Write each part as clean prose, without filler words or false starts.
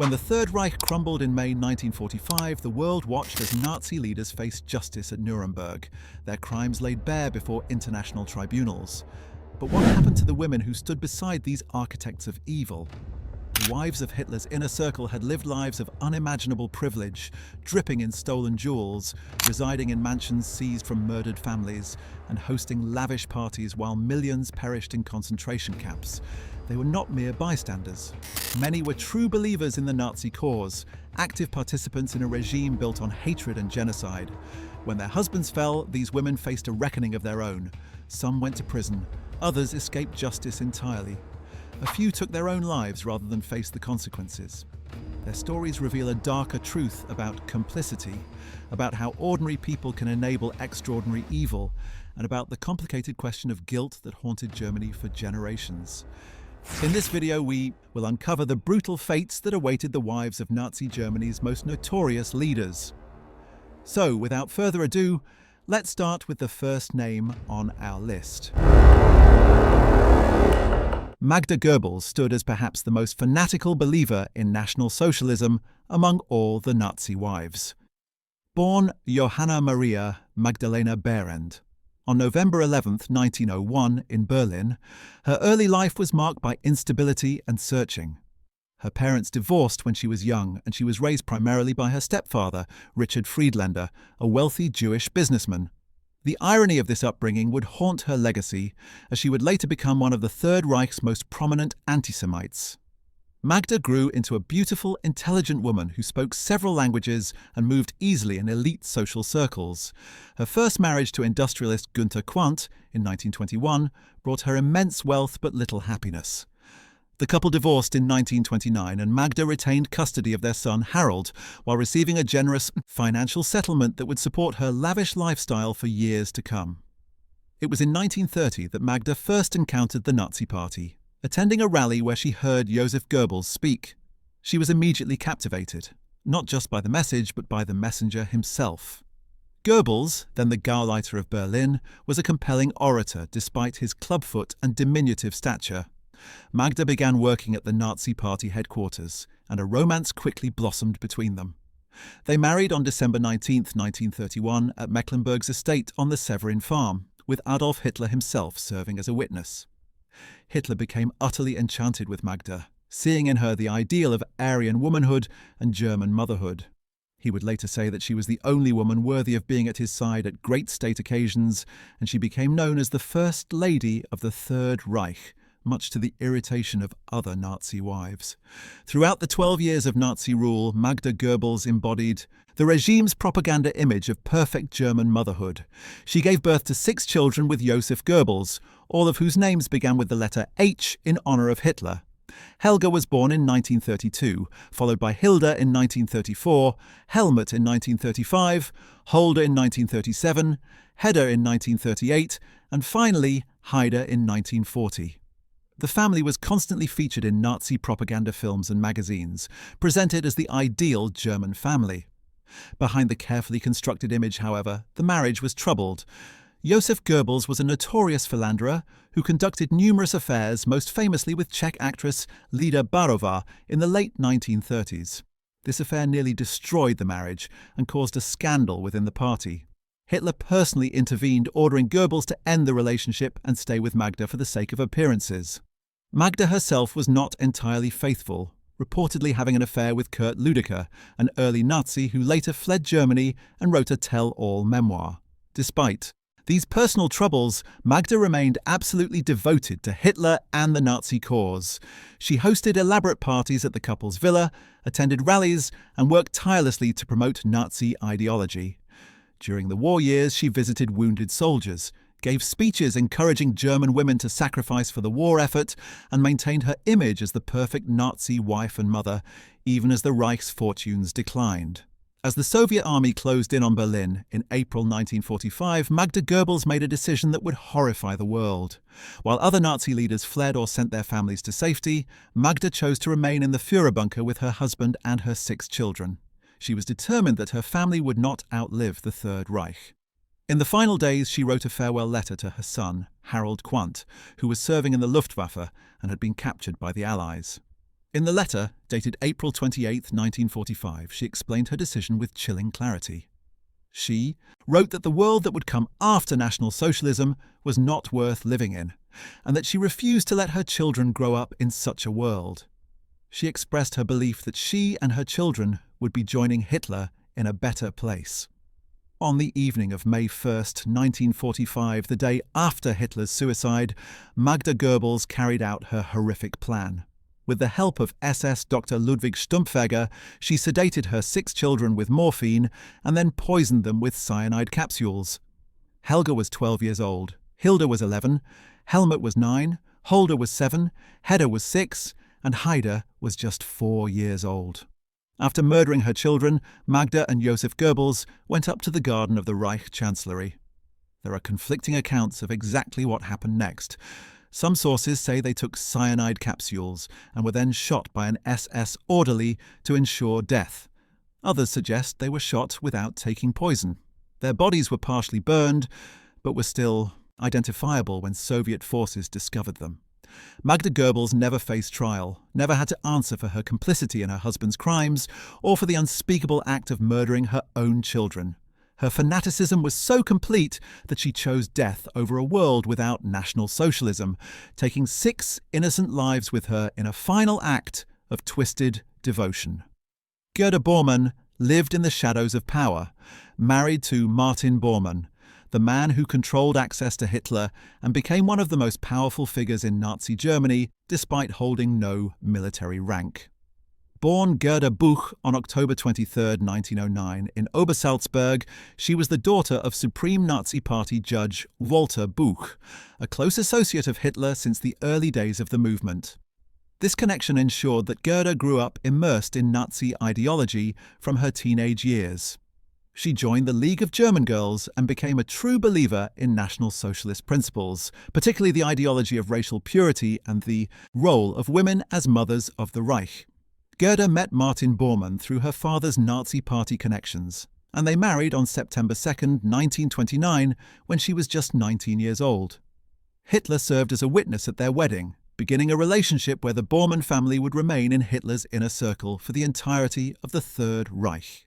When the Third Reich crumbled in May 1945, the world watched as Nazi leaders faced justice at Nuremberg, their crimes laid bare before international tribunals. But what happened to the women who stood beside these architects of evil? The wives of Hitler's inner circle had lived lives of unimaginable privilege, dripping in stolen jewels, residing in mansions seized from murdered families, and hosting lavish parties while millions perished in concentration camps. They were not mere bystanders. Many were true believers in the Nazi cause, active participants in a regime built on hatred and genocide. When their husbands fell, these women faced a reckoning of their own. Some went to prison, others escaped justice entirely. A few took their own lives rather than face the consequences. Their stories reveal a darker truth about complicity, about how ordinary people can enable extraordinary evil, and about the complicated question of guilt that haunted Germany for generations. In this video, we will uncover the brutal fates that awaited the wives of Nazi Germany's most notorious leaders. So, without further ado, let's start with the first name on our list. Magda Goebbels stood as perhaps the most fanatical believer in National Socialism among all the Nazi wives. Born Johanna Maria Magdalena Behrendt on November 11, 1901, in Berlin, her early life was marked by instability and searching. Her parents divorced when she was young, and she was raised primarily by her stepfather, Richard Friedlander, a wealthy Jewish businessman. The irony of this upbringing would haunt her legacy, as she would later become one of the Third Reich's most prominent anti-Semites. Magda grew into a beautiful, intelligent woman who spoke several languages and moved easily in elite social circles. Her first marriage to industrialist Günter Quandt in 1921 brought her immense wealth but little happiness. The couple divorced in 1929, and Magda retained custody of their son Harold, while receiving a generous financial settlement that would support her lavish lifestyle for years to come. It was in 1930 that Magda first encountered the Nazi Party, attending a rally where she heard Joseph Goebbels speak. She was immediately captivated, not just by the message, but by the messenger himself. Goebbels, then the Gauleiter of Berlin, was a compelling orator despite his clubfoot and diminutive stature. Magda began working at the Nazi Party headquarters, and a romance quickly blossomed between them. They married on December 19, 1931, at Mecklenburg's estate on the Severin farm, with Adolf Hitler himself serving as a witness. Hitler became utterly enchanted with Magda, seeing in her the ideal of Aryan womanhood and German motherhood. He would later say that she was the only woman worthy of being at his side at great state occasions, and she became known as the First Lady of the Third Reich, much to the irritation of other Nazi wives. Throughout the 12 years of Nazi rule, Magda Goebbels embodied the regime's propaganda image of perfect German motherhood. She gave birth to 6 children with Joseph Goebbels, all of whose names began with the letter H in honor of Hitler. Helga was born in 1932, followed by Hilda in 1934, Helmut in 1935, Holder in 1937, Hedda in 1938, and finally Haida in 1940. The family was constantly featured in Nazi propaganda films and magazines, presented as the ideal German family. Behind the carefully constructed image, however, the marriage was troubled. Joseph Goebbels was a notorious philanderer who conducted numerous affairs, most famously with Czech actress Lida Barova in the late 1930s. This affair nearly destroyed the marriage and caused a scandal within the party. Hitler personally intervened, ordering Goebbels to end the relationship and stay with Magda for the sake of appearances. Magda herself was not entirely faithful, reportedly having an affair with Kurt Lüdecker, an early Nazi who later fled Germany and wrote a tell-all memoir. Despite these personal troubles, Magda remained absolutely devoted to Hitler and the Nazi cause. She hosted elaborate parties at the couple's villa, attended rallies, and worked tirelessly to promote Nazi ideology. During the war years, she visited wounded soldiers, gave speeches encouraging German women to sacrifice for the war effort, and maintained her image as the perfect Nazi wife and mother, even as the Reich's fortunes declined. As the Soviet army closed in on Berlin in April 1945, Magda Goebbels made a decision that would horrify the world. While other Nazi leaders fled or sent their families to safety, Magda chose to remain in the Führer bunker with her husband and her 6 children. She was determined that her family would not outlive the Third Reich. In the final days, she wrote a farewell letter to her son, Harold Quandt, who was serving in the Luftwaffe and had been captured by the Allies. In the letter, dated April 28, 1945, she explained her decision with chilling clarity. She wrote that the world that would come after National Socialism was not worth living in, and that she refused to let her children grow up in such a world. She expressed her belief that she and her children would be joining Hitler in a better place. On the evening of May 1st, 1945, the day after Hitler's suicide, Magda Goebbels carried out her horrific plan. With the help of SS Dr. Ludwig Stumpfegger, she sedated her 6 children with morphine and then poisoned them with cyanide capsules. Helga was 12 years old, Hilda was 11, Helmut was 9, Holder was 7, Hedda was 6, and Haida was just 4 years old. After murdering her children, Magda and Josef Goebbels went up to the garden of the Reich Chancellery. There are conflicting accounts of exactly what happened next. Some sources say they took cyanide capsules and were then shot by an SS orderly to ensure death. Others suggest they were shot without taking poison. Their bodies were partially burned, but were still identifiable when Soviet forces discovered them. Magda Goebbels never faced trial, never had to answer for her complicity in her husband's crimes or for the unspeakable act of murdering her own children. Her fanaticism was so complete that she chose death over a world without National Socialism, taking 6 innocent lives with her in a final act of twisted devotion. Gerda Bormann lived in the shadows of power, married to Martin Bormann, the man who controlled access to Hitler and became one of the most powerful figures in Nazi Germany despite holding no military rank. Born Gerda Buch on October 23, 1909, in Obersalzberg, she was the daughter of Supreme Nazi Party Judge Walter Buch, a close associate of Hitler since the early days of the movement. This connection ensured that Gerda grew up immersed in Nazi ideology from her teenage years. She joined the League of German Girls and became a true believer in National Socialist principles, particularly the ideology of racial purity and the role of women as mothers of the Reich. Gerda met Martin Bormann through her father's Nazi Party connections, and they married on September 2, 1929, when she was just 19 years old. Hitler served as a witness at their wedding, beginning a relationship where the Bormann family would remain in Hitler's inner circle for the entirety of the Third Reich.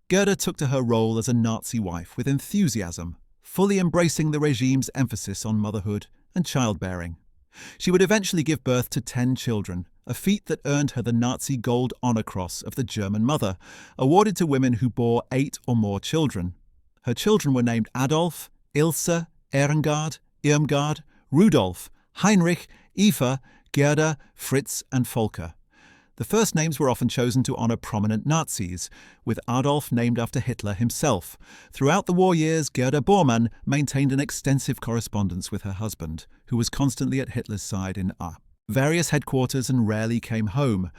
Gerda took to her role as a Nazi wife with enthusiasm, fully embracing the regime's emphasis on motherhood and childbearing. She would eventually give birth to 10 children, a feat that earned her the Nazi Gold Honor Cross of the German Mother, awarded to women who bore 8 or more children. Her children were named Adolf, Ilse, Ehrengard, Irmgard, Rudolf, Heinrich, Eva, Gerda, Fritz and Volker. The first names were often chosen to honour prominent Nazis, with Adolf named after Hitler himself. Throughout the war years, Gerda Bormann maintained an extensive correspondence with her husband, who was constantly at Hitler's side in various headquarters and rarely came home.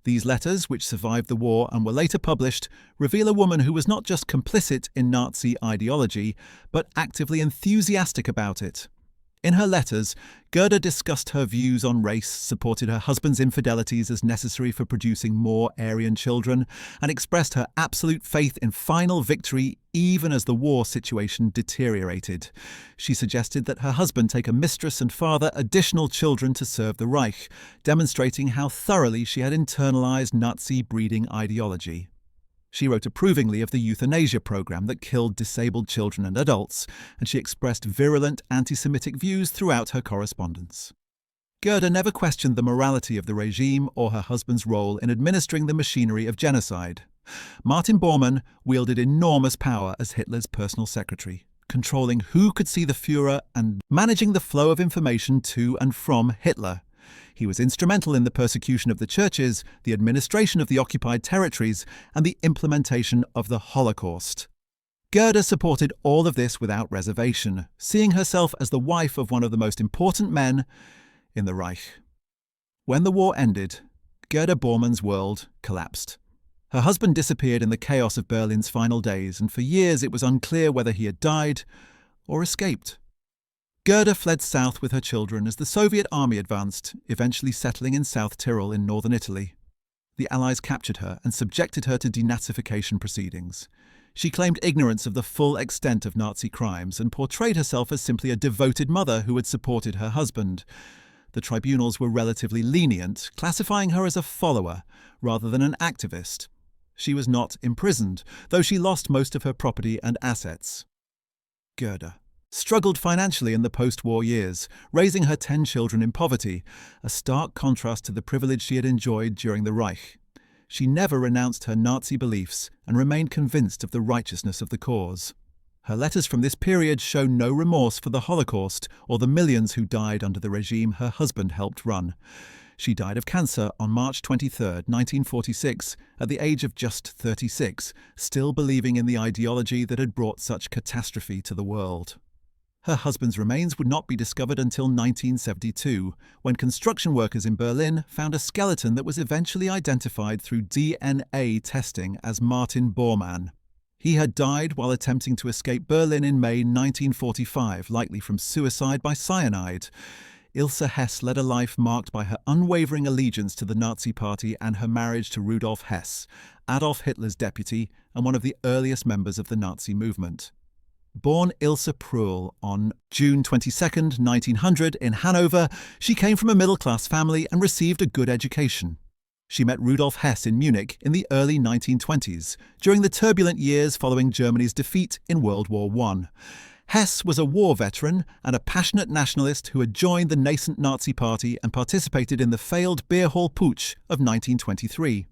These letters, which survived the war and were later published, reveal a woman who was not just complicit in Nazi ideology, but actively enthusiastic about it. In her letters, Gerda discussed her views on race, supported her husband's infidelities as necessary for producing more Aryan children, and expressed her absolute faith in final victory even as the war situation deteriorated. She suggested that her husband take a mistress and father additional children to serve the Reich, demonstrating how thoroughly she had internalized Nazi breeding ideology. She wrote approvingly of the euthanasia program that killed disabled children and adults, and she expressed virulent anti-Semitic views throughout her correspondence. Gerda never questioned the morality of the regime or her husband's role in administering the machinery of genocide. Martin Bormann wielded enormous power as Hitler's personal secretary, controlling who could see the Führer and managing the flow of information to and from Hitler. He was instrumental in the persecution of the churches, the administration of the occupied territories, and the implementation of the Holocaust. Gerda supported all of this without reservation, seeing herself as the wife of one of the most important men in the Reich. When the war ended, Gerda Bormann's world collapsed. Her husband disappeared in the chaos of Berlin's final days, and for years it was unclear whether he had died or escaped. Gerda fled south with her children as the Soviet army advanced, eventually settling in South Tyrol in northern Italy. The Allies captured her and subjected her to denazification proceedings. She claimed ignorance of the full extent of Nazi crimes and portrayed herself as simply a devoted mother who had supported her husband. the tribunals were relatively lenient, classifying her as a follower rather than an activist. She was not imprisoned, though she lost most of her property and assets. Gerda struggled financially in the post-war years, raising her 10 children in poverty, a stark contrast to the privilege she had enjoyed during the Reich. She never renounced her Nazi beliefs and remained convinced of the righteousness of the cause. Her letters from this period show no remorse for the Holocaust or the millions who died under the regime her husband helped run. She died of cancer on March 23, 1946, at the age of just 36, still believing in the ideology that had brought such catastrophe to the world. Her husband's remains would not be discovered until 1972, when construction workers in Berlin found a skeleton that was eventually identified through DNA testing as Martin Bormann. He had died while attempting to escape Berlin in May 1945, likely from suicide by cyanide. Ilse Hess led a life marked by her unwavering allegiance to the Nazi Party and her marriage to Rudolf Hess, Adolf Hitler's deputy and one of the earliest members of the Nazi movement. Born Ilse Pruhl on June 22, 1900, in Hanover, she came from a middle-class family and received a good education. She met Rudolf Hess in Munich in the early 1920s, during the turbulent years following Germany's defeat in World War I. Hess was a war veteran and a passionate nationalist who had joined the nascent Nazi Party and participated in the failed Beer Hall Putsch of 1923.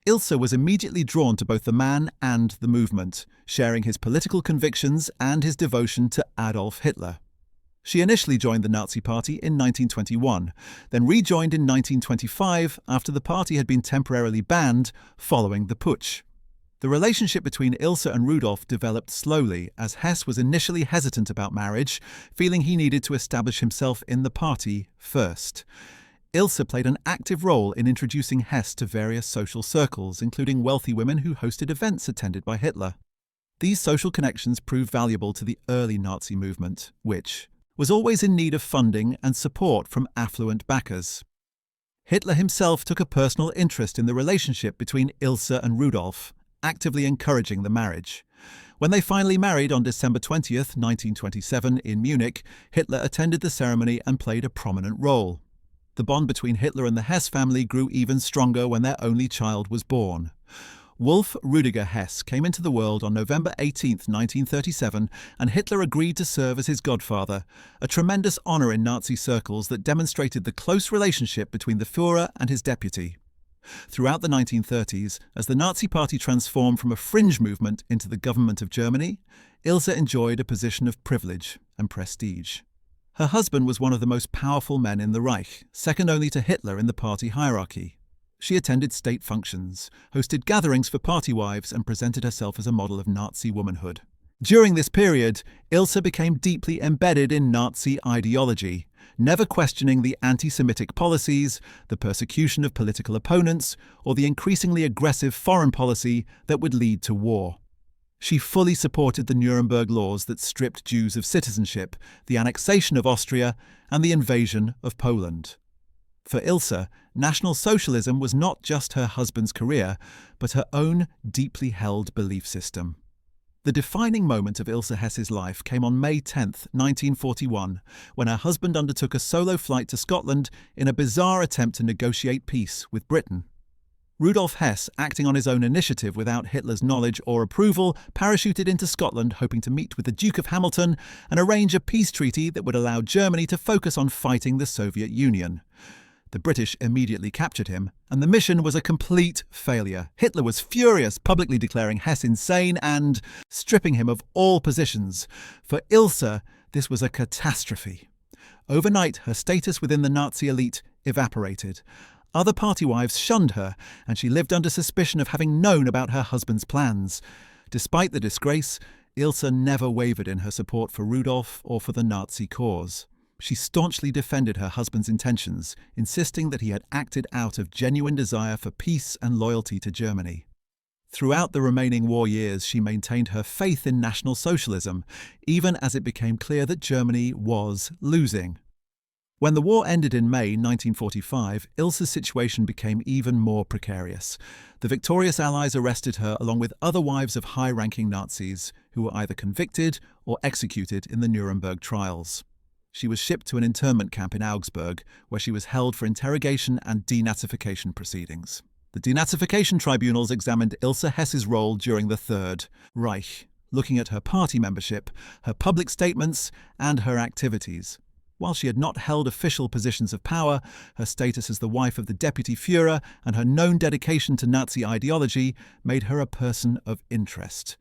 Ilse was immediately drawn to both the man and the movement, sharing his political convictions and his devotion to Adolf Hitler. She initially joined the Nazi Party in 1921, then rejoined in 1925 after the party had been temporarily banned following the putsch. The relationship between Ilse and Rudolf developed slowly, as Hess was initially hesitant about marriage, feeling he needed to establish himself in the party first. Ilse played an active role in introducing Hess to various social circles, including wealthy women who hosted events attended by Hitler. These social connections proved valuable to the early Nazi movement, which was always in need of funding and support from affluent backers. Hitler himself took a personal interest in the relationship between Ilse and Rudolf, actively encouraging the marriage. When they finally married on December 20, 1927, in Munich, Hitler attended the ceremony and played a prominent role. The bond between Hitler and the Hess family grew even stronger when their only child was born. Wolf Rudiger Hess came into the world on November 18, 1937, and Hitler agreed to serve as his godfather, a tremendous honor in Nazi circles that demonstrated the close relationship between the Führer and his deputy. Throughout the 1930s, as the Nazi Party transformed from a fringe movement into the government of Germany, Ilse enjoyed a position of privilege and prestige. Her husband was one of the most powerful men in the Reich, second only to Hitler in the party hierarchy. She attended state functions, hosted gatherings for party wives, and presented herself as a model of Nazi womanhood. During this period, Ilse became deeply embedded in Nazi ideology, never questioning the anti-Semitic policies, the persecution of political opponents, or the increasingly aggressive foreign policy that would lead to war. She fully supported the Nuremberg laws that stripped Jews of citizenship, the annexation of Austria, and the invasion of Poland. For Ilse, National Socialism was not just her husband's career, but her own deeply held belief system. The defining moment of Ilse Hess's life came on May 10, 1941, when her husband undertook a solo flight to Scotland in a bizarre attempt to negotiate peace with Britain. Rudolf Hess, acting on his own initiative without Hitler's knowledge or approval, parachuted into Scotland hoping to meet with the Duke of Hamilton and arrange a peace treaty that would allow Germany to focus on fighting the Soviet Union. The British immediately captured him, and the mission was a complete failure. Hitler was furious, publicly declaring Hess insane and stripping him of all positions. For Ilse, this was a catastrophe. Overnight, her status within the Nazi elite evaporated. Other party wives shunned her, and she lived under suspicion of having known about her husband's plans. Despite the disgrace, Ilse never wavered in her support for Rudolf or for the Nazi cause. She staunchly defended her husband's intentions, insisting that he had acted out of genuine desire for peace and loyalty to Germany. Throughout the remaining war years, she maintained her faith in National Socialism, even as it became clear that Germany was losing. When the war ended in May 1945, Ilse's situation became even more precarious. The victorious Allies arrested her along with other wives of high-ranking Nazis, who were either convicted or executed in the Nuremberg trials. She was shipped to an internment camp in Augsburg, where she was held for interrogation and denazification proceedings. The denazification tribunals examined Ilse Hess's role during the Third Reich, looking at her party membership, her public statements, and her activities. While she had not held official positions of power, her status as the wife of the deputy Führer and her known dedication to Nazi ideology made her a person of interest.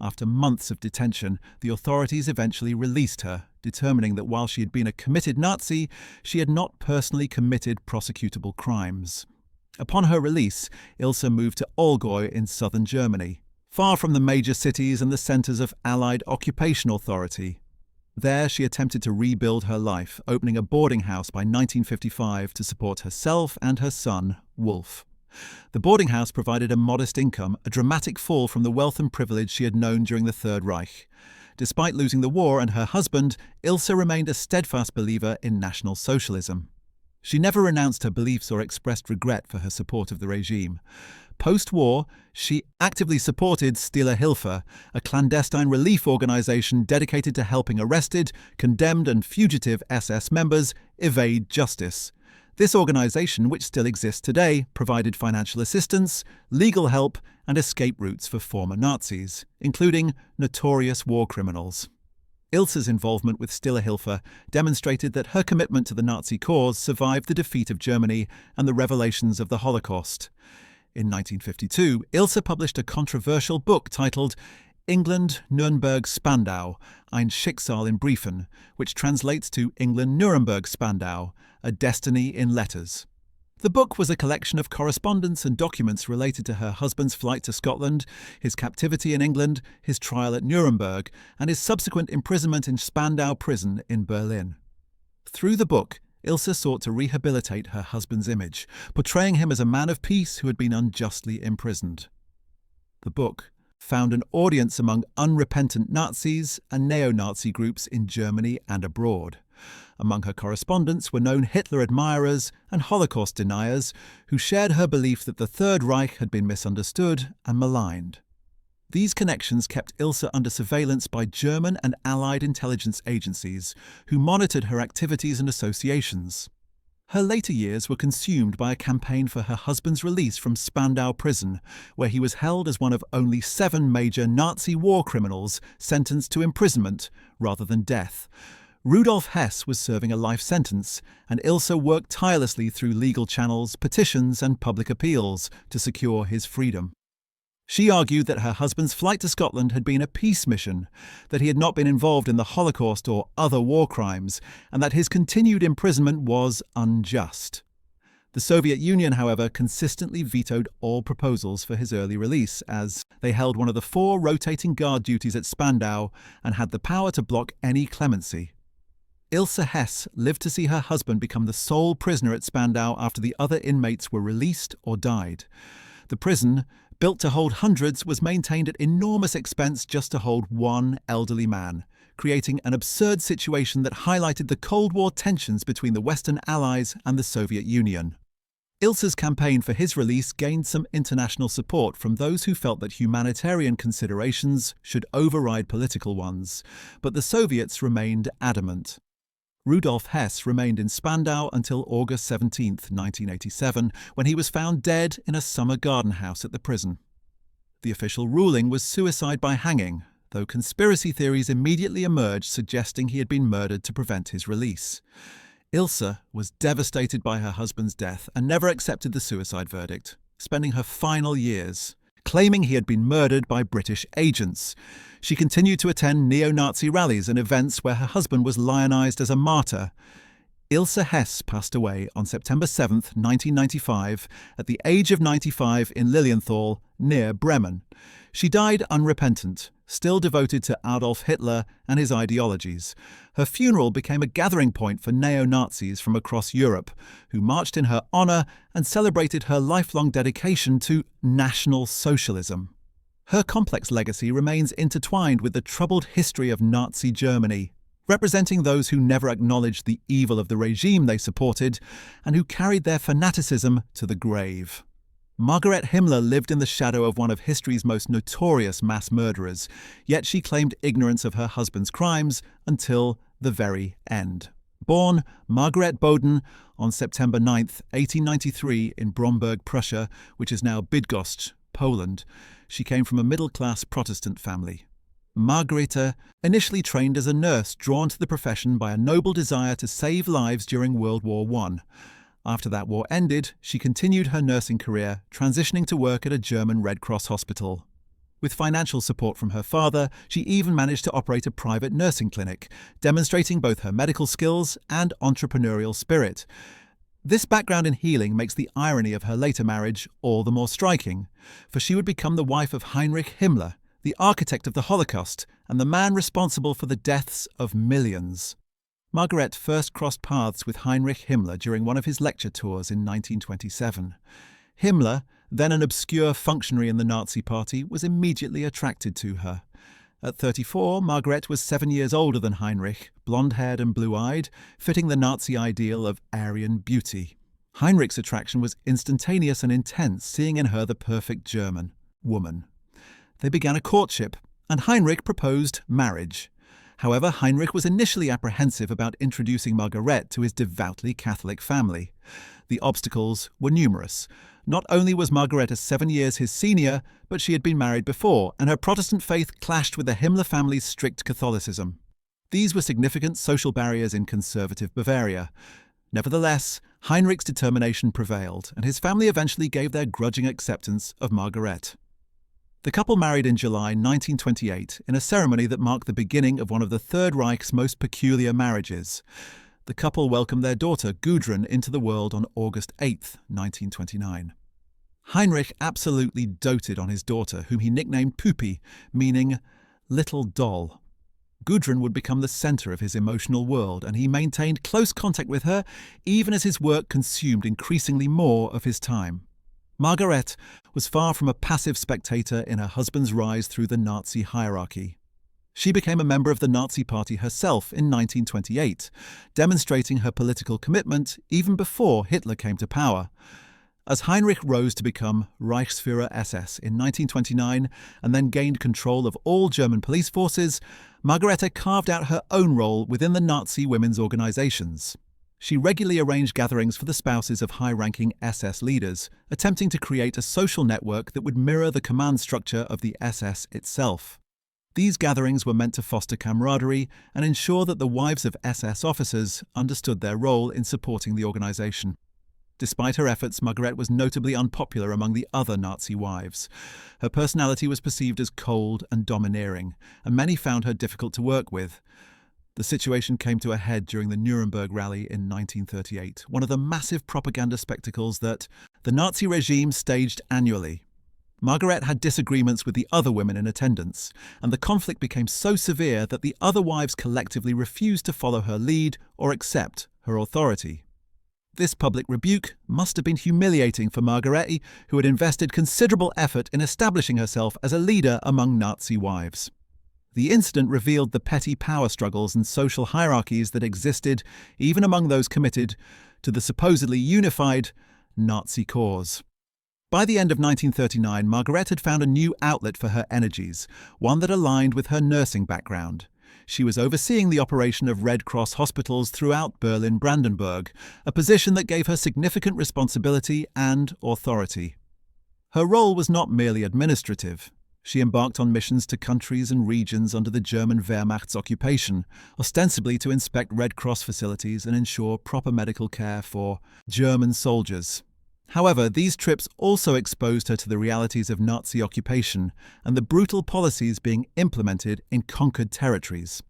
After months of detention, the authorities eventually released her, determining that while she had been a committed Nazi, she had not personally committed prosecutable crimes. Upon her release, Ilse moved to Allgäu in southern Germany, far from the major cities and the centres of Allied occupation authority. There she attempted to rebuild her life, opening a boarding house by 1955 to support herself and her son, Wolf. The boarding house provided a modest income, a dramatic fall from the wealth and privilege she had known during the Third Reich. Despite losing the war and her husband, Ilse remained a steadfast believer in National Socialism. She never renounced her beliefs or expressed regret for her support of the regime. Post-war, she actively supported Stille Hilfe, a clandestine relief organization dedicated to helping arrested, condemned and fugitive SS members evade justice. This organization, which still exists today, provided financial assistance, legal help and escape routes for former Nazis, including notorious war criminals. Ilse's involvement with Stille Hilfe demonstrated that her commitment to the Nazi cause survived the defeat of Germany and the revelations of the Holocaust. In 1952, Ilse published a controversial book titled England, Nuremberg, Spandau, ein Schicksal in Briefen, which translates to England, Nuremberg, Spandau, a destiny in letters. The book was a collection of correspondence and documents related to her husband's flight to Scotland, his captivity in England, his trial at Nuremberg, and his subsequent imprisonment in Spandau prison in Berlin. Through the book, Ilse sought to rehabilitate her husband's image, portraying him as a man of peace who had been unjustly imprisoned. The book found an audience among unrepentant Nazis and neo-Nazi groups in Germany and abroad. Among her correspondents were known Hitler admirers and Holocaust deniers who shared her belief that the Third Reich had been misunderstood and maligned. These connections kept Ilse under surveillance by German and Allied intelligence agencies, who monitored her activities and associations. Her later years were consumed by a campaign for her husband's release from Spandau prison, where he was held as one of only 7 major Nazi war criminals sentenced to imprisonment rather than death. Rudolf Hess was serving a life sentence, and Ilse worked tirelessly through legal channels, petitions and public appeals to secure his freedom. She argued that her husband's flight to Scotland had been a peace mission, that he had not been involved in the Holocaust or other war crimes, and that his continued imprisonment was unjust. The Soviet Union, however, consistently vetoed all proposals for his early release, as they held one of the 4 rotating guard duties at Spandau and had the power to block any clemency. Ilse Hess lived to see her husband become the sole prisoner at Spandau after the other inmates were released or died. The prison, built to hold hundreds, was maintained at enormous expense just to hold one elderly man, creating an absurd situation that highlighted the Cold War tensions between the Western Allies and the Soviet Union. Ilse's campaign for his release gained some international support from those who felt that humanitarian considerations should override political ones, but the Soviets remained adamant. Rudolf Hess remained in Spandau until August 17, 1987, when he was found dead in a summer garden house at the prison. The official ruling was suicide by hanging, though conspiracy theories immediately emerged suggesting he had been murdered to prevent his release. Ilse was devastated by her husband's death and never accepted the suicide verdict, spending her final years claiming he had been murdered by British agents. She continued to attend neo-Nazi rallies and events where her husband was lionized as a martyr. Ilse Hess passed away on September 7, 1995, at the age of 95 in Lilienthal, near Bremen. She died unrepentant, still devoted to Adolf Hitler and his ideologies. Her funeral became a gathering point for neo-Nazis from across Europe, who marched in her honour and celebrated her lifelong dedication to National Socialism. Her complex legacy remains intertwined with the troubled history of Nazi Germany, representing those who never acknowledged the evil of the regime they supported and who carried their fanaticism to the grave. Margareta Himmler lived in the shadow of one of history's most notorious mass murderers, yet she claimed ignorance of her husband's crimes until the very end. Born Margaret Boden on September 9, 1893 in Bromberg, Prussia, which is now Bydgoszcz, Poland, she came from a middle-class Protestant family. Margareta initially trained as a nurse, drawn to the profession by a noble desire to save lives during World War I. After that war ended, she continued her nursing career, transitioning to work at a German Red Cross hospital. With financial support from her father, she even managed to operate a private nursing clinic, demonstrating both her medical skills and entrepreneurial spirit. This background in healing makes the irony of her later marriage all the more striking, for she would become the wife of Heinrich Himmler, the architect of the Holocaust and the man responsible for the deaths of millions. Margaret first crossed paths with Heinrich Himmler during one of his lecture tours in 1927. Himmler, then an obscure functionary in the Nazi Party, was immediately attracted to her. At 34, Margaret was 7 years older than Heinrich, blonde-haired and blue-eyed, fitting the Nazi ideal of Aryan beauty. Heinrich's attraction was instantaneous and intense, seeing in her the perfect German woman. They began a courtship, and Heinrich proposed marriage. However, Heinrich was initially apprehensive about introducing Margaret to his devoutly Catholic family. The obstacles were numerous. Not only was Margareta 7 years his senior, but she had been married before, and her Protestant faith clashed with the Himmler family's strict Catholicism. These were significant social barriers in conservative Bavaria. Nevertheless, Heinrich's determination prevailed, and his family eventually gave their grudging acceptance of Margaret. The couple married in July 1928 in a ceremony that marked the beginning of one of the Third Reich's most peculiar marriages. The couple welcomed their daughter Gudrun into the world on August 8, 1929. Heinrich absolutely doted on his daughter, whom he nicknamed Pupi, meaning little doll. Gudrun would become the centre of his emotional world, and he maintained close contact with her even as his work consumed increasingly more of his time. Margaret was far from a passive spectator in her husband's rise through the Nazi hierarchy. She became a member of the Nazi Party herself in 1928, demonstrating her political commitment even before Hitler came to power. As Heinrich rose to become Reichsführer SS in 1929 and then gained control of all German police forces, Margareta carved out her own role within the Nazi women's organizations. She regularly arranged gatherings for the spouses of high-ranking SS leaders, attempting to create a social network that would mirror the command structure of the SS itself. These gatherings were meant to foster camaraderie and ensure that the wives of SS officers understood their role in supporting the organization. Despite her efforts, Margaret was notably unpopular among the other Nazi wives. Her personality was perceived as cold and domineering, and many found her difficult to work with. The situation came to a head during the Nuremberg rally in 1938, one of the massive propaganda spectacles that the Nazi regime staged annually. Margaret had disagreements with the other women in attendance, and the conflict became so severe that the other wives collectively refused to follow her lead or accept her authority. This public rebuke must have been humiliating for Margareta, who had invested considerable effort in establishing herself as a leader among Nazi wives. The incident revealed the petty power struggles and social hierarchies that existed even among those committed to the supposedly unified Nazi cause. By the end of 1939, Margaret had found a new outlet for her energies, one that aligned with her nursing background. She was overseeing the operation of Red Cross hospitals throughout Berlin-Brandenburg, a position that gave her significant responsibility and authority. Her role was not merely administrative. She embarked on missions to countries and regions under the German Wehrmacht's occupation, ostensibly to inspect Red Cross facilities and ensure proper medical care for German soldiers. However, these trips also exposed her to the realities of Nazi occupation and the brutal policies being implemented in conquered territories.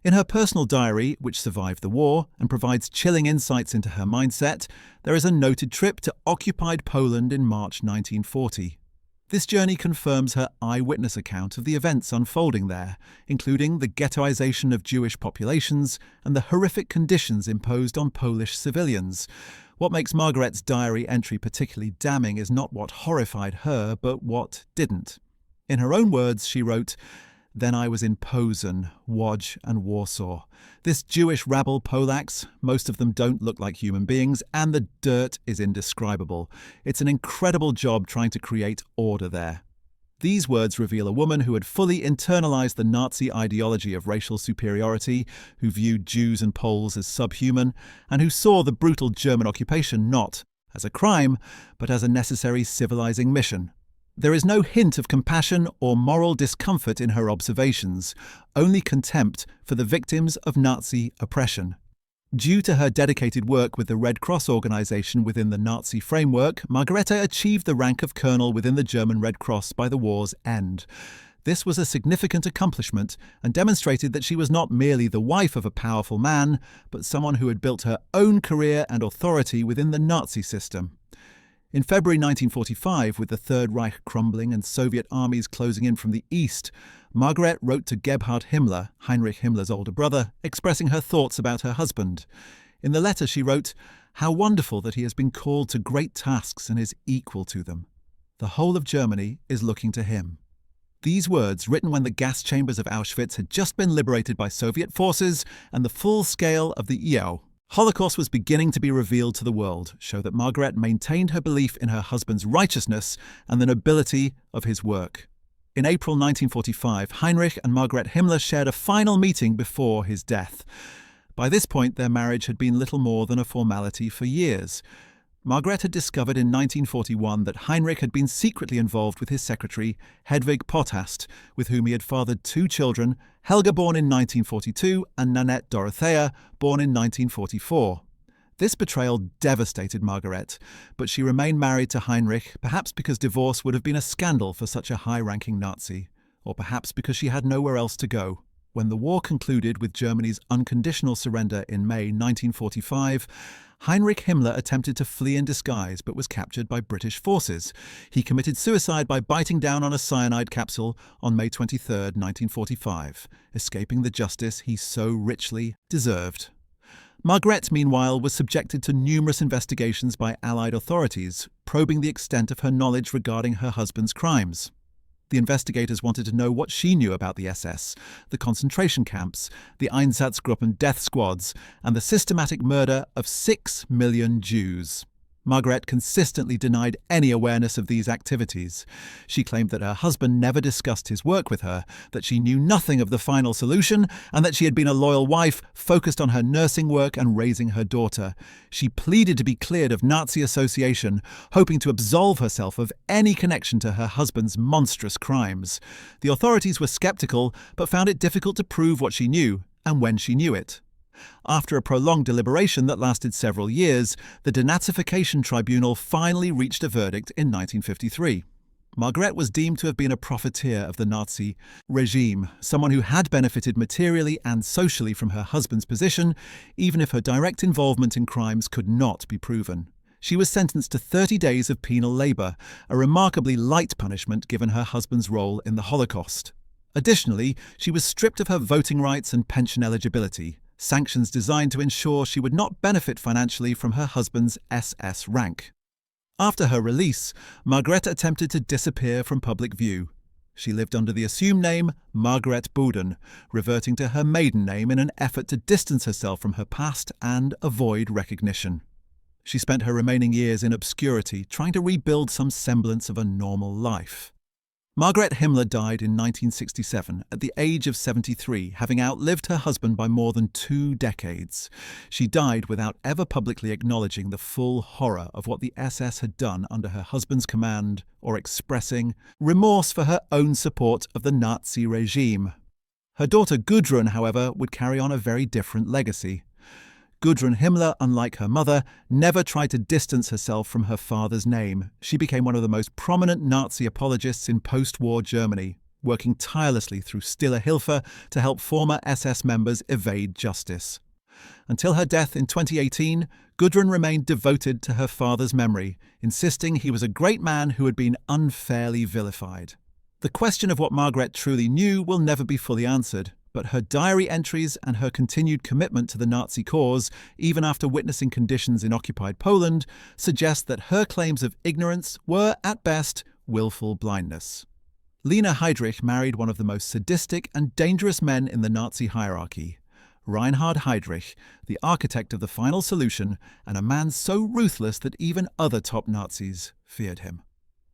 In her personal diary, which survived the war and provides chilling insights into her mindset, there is a noted trip to occupied Poland in March 1940. This journey confirms her eyewitness account of the events unfolding there, including the ghettoization of Jewish populations and the horrific conditions imposed on Polish civilians. What makes Margaret's diary entry particularly damning is not what horrified her, but what didn't. In her own words, she wrote, "Then I was in Posen, Łódź and Warsaw. This Jewish rabble Polacks, most of them don't look like human beings, and the dirt is indescribable. It's an incredible job trying to create order there." These words reveal a woman who had fully internalized the Nazi ideology of racial superiority, who viewed Jews and Poles as subhuman, and who saw the brutal German occupation not as a crime, but as a necessary civilizing mission. There is no hint of compassion or moral discomfort in her observations, only contempt for the victims of Nazi oppression. Due to her dedicated work with the Red Cross organization within the Nazi framework, Margareta achieved the rank of colonel within the German Red Cross by the war's end. This was a significant accomplishment and demonstrated that she was not merely the wife of a powerful man, but someone who had built her own career and authority within the Nazi system. In February 1945, with the Third Reich crumbling and Soviet armies closing in from the east, Margaret wrote to Gerhard Himmler, Heinrich Himmler's older brother, expressing her thoughts about her husband. In the letter she wrote, "How wonderful that he has been called to great tasks and is equal to them. The whole of Germany is looking to him." These words, written when the gas chambers of Auschwitz had just been liberated by Soviet forces and the full scale of the Holocaust was beginning to be revealed to the world, show that Margaret maintained her belief in her husband's righteousness and the nobility of his work. In April 1945, Heinrich and Margaret Himmler shared a final meeting before his death. By this point, their marriage had been little more than a formality for years. Margaret had discovered in 1941 that Heinrich had been secretly involved with his secretary, Hedwig Potthast, with whom he had fathered two children, Helga born in 1942 and Nanette Dorothea born in 1944. This betrayal devastated Margaret, but she remained married to Heinrich, perhaps because divorce would have been a scandal for such a high-ranking Nazi, or perhaps because she had nowhere else to go. When the war concluded with Germany's unconditional surrender in May 1945, Heinrich Himmler attempted to flee in disguise but was captured by British forces. He committed suicide by biting down on a cyanide capsule on May 23, 1945, escaping the justice he so richly deserved. Margaret, meanwhile, was subjected to numerous investigations by Allied authorities, probing the extent of her knowledge regarding her husband's crimes. The investigators wanted to know what she knew about the SS, the concentration camps, the Einsatzgruppen death squads, and the systematic murder of 6 million Jews. Margaret consistently denied any awareness of these activities. She claimed that her husband never discussed his work with her, that she knew nothing of the final solution, and that she had been a loyal wife focused on her nursing work and raising her daughter. She pleaded to be cleared of Nazi association, hoping to absolve herself of any connection to her husband's monstrous crimes. The authorities were skeptical, but found it difficult to prove what she knew and when she knew it. After a prolonged deliberation that lasted several years, the Denazification Tribunal finally reached a verdict in 1953. Margaret was deemed to have been a profiteer of the Nazi regime, someone who had benefited materially and socially from her husband's position, even if her direct involvement in crimes could not be proven. She was sentenced to 30 days of penal labour, a remarkably light punishment given her husband's role in the Holocaust. Additionally, she was stripped of her voting rights and pension eligibility, sanctions designed to ensure she would not benefit financially from her husband's SS rank. After her release, Margaret attempted to disappear from public view. She lived under the assumed name Margaret Bouden, reverting to her maiden name in an effort to distance herself from her past and avoid recognition. She spent her remaining years in obscurity, trying to rebuild some semblance of a normal life. Margaret Himmler died in 1967 at the age of 73, having outlived her husband by more than 2 decades. She died without ever publicly acknowledging the full horror of what the SS had done under her husband's command or expressing remorse for her own support of the Nazi regime. Her daughter Gudrun, however, would carry on a very different legacy. Gudrun Himmler, unlike her mother, never tried to distance herself from her father's name. She became one of the most prominent Nazi apologists in post-war Germany, working tirelessly through Stille Hilfe to help former SS members evade justice. Until her death in 2018, Gudrun remained devoted to her father's memory, insisting he was a great man who had been unfairly vilified. The question of what Margaret truly knew will never be fully answered, but her diary entries and her continued commitment to the Nazi cause, even after witnessing conditions in occupied Poland, suggest that her claims of ignorance were, at best, willful blindness. Lina Heydrich married one of the most sadistic and dangerous men in the Nazi hierarchy, Reinhard Heydrich, the architect of the final solution, and a man so ruthless that even other top Nazis feared him.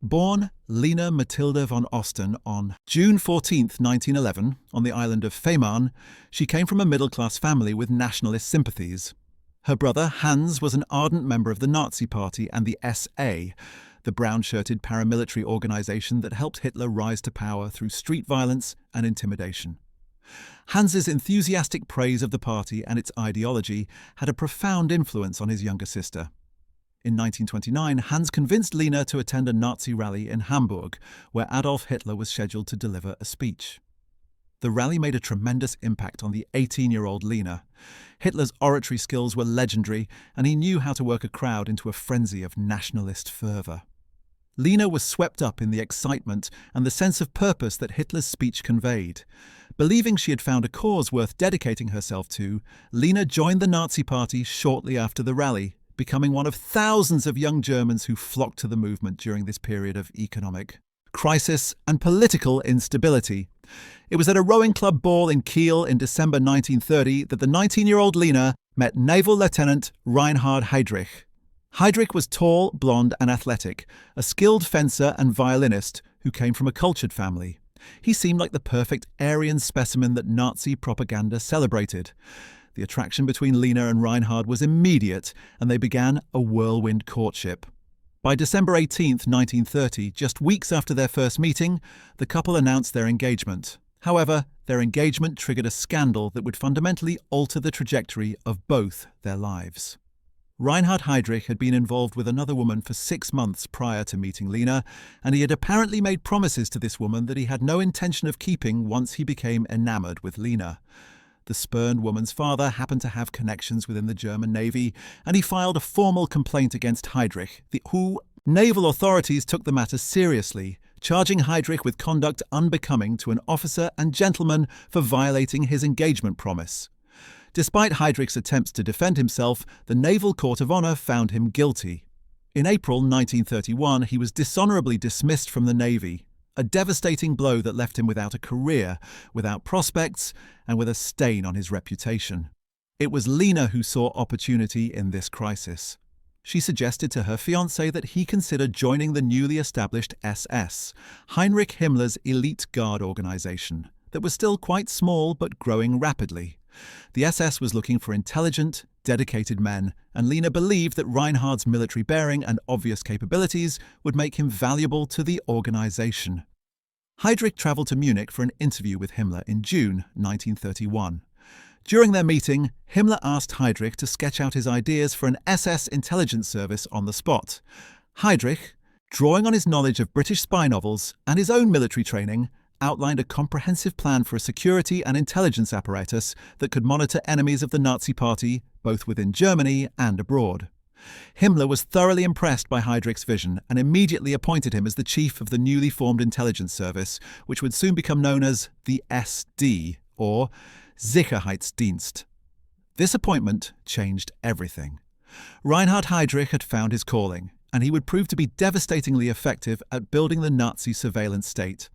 Born Lina Mathilde von Osten on June 14, 1911, on the island of Fehmarn, she came from a middle-class family with nationalist sympathies. Her brother Hans was an ardent member of the Nazi Party and the SA, the brown-shirted paramilitary organisation that helped Hitler rise to power through street violence and intimidation. Hans's enthusiastic praise of the party and its ideology had a profound influence on his younger sister. In 1929, Hans convinced Lina to attend a Nazi rally in Hamburg, where Adolf Hitler was scheduled to deliver a speech. The rally made a tremendous impact on the 18-year-old Lina. Hitler's oratory skills were legendary, and he knew how to work a crowd into a frenzy of nationalist fervour. Lina was swept up in the excitement and the sense of purpose that Hitler's speech conveyed. Believing she had found a cause worth dedicating herself to, Lina joined the Nazi Party shortly after the rally, becoming one of thousands of young Germans who flocked to the movement during this period of economic crisis and political instability. It was at a rowing club ball in Kiel in December 1930 that the 19-year-old Lina met Naval Lieutenant Reinhard Heydrich. Heydrich was tall, blonde and athletic, a skilled fencer and violinist who came from a cultured family. He seemed like the perfect Aryan specimen that Nazi propaganda celebrated. The attraction between Lina and Reinhard was immediate, and they began a whirlwind courtship. By December 18, 1930, just weeks after their first meeting, the couple announced their engagement. However, their engagement triggered a scandal that would fundamentally alter the trajectory of both their lives. Reinhard Heydrich had been involved with another woman for 6 months prior to meeting Lina, and he had apparently made promises to this woman that he had no intention of keeping once he became enamored with Lina. The spurned woman's father happened to have connections within the German Navy, and he filed a formal complaint against Heydrich, who naval authorities took the matter seriously, charging Heydrich with conduct unbecoming to an officer and gentleman for violating his engagement promise. Despite Heydrich's attempts to defend himself, the Naval Court of Honor found him guilty. In April 1931, he was dishonorably dismissed from the Navy, a devastating blow that left him without a career, without prospects, and with a stain on his reputation. It was Lina who saw opportunity in this crisis. She suggested to her fiancé that he consider joining the newly established SS, Heinrich Himmler's elite guard organization, that was still quite small but growing rapidly. The SS was looking for intelligent, dedicated men, and Lina believed that Reinhard's military bearing and obvious capabilities would make him valuable to the organization. Heydrich travelled to Munich for an interview with Himmler in June 1931. During their meeting, Himmler asked Heydrich to sketch out his ideas for an SS intelligence service on the spot. Heydrich, drawing on his knowledge of British spy novels and his own military training, outlined a comprehensive plan for a security and intelligence apparatus that could monitor enemies of the Nazi Party, both within Germany and abroad. Himmler was thoroughly impressed by Heydrich's vision and immediately appointed him as the chief of the newly formed intelligence service, which would soon become known as the SD, or Sicherheitsdienst. This appointment changed everything. Reinhard Heydrich had found his calling, and he would prove to be devastatingly effective at building the Nazi surveillance state.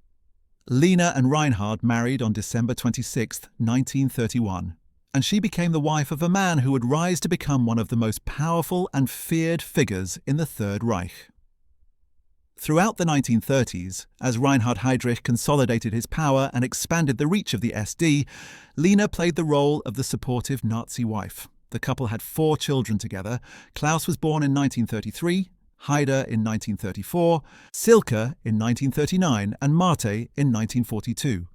Lina and Reinhard married on December 26, 1931, and she became the wife of a man who would rise to become one of the most powerful and feared figures in the Third Reich. Throughout the 1930s, as Reinhard Heydrich consolidated his power and expanded the reach of the SD, Lina played the role of the supportive Nazi wife. The couple had 4 children together. Klaus was born in 1933, Heide in 1934, Silke in 1939, and Marte in 1942.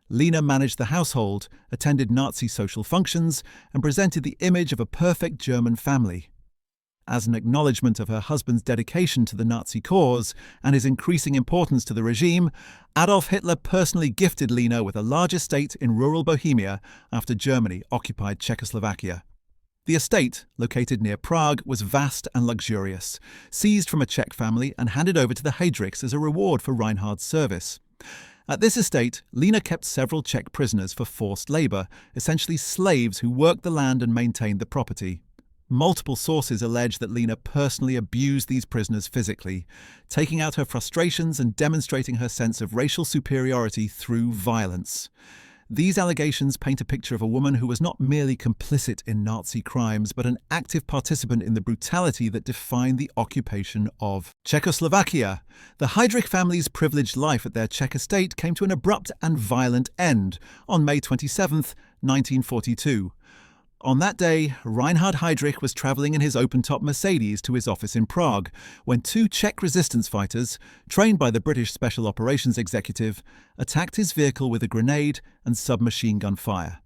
Lina managed the household, attended Nazi social functions, and presented the image of a perfect German family. As an acknowledgement of her husband's dedication to the Nazi cause and his increasing importance to the regime, Adolf Hitler personally gifted Lina with a large estate in rural Bohemia after Germany occupied Czechoslovakia. The estate, located near Prague, was vast and luxurious, seized from a Czech family and handed over to the Heydrichs as a reward for Reinhard's service. At this estate, Lina kept several Czech prisoners for forced labour, essentially slaves who worked the land and maintained the property. Multiple sources allege that Lina personally abused these prisoners physically, taking out her frustrations and demonstrating her sense of racial superiority through violence. These allegations paint a picture of a woman who was not merely complicit in Nazi crimes, but an active participant in the brutality that defined the occupation of Czechoslovakia. The Heydrich family's privileged life at their Czech estate came to an abrupt and violent end on May 27, 1942. On that day, Reinhard Heydrich was travelling in his open-top Mercedes to his office in Prague when two Czech resistance fighters, trained by the British Special Operations Executive, attacked his vehicle with a grenade and submachine gun fire.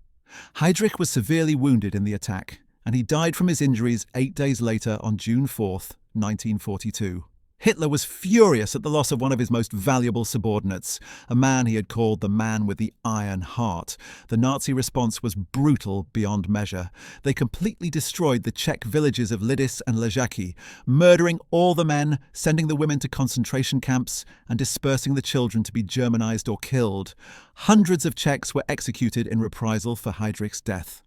Heydrich was severely wounded in the attack, and he died from his injuries 8 days later on June 4, 1942. Hitler was furious at the loss of one of his most valuable subordinates, a man he had called the man with the iron heart. The Nazi response was brutal beyond measure. They completely destroyed the Czech villages of Lidis and Ležáky, murdering all the men, sending the women to concentration camps, and dispersing the children to be Germanized or killed. Hundreds of Czechs were executed in reprisal for Heydrich's death.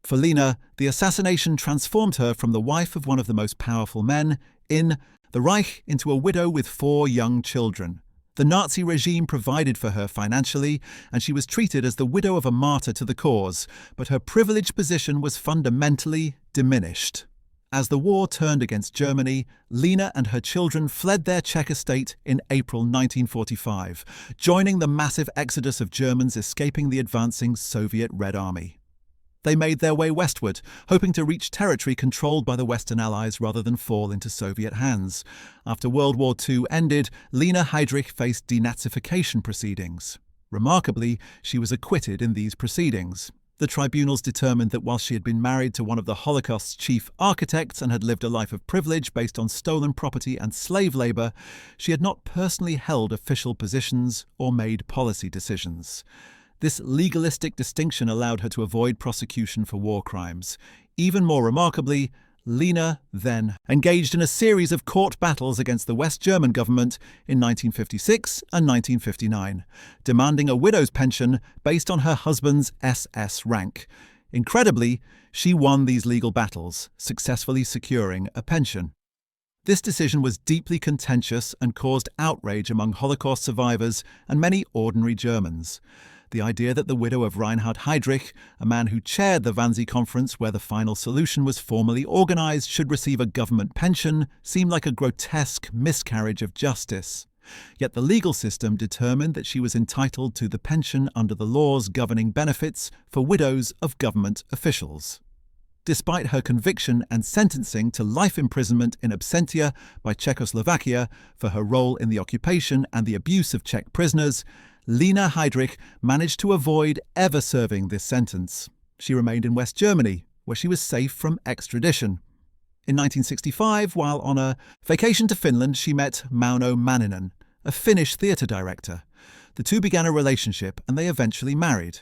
For Lina, the assassination transformed her from the wife of one of the most powerful men in the Reich into a widow with 4 young children. The Nazi regime provided for her financially, and she was treated as the widow of a martyr to the cause, but her privileged position was fundamentally diminished. As the war turned against Germany, Lina and her children fled their Czech estate in April 1945, joining the massive exodus of Germans escaping the advancing Soviet Red Army. They made their way westward, hoping to reach territory controlled by the Western Allies rather than fall into Soviet hands. After World War II ended, Lina Heydrich faced denazification proceedings. Remarkably, she was acquitted in these proceedings. The tribunals determined that while she had been married to one of the Holocaust's chief architects and had lived a life of privilege based on stolen property and slave labour, she had not personally held official positions or made policy decisions. This legalistic distinction allowed her to avoid prosecution for war crimes. Even more remarkably, Lina then engaged in a series of court battles against the West German government in 1956 and 1959, demanding a widow's pension based on her husband's SS rank. Incredibly, she won these legal battles, successfully securing a pension. This decision was deeply contentious and caused outrage among Holocaust survivors and many ordinary Germans. The idea that the widow of Reinhard Heydrich, a man who chaired the Wannsee Conference where the final solution was formally organised, should receive a government pension seemed like a grotesque miscarriage of justice. Yet the legal system determined that she was entitled to the pension under the laws governing benefits for widows of government officials. Despite her conviction and sentencing to life imprisonment in absentia by Czechoslovakia for her role in the occupation and the abuse of Czech prisoners, Lina Heydrich managed to avoid ever serving this sentence. She remained in West Germany, where she was safe from extradition. In 1965, while on a vacation to Finland, she met Mauno Manninen, a Finnish theatre director. The two began a relationship and they eventually married.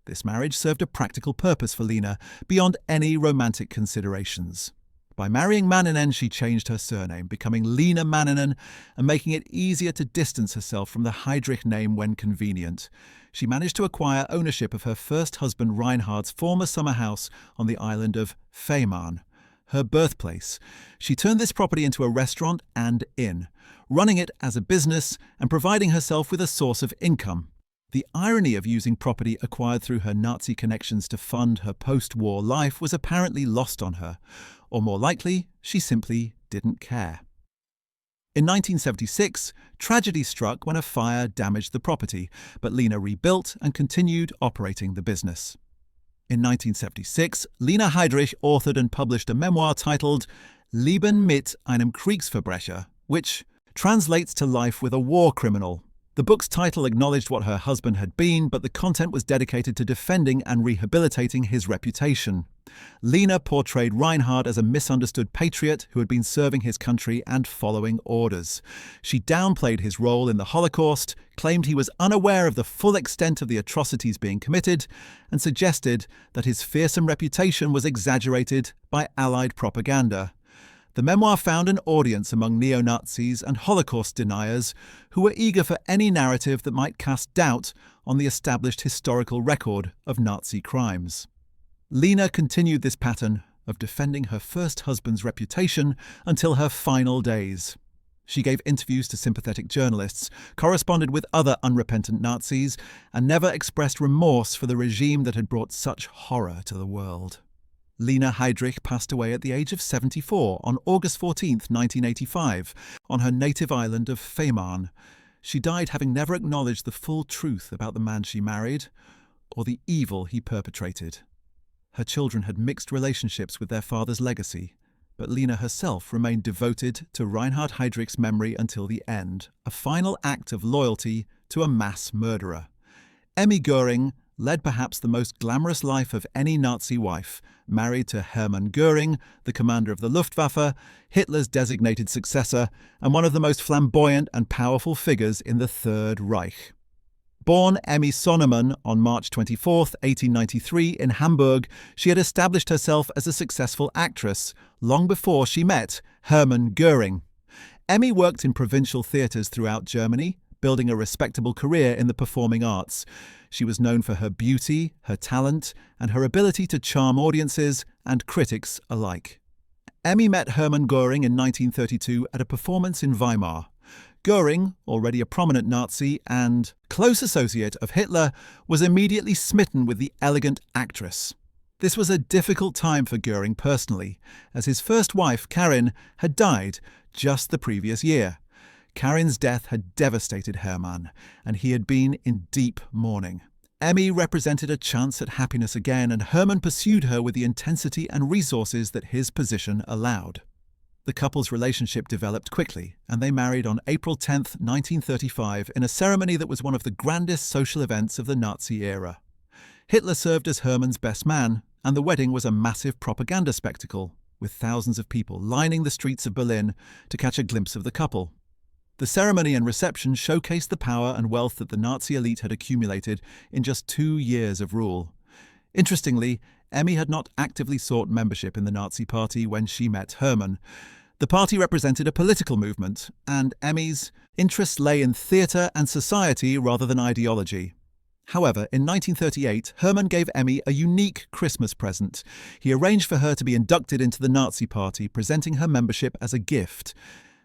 This marriage served a practical purpose for Lina, beyond any romantic considerations. By marrying Manninen, she changed her surname, becoming Lina Manninen and making it easier to distance herself from the Heydrich name when convenient. She managed to acquire ownership of her first husband Reinhard's former summer house on the island of Fehmarn, her birthplace. She turned this property into a restaurant and inn, running it as a business and providing herself with a source of income. The irony of using property acquired through her Nazi connections to fund her post-war life was apparently lost on her, or more likely, she simply didn't care. In 1976, tragedy struck when a fire damaged the property, but Lina rebuilt and continued operating the business. In 1976, Lina Heydrich authored and published a memoir titled Leben mit einem Kriegsverbrecher, which translates to Life with a War Criminal. The book's title acknowledged what her husband had been, but the content was dedicated to defending and rehabilitating his reputation. Lina portrayed Reinhard as a misunderstood patriot who had been serving his country and following orders. She downplayed his role in the Holocaust, claimed he was unaware of the full extent of the atrocities being committed, and suggested that his fearsome reputation was exaggerated by Allied propaganda. The memoir found an audience among neo-Nazis and Holocaust deniers who were eager for any narrative that might cast doubt on the established historical record of Nazi crimes. Lina continued this pattern of defending her first husband's reputation until her final days. She gave interviews to sympathetic journalists, corresponded with other unrepentant Nazis, and never expressed remorse for the regime that had brought such horror to the world. Lina Heydrich passed away at the age of 74 on August 14, 1985, on her native island of Fehmarn. She died having never acknowledged the full truth about the man she married, or the evil he perpetrated. Her children had mixed relationships with their father's legacy, but Lina herself remained devoted to Reinhard Heydrich's memory until the end, a final act of loyalty to a mass murderer. Emmy Göring led perhaps the most glamorous life of any Nazi wife, married to Hermann Göring, the commander of the Luftwaffe, Hitler's designated successor, and one of the most flamboyant and powerful figures in the Third Reich. Born Emmy Sonnemann on March 24, 1893, in Hamburg, she had established herself as a successful actress long before she met Hermann Göring. Emmy worked in provincial theatres throughout Germany, building a respectable career in the performing arts. She was known for her beauty, her talent, and her ability to charm audiences and critics alike. Emmy met Hermann Göring in 1932 at a performance in Weimar. Göring, already a prominent Nazi and close associate of Hitler, was immediately smitten with the elegant actress. This was a difficult time for Göring personally, as his first wife, Carin, had died just the previous year. Carin's death had devastated Hermann, and he had been in deep mourning. Emmy represented a chance at happiness again, and Hermann pursued her with the intensity and resources that his position allowed. The couple's relationship developed quickly, and they married on April 10, 1935, in a ceremony that was one of the grandest social events of the Nazi era. Hitler served as Hermann's best man, and the wedding was a massive propaganda spectacle, with thousands of people lining the streets of Berlin to catch a glimpse of the couple. The ceremony and reception showcased the power and wealth that the Nazi elite had accumulated in just 2 years of rule. Interestingly, Emmy had not actively sought membership in the Nazi Party when she met Hermann. The party represented a political movement, and Emmy's interests lay in theatre and society rather than ideology. However, in 1938, Hermann gave Emmy a unique Christmas present. He arranged for her to be inducted into the Nazi Party, presenting her membership as a gift.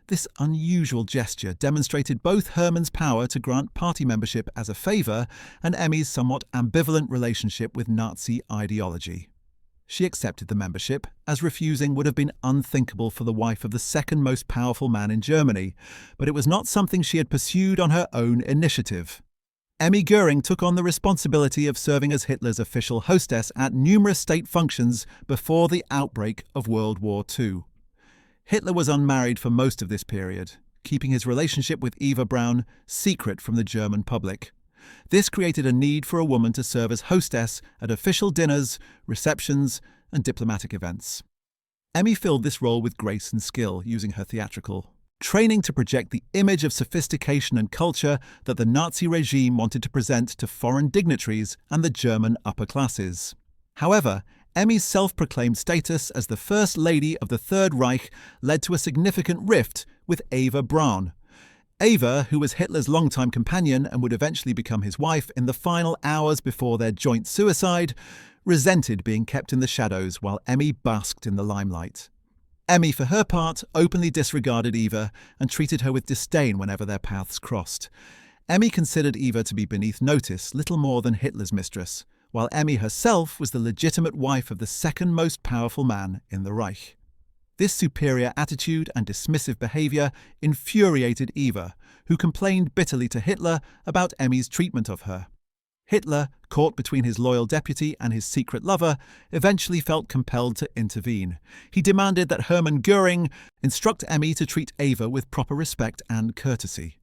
This unusual gesture demonstrated both Hermann's power to grant party membership as a favour and Emmy's somewhat ambivalent relationship with Nazi ideology. She accepted the membership, as refusing would have been unthinkable for the wife of the second most powerful man in Germany, but it was not something she had pursued on her own initiative. Emmy Göring took on the responsibility of serving as Hitler's official hostess at numerous state functions before the outbreak of World War II. Hitler was unmarried for most of this period, keeping his relationship with Eva Braun secret from the German public. This created a need for a woman to serve as hostess at official dinners, receptions, and diplomatic events. Emmy filled this role with grace and skill, using her theatrical training to project the image of sophistication and culture that the Nazi regime wanted to present to foreign dignitaries and the German upper classes. However, Emmy's self-proclaimed status as the First Lady of the Third Reich led to a significant rift with Eva Braun. Eva, who was Hitler's longtime companion and would eventually become his wife in the final hours before their joint suicide, resented being kept in the shadows while Emmy basked in the limelight. Emmy, for her part, openly disregarded Eva and treated her with disdain whenever their paths crossed. Emmy considered Eva to be beneath notice, little more than Hitler's mistress, while Emmy herself was the legitimate wife of the second most powerful man in the Reich. This superior attitude and dismissive behaviour infuriated Eva, who complained bitterly to Hitler about Emmy's treatment of her. Hitler, caught between his loyal deputy and his secret lover, eventually felt compelled to intervene. He demanded that Hermann Göring instruct Emmy to treat Eva with proper respect and courtesy.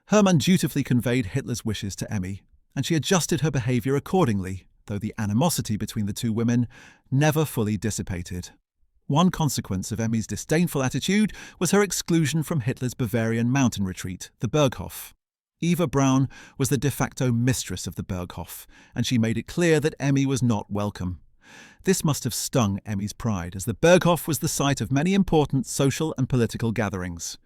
Hermann dutifully conveyed Hitler's wishes to Emmy, and she adjusted her behaviour accordingly, though the animosity between the two women never fully dissipated. One consequence of Emmy's disdainful attitude was her exclusion from Hitler's Bavarian mountain retreat, the Berghof. Eva Braun was the de facto mistress of the Berghof, and she made it clear that Emmy was not welcome. This must have stung Emmy's pride, as the Berghof was the site of many important social and political gatherings.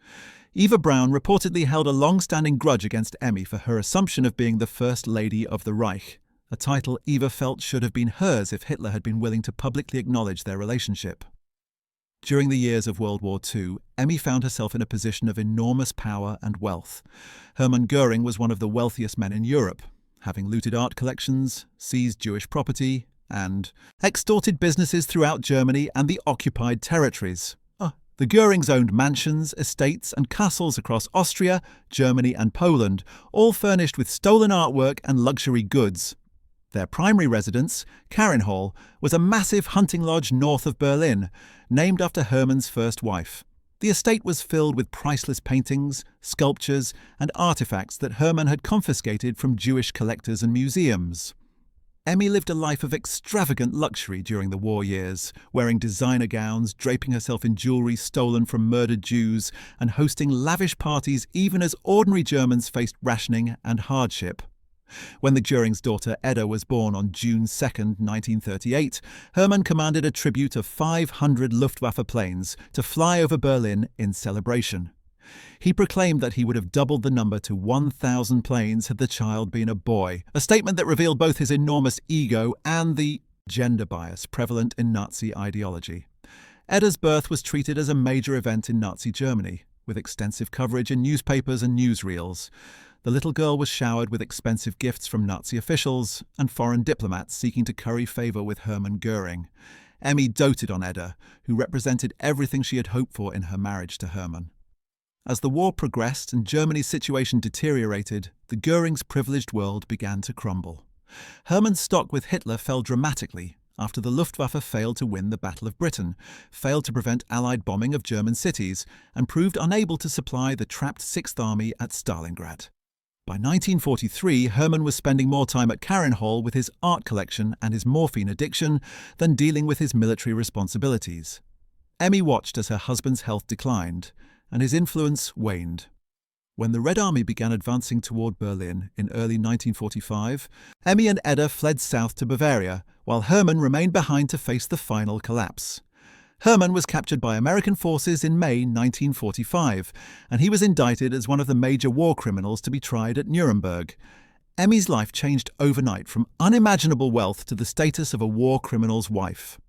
Eva Braun reportedly held a long-standing grudge against Emmy for her assumption of being the First Lady of the Reich, a title Eva felt should have been hers if Hitler had been willing to publicly acknowledge their relationship. During the years of World War II, Emmy found herself in a position of enormous power and wealth. Hermann Göring was one of the wealthiest men in Europe, having looted art collections, seized Jewish property, and extorted businesses throughout Germany and the occupied territories. The Görings owned mansions, estates, and castles across Austria, Germany, and Poland, all furnished with stolen artwork and luxury goods. Their primary residence, Carin, was a massive hunting lodge north of Berlin, named after Hermann's first wife. The estate was filled with priceless paintings, sculptures, and artifacts that Hermann had confiscated from Jewish collectors and museums. Emmy lived a life of extravagant luxury during the war years, wearing designer gowns, draping herself in jewelry stolen from murdered Jews, and hosting lavish parties even as ordinary Germans faced rationing and hardship. When the Göring's daughter Edda was born on June 2, 1938, Hermann commanded a tribute of 500 Luftwaffe planes to fly over Berlin in celebration. He proclaimed that he would have doubled the number to 1,000 planes had the child been a boy, a statement that revealed both his enormous ego and the gender bias prevalent in Nazi ideology. Edda's birth was treated as a major event in Nazi Germany, with extensive coverage in newspapers and newsreels. The little girl was showered with expensive gifts from Nazi officials and foreign diplomats seeking to curry favour with Hermann Göring. Emmy doted on Edda, who represented everything she had hoped for in her marriage to Hermann. As the war progressed and Germany's situation deteriorated, the Görings' privileged world began to crumble. Hermann's stock with Hitler fell dramatically after the Luftwaffe failed to win the Battle of Britain, failed to prevent Allied bombing of German cities, and proved unable to supply the trapped Sixth Army at Stalingrad. By 1943, Hermann was spending more time at Carin with his art collection and his morphine addiction than dealing with his military responsibilities. Emmy watched as her husband's health declined, and his influence waned. When the Red Army began advancing toward Berlin in early 1945, Emmy and Edda fled south to Bavaria, while Hermann remained behind to face the final collapse. Hermann was captured by American forces in May 1945, and he was indicted as one of the major war criminals to be tried at Nuremberg. Emmy's life changed overnight from unimaginable wealth to the status of a war criminal's wife.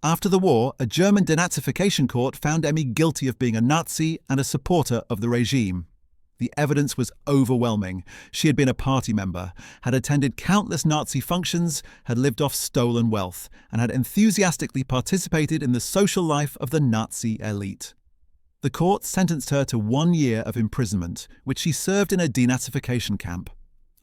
After the war, a German denazification court found Emmy guilty of being a Nazi and a supporter of the regime. The evidence was overwhelming. She had been a party member, had attended countless Nazi functions, had lived off stolen wealth, and had enthusiastically participated in the social life of the Nazi elite. The court sentenced her to 1 year of imprisonment, which she served in a denazification camp.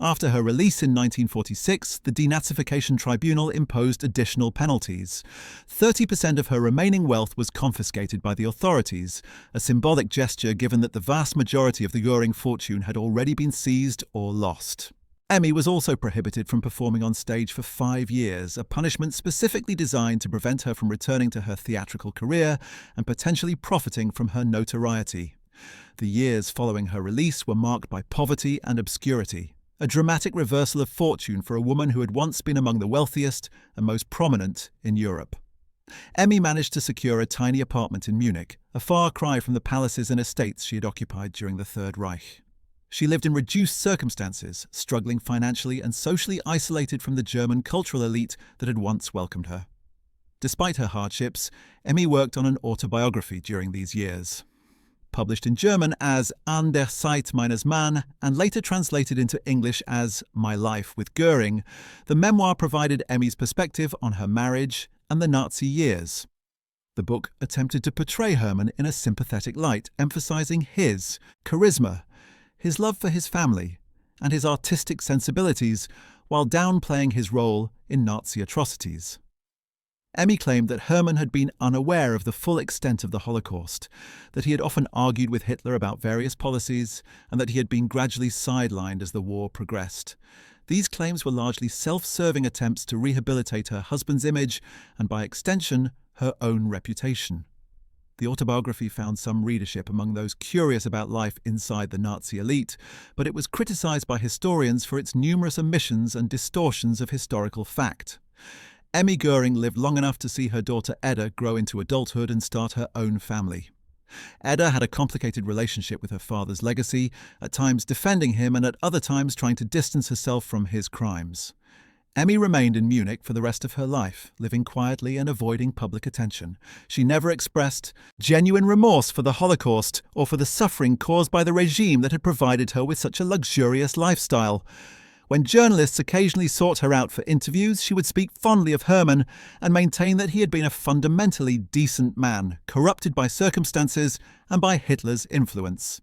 After her release in 1946, the Denazification Tribunal imposed additional penalties. 30% of her remaining wealth was confiscated by the authorities, a symbolic gesture given that the vast majority of the Göring fortune had already been seized or lost. Emmy was also prohibited from performing on stage for 5 years, a punishment specifically designed to prevent her from returning to her theatrical career and potentially profiting from her notoriety. The years following her release were marked by poverty and obscurity, a dramatic reversal of fortune for a woman who had once been among the wealthiest and most prominent in Europe. Emmy managed to secure a tiny apartment in Munich, a far cry from the palaces and estates she had occupied during the Third Reich. She lived in reduced circumstances, struggling financially and socially isolated from the German cultural elite that had once welcomed her. Despite her hardships, Emmy worked on an autobiography during these years. Published in German as An der Zeit meines Mann and later translated into English as My Life with Göring, the memoir provided Emmy's perspective on her marriage and the Nazi years. The book attempted to portray Hermann in a sympathetic light, emphasizing his charisma, his love for his family, and his artistic sensibilities, while downplaying his role in Nazi atrocities. Emmy claimed that Hermann had been unaware of the full extent of the Holocaust, that he had often argued with Hitler about various policies, and that he had been gradually sidelined as the war progressed. These claims were largely self-serving attempts to rehabilitate her husband's image and, by extension, her own reputation. The autobiography found some readership among those curious about life inside the Nazi elite, but it was criticized by historians for its numerous omissions and distortions of historical fact. Emmy Göring lived long enough to see her daughter Edda grow into adulthood and start her own family. Edda had a complicated relationship with her father's legacy, at times defending him and at other times trying to distance herself from his crimes. Emmy remained in Munich for the rest of her life, living quietly and avoiding public attention. She never expressed genuine remorse for the Holocaust or for the suffering caused by the regime that had provided her with such a luxurious lifestyle. When journalists occasionally sought her out for interviews, she would speak fondly of Hermann and maintain that he had been a fundamentally decent man, corrupted by circumstances and by Hitler's influence.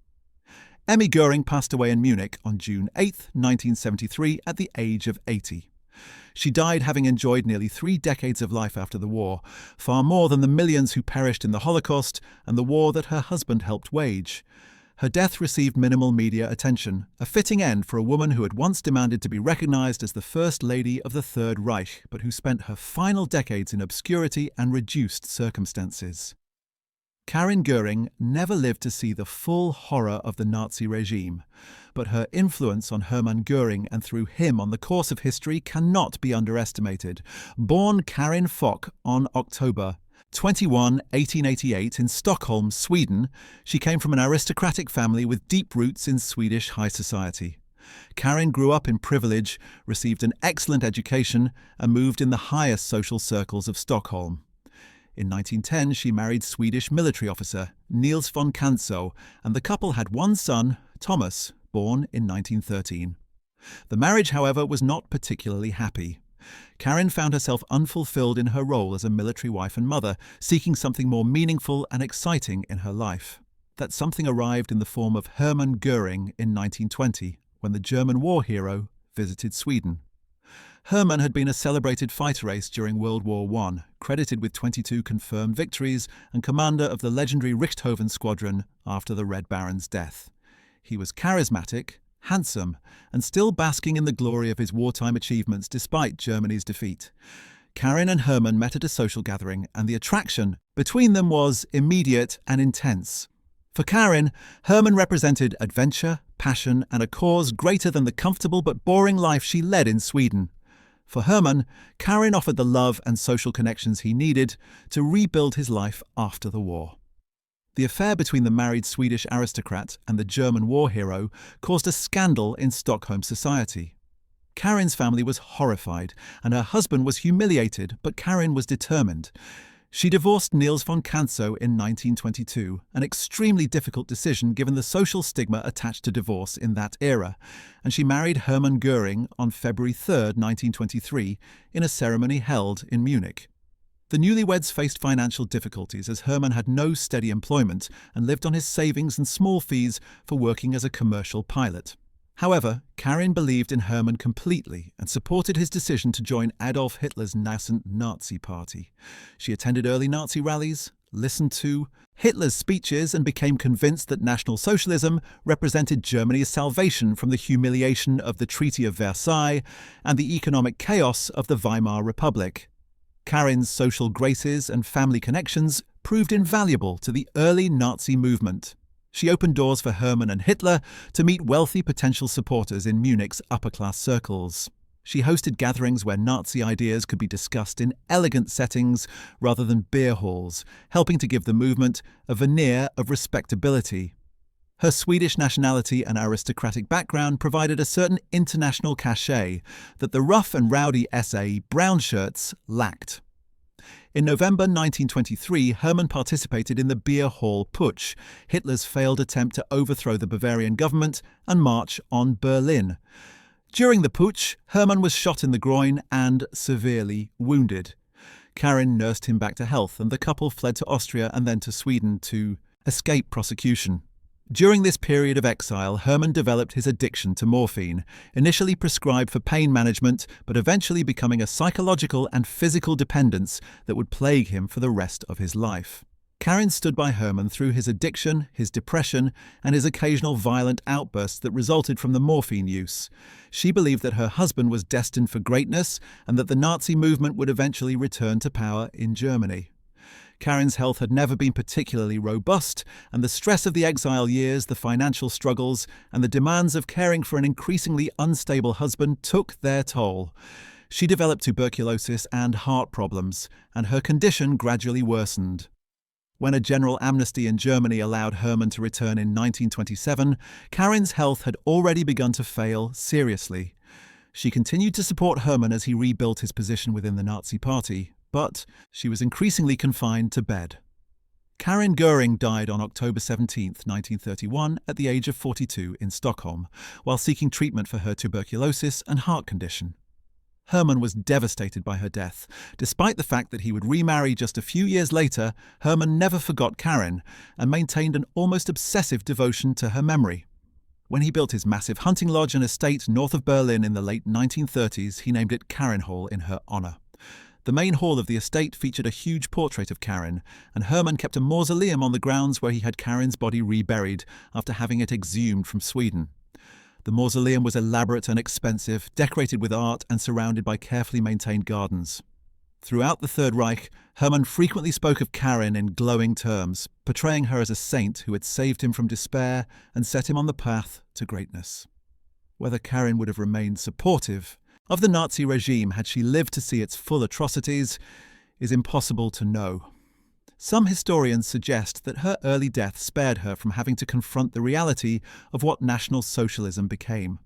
Emmy Göring passed away in Munich on June 8, 1973, at the age of 80. She died having enjoyed nearly 3 decades of life after the war, far more than the millions who perished in the Holocaust and the war that her husband helped wage. Her death received minimal media attention, a fitting end for a woman who had once demanded to be recognized as the First Lady of the Third Reich, but who spent her final decades in obscurity and reduced circumstances. Carin Göring never lived to see the full horror of the Nazi regime, but her influence on Hermann Göring and through him on the course of history cannot be underestimated. Born Carin Fock on October 21, 1888 in Stockholm, Sweden, she came from an aristocratic family with deep roots in Swedish high society. Carin grew up in privilege, received an excellent education, and moved in the highest social circles of Stockholm. In 1910, she married Swedish military officer Nils von Kantzow, and the couple had one son, Thomas, born in 1913. The marriage, however, was not particularly happy. Carin found herself unfulfilled in her role as a military wife and mother, seeking something more meaningful and exciting in her life. That something arrived in the form of Hermann Göring in 1920, when the German war hero visited Sweden. Hermann had been a celebrated fighter ace during World War I, credited with 22 confirmed victories and commander of the legendary Richthofen squadron after the Red Baron's death. He was charismatic, handsome, and still basking in the glory of his wartime achievements despite Germany's defeat. Carin and Hermann met at a social gathering, and the attraction between them was immediate and intense. For Carin, Hermann represented adventure, passion, and a cause greater than the comfortable but boring life she led in Sweden. For Hermann, Carin offered the love and social connections he needed to rebuild his life after the war. The affair between the married Swedish aristocrat and the German war hero caused a scandal in Stockholm society. Carin's family was horrified, and her husband was humiliated, but Carin was determined. She divorced Nils von Kantzow in 1922, an extremely difficult decision given the social stigma attached to divorce in that era, and she married Hermann Göring on February 3, 1923, in a ceremony held in Munich. The newlyweds faced financial difficulties as Hermann had no steady employment and lived on his savings and small fees for working as a commercial pilot. However, Carin believed in Hermann completely and supported his decision to join Adolf Hitler's nascent Nazi party. She attended early Nazi rallies, listened to Hitler's speeches, and became convinced that National Socialism represented Germany's salvation from the humiliation of the Treaty of Versailles and the economic chaos of the Weimar Republic. Carin's social graces and family connections proved invaluable to the early Nazi movement. She opened doors for Hermann and Hitler to meet wealthy potential supporters in Munich's upper-class circles. She hosted gatherings where Nazi ideas could be discussed in elegant settings rather than beer halls, helping to give the movement a veneer of respectability. Her Swedish nationality and aristocratic background provided a certain international cachet that the rough and rowdy SA brown shirts lacked. In November 1923, Hermann participated in the Beer Hall Putsch, Hitler's failed attempt to overthrow the Bavarian government and march on Berlin. During the putsch, Hermann was shot in the groin and severely wounded. Carin nursed him back to health, and the couple fled to Austria and then to Sweden to escape prosecution. During this period of exile, Hermann developed his addiction to morphine, initially prescribed for pain management, but eventually becoming a psychological and physical dependence that would plague him for the rest of his life. Carin stood by Hermann through his addiction, his depression, and his occasional violent outbursts that resulted from the morphine use. She believed that her husband was destined for greatness and that the Nazi movement would eventually return to power in Germany. Carin's health had never been particularly robust, and the stress of the exile years, the financial struggles, and the demands of caring for an increasingly unstable husband took their toll. She developed tuberculosis and heart problems, and her condition gradually worsened. When a general amnesty in Germany allowed Hermann to return in 1927, Carin's health had already begun to fail seriously. She continued to support Hermann as he rebuilt his position within the Nazi Party, but she was increasingly confined to bed. Carin Göring died on October 17, 1931, at the age of 42 in Stockholm, while seeking treatment for her tuberculosis and heart condition. Hermann was devastated by her death. Despite the fact that he would remarry just a few years later, Hermann never forgot Carin and maintained an almost obsessive devotion to her memory. When he built his massive hunting lodge and estate north of Berlin in the late 1930s, he named it Carin Hall in her honour. The main hall of the estate featured a huge portrait of Carin, and Hermann kept a mausoleum on the grounds where he had Carin's body reburied after having it exhumed from Sweden. The mausoleum was elaborate and expensive, decorated with art and surrounded by carefully maintained gardens. Throughout the Third Reich, Hermann frequently spoke of Carin in glowing terms, portraying her as a saint who had saved him from despair and set him on the path to greatness. Whether Carin would have remained supportive of the Nazi regime had she lived to see its full atrocities is impossible to know. Some historians suggest that her early death spared her from having to confront the reality of what National Socialism became.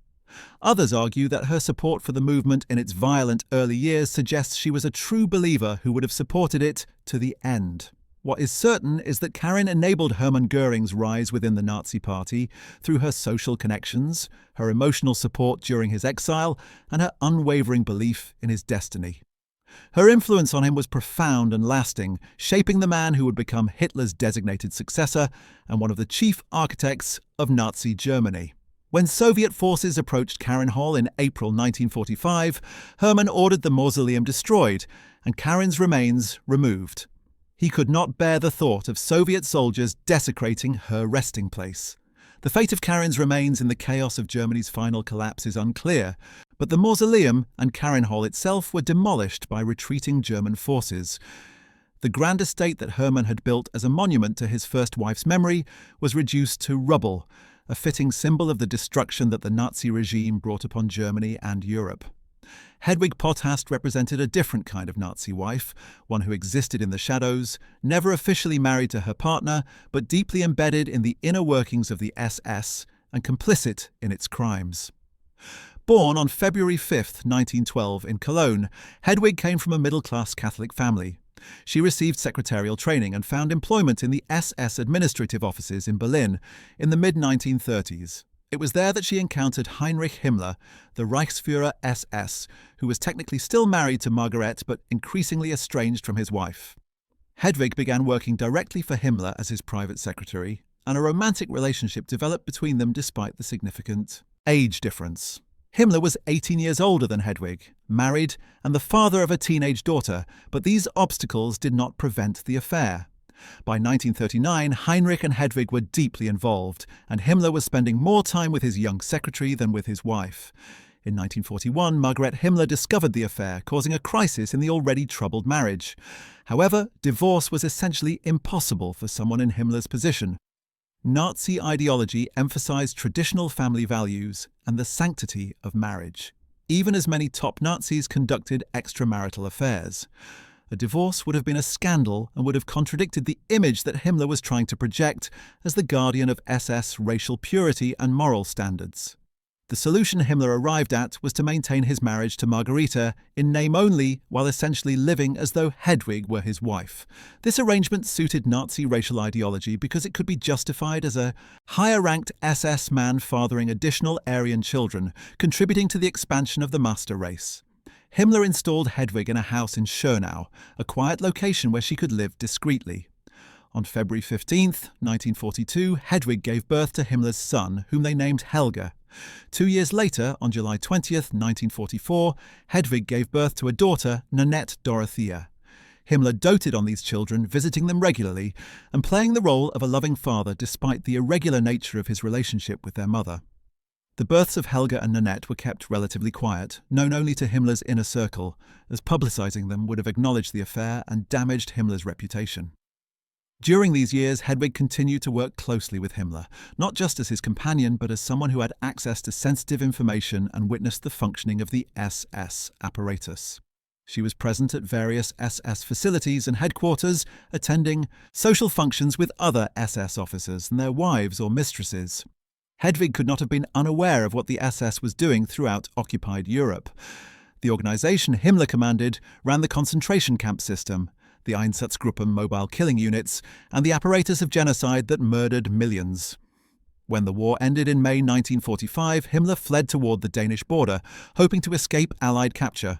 Others argue that her support for the movement in its violent early years suggests she was a true believer who would have supported it to the end. What is certain is that Carin enabled Hermann Göring's rise within the Nazi Party through her social connections, her emotional support during his exile, and her unwavering belief in his destiny. Her influence on him was profound and lasting, shaping the man who would become Hitler's designated successor and one of the chief architects of Nazi Germany. When Soviet forces approached Carin Hall in April 1945, Hermann ordered the mausoleum destroyed and Carin's remains removed. He could not bear the thought of Soviet soldiers desecrating her resting place. The fate of Carin's remains in the chaos of Germany's final collapse is unclear, but the mausoleum and Carin Hall itself were demolished by retreating German forces. The grand estate that Hermann had built as a monument to his first wife's memory was reduced to rubble, a fitting symbol of the destruction that the Nazi regime brought upon Germany and Europe. Hedwig Potthast represented a different kind of Nazi wife, one who existed in the shadows, never officially married to her partner, but deeply embedded in the inner workings of the SS and complicit in its crimes. Born on February 5, 1912, in Cologne, Hedwig came from a middle-class Catholic family. She received secretarial training and found employment in the SS administrative offices in Berlin in the mid-1930s. It was there that she encountered Heinrich Himmler, the Reichsführer SS, who was technically still married to Margaret but increasingly estranged from his wife. Hedwig began working directly for Himmler as his private secretary, and a romantic relationship developed between them despite the significant age difference. Himmler was 18 years older than Hedwig, married, and the father of a teenage daughter, but these obstacles did not prevent the affair. By 1939, Heinrich and Hedwig were deeply involved, and Himmler was spending more time with his young secretary than with his wife. In 1941, Margaret Himmler discovered the affair, causing a crisis in the already troubled marriage. However, divorce was essentially impossible for someone in Himmler's position. Nazi ideology emphasized traditional family values and the sanctity of marriage, even as many top Nazis conducted extramarital affairs. A divorce would have been a scandal and would have contradicted the image that Himmler was trying to project as the guardian of SS racial purity and moral standards. The solution Himmler arrived at was to maintain his marriage to Margareta in name only, while essentially living as though Hedwig were his wife. This arrangement suited Nazi racial ideology because it could be justified as a higher-ranked SS man fathering additional Aryan children, contributing to the expansion of the master race. Himmler installed Hedwig in a house in Schönau, a quiet location where she could live discreetly. On February 15, 1942, Hedwig gave birth to Himmler's son, whom they named Helga. 2 years later, on July 20, 1944, Hedwig gave birth to a daughter, Nanette Dorothea. Himmler doted on these children, visiting them regularly, and playing the role of a loving father despite the irregular nature of his relationship with their mother. The births of Helga and Nanette were kept relatively quiet, known only to Himmler's inner circle, as publicizing them would have acknowledged the affair and damaged Himmler's reputation. During these years, Hedwig continued to work closely with Himmler, not just as his companion, but as someone who had access to sensitive information and witnessed the functioning of the SS apparatus. She was present at various SS facilities and headquarters, attending social functions with other SS officers and their wives or mistresses. Hedwig could not have been unaware of what the SS was doing throughout occupied Europe. The organisation Himmler commanded ran the concentration camp system, the Einsatzgruppen mobile killing units, and the apparatus of genocide that murdered millions. When the war ended in May 1945, Himmler fled toward the Danish border, hoping to escape Allied capture.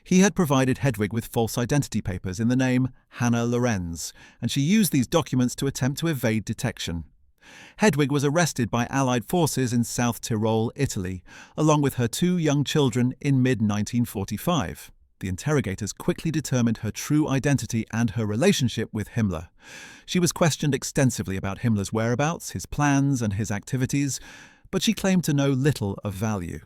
He had provided Hedwig with false identity papers in the name Hannah Lorenz, and she used these documents to attempt to evade detection. Hedwig was arrested by Allied forces in South Tyrol, Italy, along with her 2 young children in mid-1945. The interrogators quickly determined her true identity and her relationship with Himmler. She was questioned extensively about Himmler's whereabouts, his plans, and his activities, but she claimed to know little of value.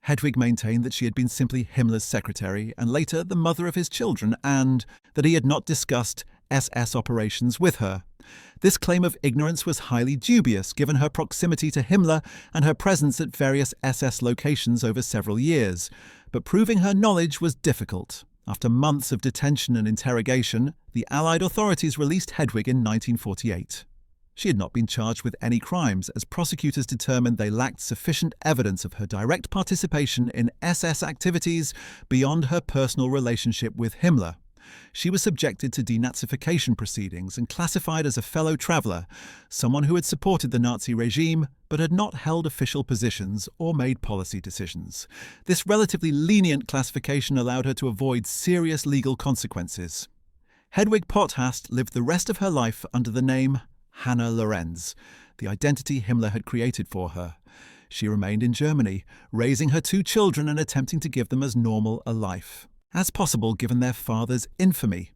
Hedwig maintained that she had been simply Himmler's secretary and later the mother of his children, and that he had not discussed SS operations with her. This claim of ignorance was highly dubious given her proximity to Himmler and her presence at various SS locations over several years, but proving her knowledge was difficult. After months of detention and interrogation, the Allied authorities released Hedwig in 1948. She had not been charged with any crimes, as prosecutors determined they lacked sufficient evidence of her direct participation in SS activities beyond her personal relationship with Himmler. She was subjected to denazification proceedings and classified as a fellow traveller, someone who had supported the Nazi regime but had not held official positions or made policy decisions. This relatively lenient classification allowed her to avoid serious legal consequences. Hedwig Potthast lived the rest of her life under the name Hannah Lorenz, the identity Himmler had created for her. She remained in Germany, raising her 2 children and attempting to give them as normal a life as possible given their father's infamy.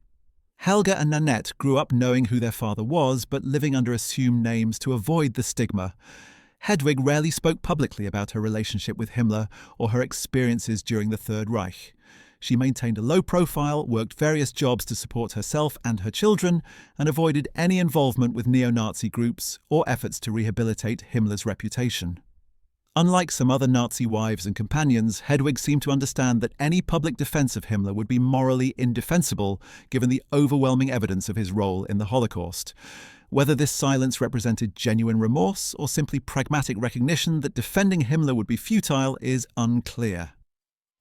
Helga and Nanette grew up knowing who their father was, but living under assumed names to avoid the stigma. Hedwig rarely spoke publicly about her relationship with Himmler or her experiences during the Third Reich. She maintained a low profile, worked various jobs to support herself and her children, and avoided any involvement with neo-Nazi groups or efforts to rehabilitate Himmler's reputation. Unlike some other Nazi wives and companions, Hedwig seemed to understand that any public defense of Himmler would be morally indefensible given the overwhelming evidence of his role in the Holocaust. Whether this silence represented genuine remorse or simply pragmatic recognition that defending Himmler would be futile is unclear.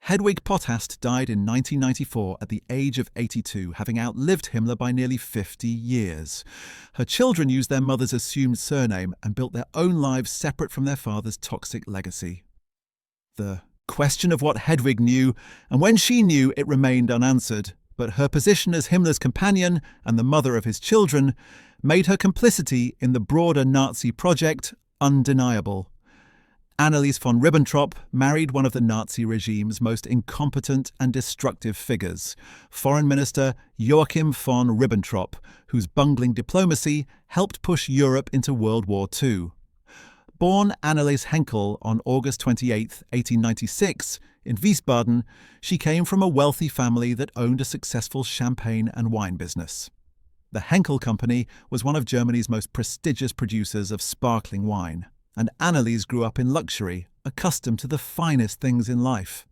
Hedwig Potthast died in 1994 at the age of 82, having outlived Himmler by nearly 50 years. Her children used their mother's assumed surname and built their own lives separate from their father's toxic legacy. The question of what Hedwig knew, and when she knew, it remained unanswered, but her position as Himmler's companion and the mother of his children made her complicity in the broader Nazi project undeniable. Anneliese von Ribbentrop married one of the Nazi regime's most incompetent and destructive figures, Foreign Minister Joachim von Ribbentrop, whose bungling diplomacy helped push Europe into World War II. Born Anneliese Henkel on August 28, 1896, in Wiesbaden, she came from a wealthy family that owned a successful champagne and wine business. The Henkel Company was one of Germany's most prestigious producers of sparkling wine, and Anneliese grew up in luxury, accustomed to the finest things in life.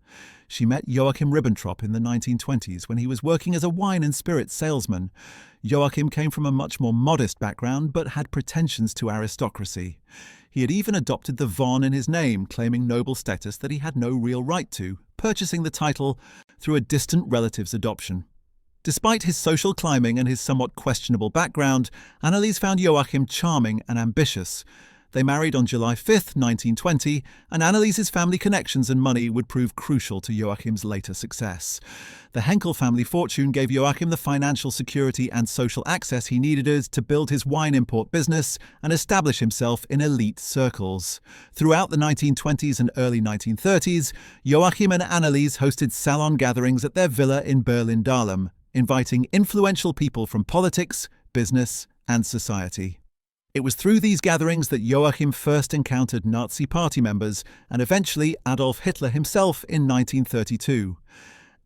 She met Joachim Ribbentrop in the 1920s when he was working as a wine and spirits salesman. Joachim came from a much more modest background but had pretensions to aristocracy. He had even adopted the von in his name, claiming noble status that he had no real right to, purchasing the title through a distant relative's adoption. Despite his social climbing and his somewhat questionable background, Anneliese found Joachim charming and ambitious. They married on July 5, 1920, and Anneliese's family connections and money would prove crucial to Joachim's later success. The Henkel family fortune gave Joachim the financial security and social access he needed to build his wine import business and establish himself in elite circles. Throughout the 1920s and early 1930s, Joachim and Anneliese hosted salon gatherings at their villa in Berlin-Dahlem, inviting influential people from politics, business, and society. It was through these gatherings that Joachim first encountered Nazi party members and eventually Adolf Hitler himself in 1932.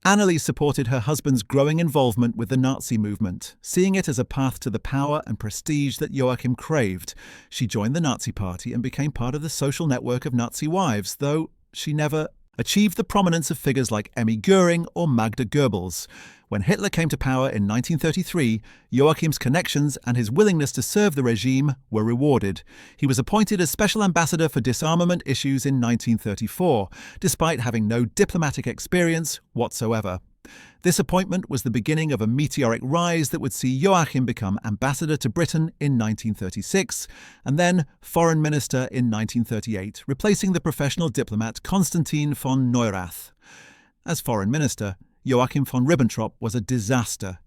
Anneliese supported her husband's growing involvement with the Nazi movement, seeing it as a path to the power and prestige that Joachim craved. She joined the Nazi Party and became part of the social network of Nazi wives, though she never achieved the prominence of figures like Emmy Göring or Magda Goebbels. When Hitler came to power in 1933, Joachim's connections and his willingness to serve the regime were rewarded. He was appointed as Special Ambassador for Disarmament Issues in 1934, despite having no diplomatic experience whatsoever. This appointment was the beginning of a meteoric rise that would see Joachim become ambassador to Britain in 1936 and then foreign minister in 1938, replacing the professional diplomat Constantin von Neurath. As foreign minister, Joachim von Ribbentrop was a disaster.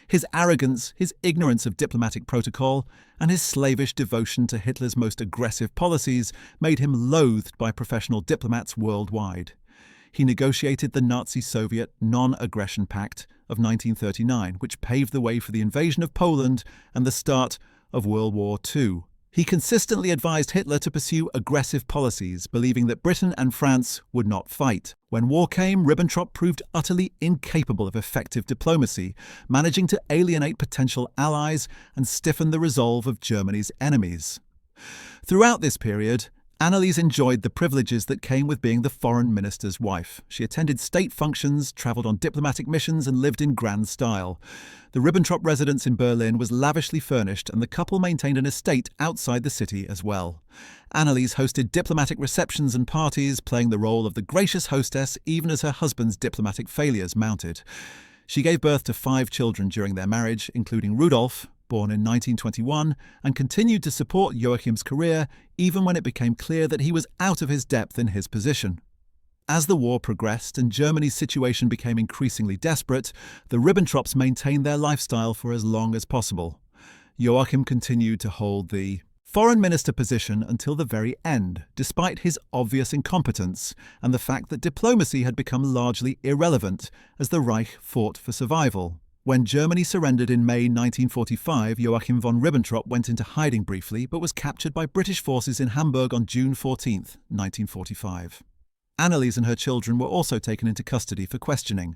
His arrogance, his ignorance of diplomatic protocol, and his slavish devotion to Hitler's most aggressive policies made him loathed by professional diplomats worldwide. He negotiated the Nazi-Soviet Non-Aggression Pact of 1939, which paved the way for the invasion of Poland and the start of World War II. He consistently advised Hitler to pursue aggressive policies, believing that Britain and France would not fight. When war came, Ribbentrop proved utterly incapable of effective diplomacy, managing to alienate potential allies and stiffen the resolve of Germany's enemies. Throughout this period, Anneliese enjoyed the privileges that came with being the foreign minister's wife. She attended state functions, travelled on diplomatic missions, and lived in grand style. The Ribbentrop residence in Berlin was lavishly furnished, and the couple maintained an estate outside the city as well. Anneliese hosted diplomatic receptions and parties, playing the role of the gracious hostess even as her husband's diplomatic failures mounted. She gave birth to 5 children during their marriage, including Rudolf, born in 1921, and continued to support Joachim's career even when it became clear that he was out of his depth in his position. As the war progressed and Germany's situation became increasingly desperate, the Ribbentrops maintained their lifestyle for as long as possible. Joachim continued to hold the foreign minister position until the very end, despite his obvious incompetence and the fact that diplomacy had become largely irrelevant as the Reich fought for survival. When Germany surrendered in May 1945, Joachim von Ribbentrop went into hiding briefly but was captured by British forces in Hamburg on June 14, 1945. Anneliese and her children were also taken into custody for questioning.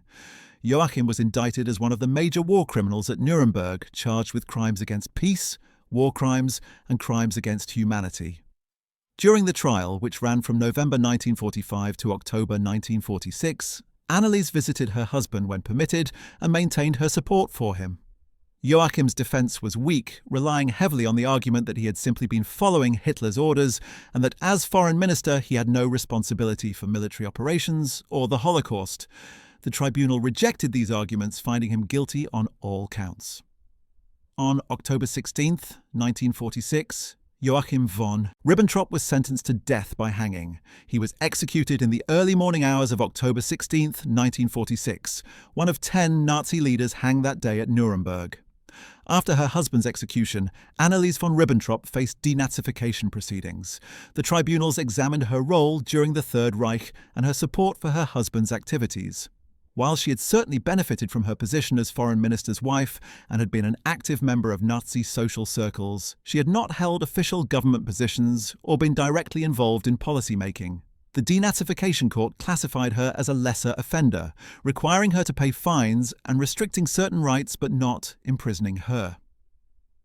Joachim was indicted as one of the major war criminals at Nuremberg, charged with crimes against peace, war crimes, and crimes against humanity. During the trial, which ran from November 1945 to October 1946, Anneliese visited her husband when permitted and maintained her support for him. Joachim's defense was weak, relying heavily on the argument that he had simply been following Hitler's orders and that as foreign minister he had no responsibility for military operations or the Holocaust. The tribunal rejected these arguments, finding him guilty on all counts. On October 16, 1946, Joachim von Ribbentrop was sentenced to death by hanging. He was executed in the early morning hours of October 16, 1946. One of 10 Nazi leaders hanged that day at Nuremberg. After her husband's execution, Anneliese von Ribbentrop faced denazification proceedings. The tribunals examined her role during the Third Reich and her support for her husband's activities. While she had certainly benefited from her position as foreign minister's wife and had been an active member of Nazi social circles, she had not held official government positions or been directly involved in policy making. The denazification court classified her as a lesser offender, requiring her to pay fines and restricting certain rights but not imprisoning her.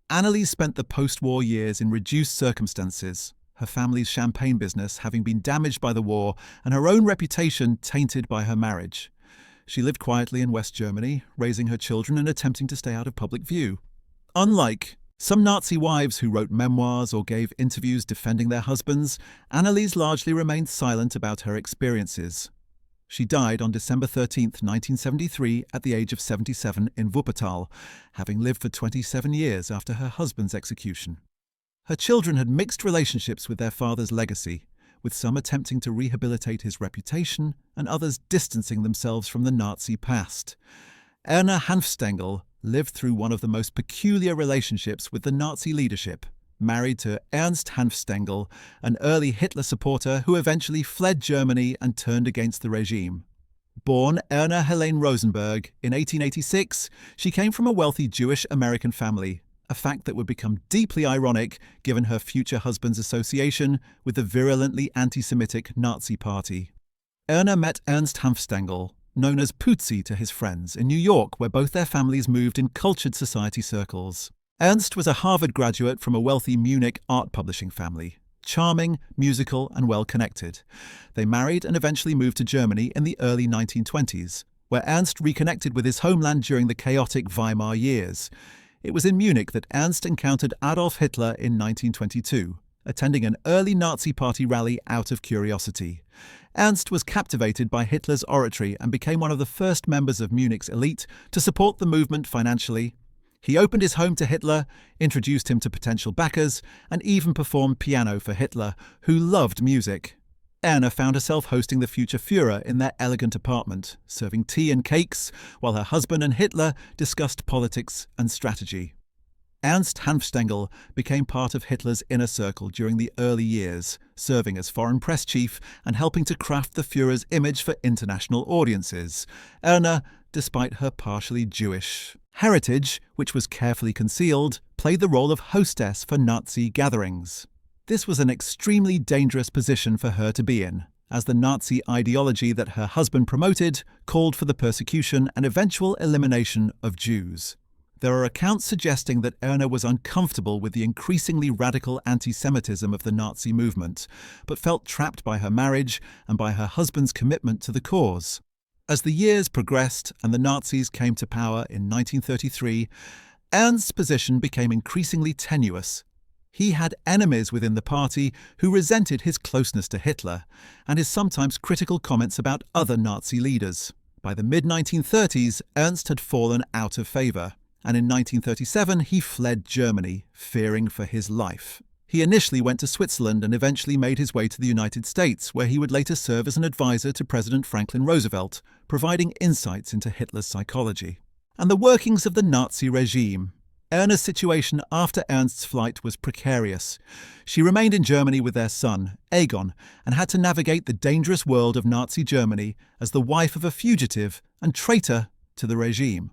Anneliese spent the post-war years in reduced circumstances, her family's champagne business having been damaged by the war and her own reputation tainted by her marriage. She lived quietly in West Germany, raising her children and attempting to stay out of public view. Unlike some Nazi wives who wrote memoirs or gave interviews defending their husbands, Anneliese largely remained silent about her experiences. She died on December 13, 1973, at the age of 77 in Wuppertal, having lived for 27 years after her husband's execution. Her children had mixed relationships with their father's legacy, with some attempting to rehabilitate his reputation and others distancing themselves from the Nazi past. Erna Hanfstaengl lived through one of the most peculiar relationships with the Nazi leadership, married to Ernst Hanfstaengl, an early Hitler supporter who eventually fled Germany and turned against the regime. Born Erna Helene Rosenberg in 1886, she came from a wealthy Jewish-American family, a fact that would become deeply ironic given her future husband's association with the virulently anti-Semitic Nazi Party. Erna met Ernst Hanfstaengl, known as Putzi to his friends, in New York, where both their families moved in cultured society circles. Ernst was a Harvard graduate from a wealthy Munich art publishing family. charming, musical, and well-connected. They married and eventually moved to Germany in the early 1920s, where Ernst reconnected with his homeland during the chaotic Weimar years. It was in Munich that Ernst encountered Adolf Hitler in 1922, attending an early Nazi Party rally out of curiosity. Ernst was captivated by Hitler's oratory and became one of the first members of Munich's elite to support the movement financially. He opened his home to Hitler, introduced him to potential backers, and even performed piano for Hitler, who loved music. Erna found herself hosting the future Führer in their elegant apartment, serving tea and cakes, while her husband and Hitler discussed politics and strategy. Ernst Hanfstaengl became part of Hitler's inner circle during the early years, serving as foreign press chief and helping to craft the Führer's image for international audiences. Erna, despite her partially Jewish heritage, which was carefully concealed, played the role of hostess for Nazi gatherings. This was an extremely dangerous position for her to be in, as the Nazi ideology that her husband promoted called for the persecution and eventual elimination of Jews. There are accounts suggesting that Erna was uncomfortable with the increasingly radical anti-Semitism of the Nazi movement, but felt trapped by her marriage and by her husband's commitment to the cause. As the years progressed and the Nazis came to power in 1933, Ernst's position became increasingly tenuous. He had enemies within the party who resented his closeness to Hitler and his sometimes critical comments about other Nazi leaders. By the mid-1930s, Ernst had fallen out of favour, and in 1937 he fled Germany, fearing for his life. He initially went to Switzerland and eventually made his way to the United States, where he would later serve as an advisor to President Franklin Roosevelt, providing insights into Hitler's psychology and the workings of the Nazi regime. Erna's situation after Ernst's flight was precarious. She remained in Germany with their son, Egon, and had to navigate the dangerous world of Nazi Germany as the wife of a fugitive and traitor to the regime.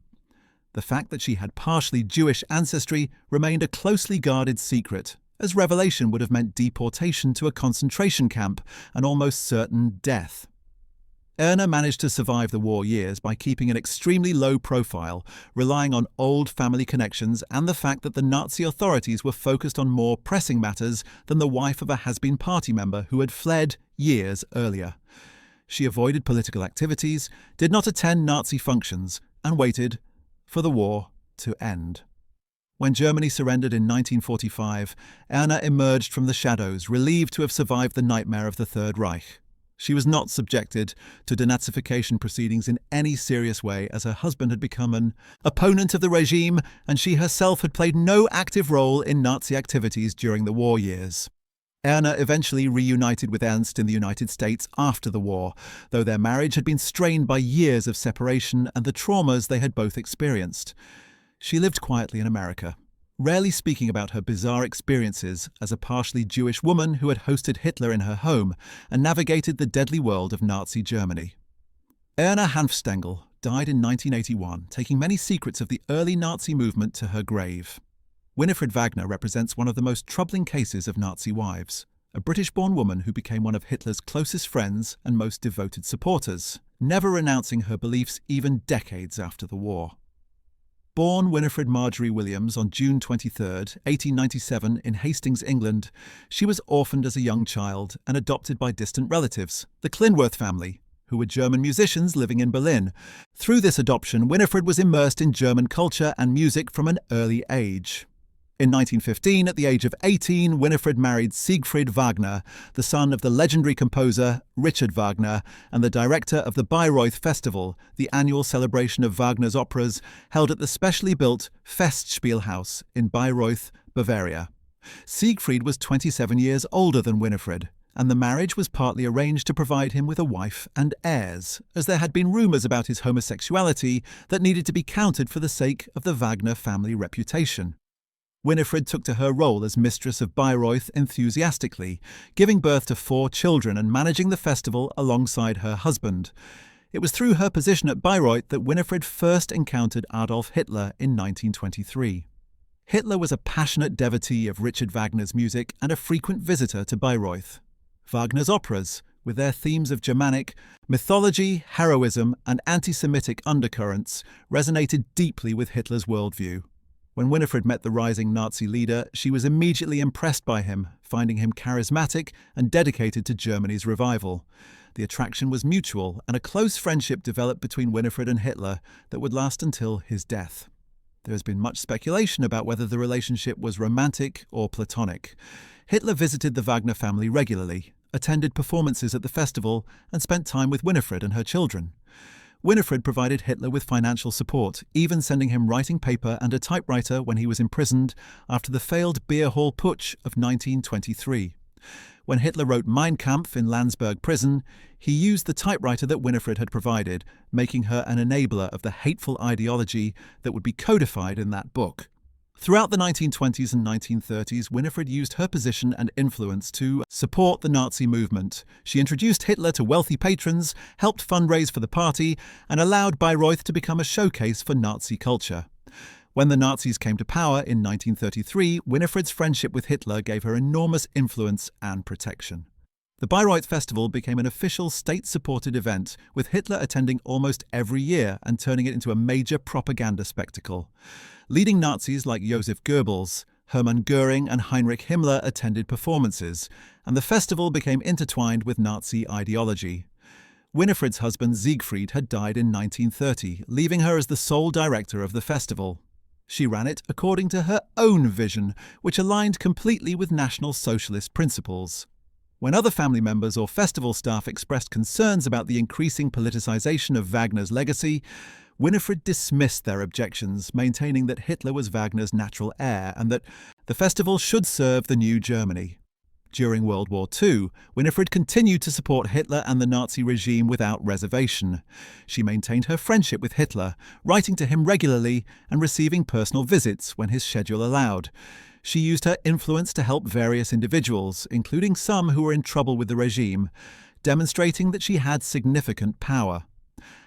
The fact that she had partially Jewish ancestry remained a closely guarded secret, as revelation would have meant deportation to a concentration camp and almost certain death. Erna managed to survive the war years by keeping an extremely low profile, relying on old family connections and the fact that the Nazi authorities were focused on more pressing matters than the wife of a has-been party member who had fled years earlier. She avoided political activities, did not attend Nazi functions, and waited for the war to end. When Germany surrendered in 1945, Erna emerged from the shadows, relieved to have survived the nightmare of the Third Reich. She was not subjected to denazification proceedings in any serious way, as her husband had become an opponent of the regime and she herself had played no active role in Nazi activities during the war years. Erna eventually reunited with Ernst in the United States after the war, though their marriage had been strained by years of separation and the traumas they had both experienced. She lived quietly in America, rarely speaking about her bizarre experiences as a partially Jewish woman who had hosted Hitler in her home and navigated the deadly world of Nazi Germany. Erna Hanfstaengl died in 1981, taking many secrets of the early Nazi movement to her grave. Winifred Wagner represents one of the most troubling cases of Nazi wives, a British-born woman who became one of Hitler's closest friends and most devoted supporters, never renouncing her beliefs even decades after the war. Born Winifred Marjorie Williams on June 23, 1897 in Hastings, England, she was orphaned as a young child and adopted by distant relatives, the Klindworth family, who were German musicians living in Berlin. Through this adoption, Winifred was immersed in German culture and music from an early age. In 1915, at the age of 18, Winifred married Siegfried Wagner, the son of the legendary composer Richard Wagner and the director of the Bayreuth Festival, the annual celebration of Wagner's operas held at the specially built Festspielhaus in Bayreuth, Bavaria. Siegfried was 27 years older than Winifred, and the marriage was partly arranged to provide him with a wife and heirs, as there had been rumours about his homosexuality that needed to be countered for the sake of the Wagner family reputation. Winifred took to her role as mistress of Bayreuth enthusiastically, giving birth to 4 children and managing the festival alongside her husband. It was through her position at Bayreuth that Winifred first encountered Adolf Hitler in 1923. Hitler was a passionate devotee of Richard Wagner's music and a frequent visitor to Bayreuth. Wagner's operas, with their themes of Germanic mythology, heroism, and anti-Semitic undercurrents, resonated deeply with Hitler's worldview. When Winifred met the rising Nazi leader, she was immediately impressed by him, finding him charismatic and dedicated to Germany's revival. The attraction was mutual, and a close friendship developed between Winifred and Hitler that would last until his death. There has been much speculation about whether the relationship was romantic or platonic. Hitler visited the Wagner family regularly, attended performances at the festival, and spent time with Winifred and her children. Winifred provided Hitler with financial support, even sending him writing paper and a typewriter when he was imprisoned after the failed beer hall putsch of 1923. When Hitler wrote Mein Kampf in Landsberg prison, he used the typewriter that Winifred had provided, making her an enabler of the hateful ideology that would be codified in that book. Throughout the 1920s and 1930s, Winifred used her position and influence to support the Nazi movement. She introduced Hitler to wealthy patrons, helped fundraise for the party, and allowed Bayreuth to become a showcase for Nazi culture. When the Nazis came to power in 1933, Winifred's friendship with Hitler gave her enormous influence and protection. The Bayreuth Festival became an official state-supported event, with Hitler attending almost every year and turning it into a major propaganda spectacle. Leading Nazis like Joseph Goebbels, Hermann Göring and Heinrich Himmler attended performances, and the festival became intertwined with Nazi ideology. Winifred's husband Siegfried had died in 1930, leaving her as the sole director of the festival. She ran it according to her own vision, which aligned completely with National Socialist principles. When other family members or festival staff expressed concerns about the increasing politicization of Wagner's legacy, Winifred dismissed their objections, maintaining that Hitler was Wagner's natural heir and that the festival should serve the new Germany. During World War II, Winifred continued to support Hitler and the Nazi regime without reservation. She maintained her friendship with Hitler, writing to him regularly and receiving personal visits when his schedule allowed. She used her influence to help various individuals, including some who were in trouble with the regime, demonstrating that she had significant power.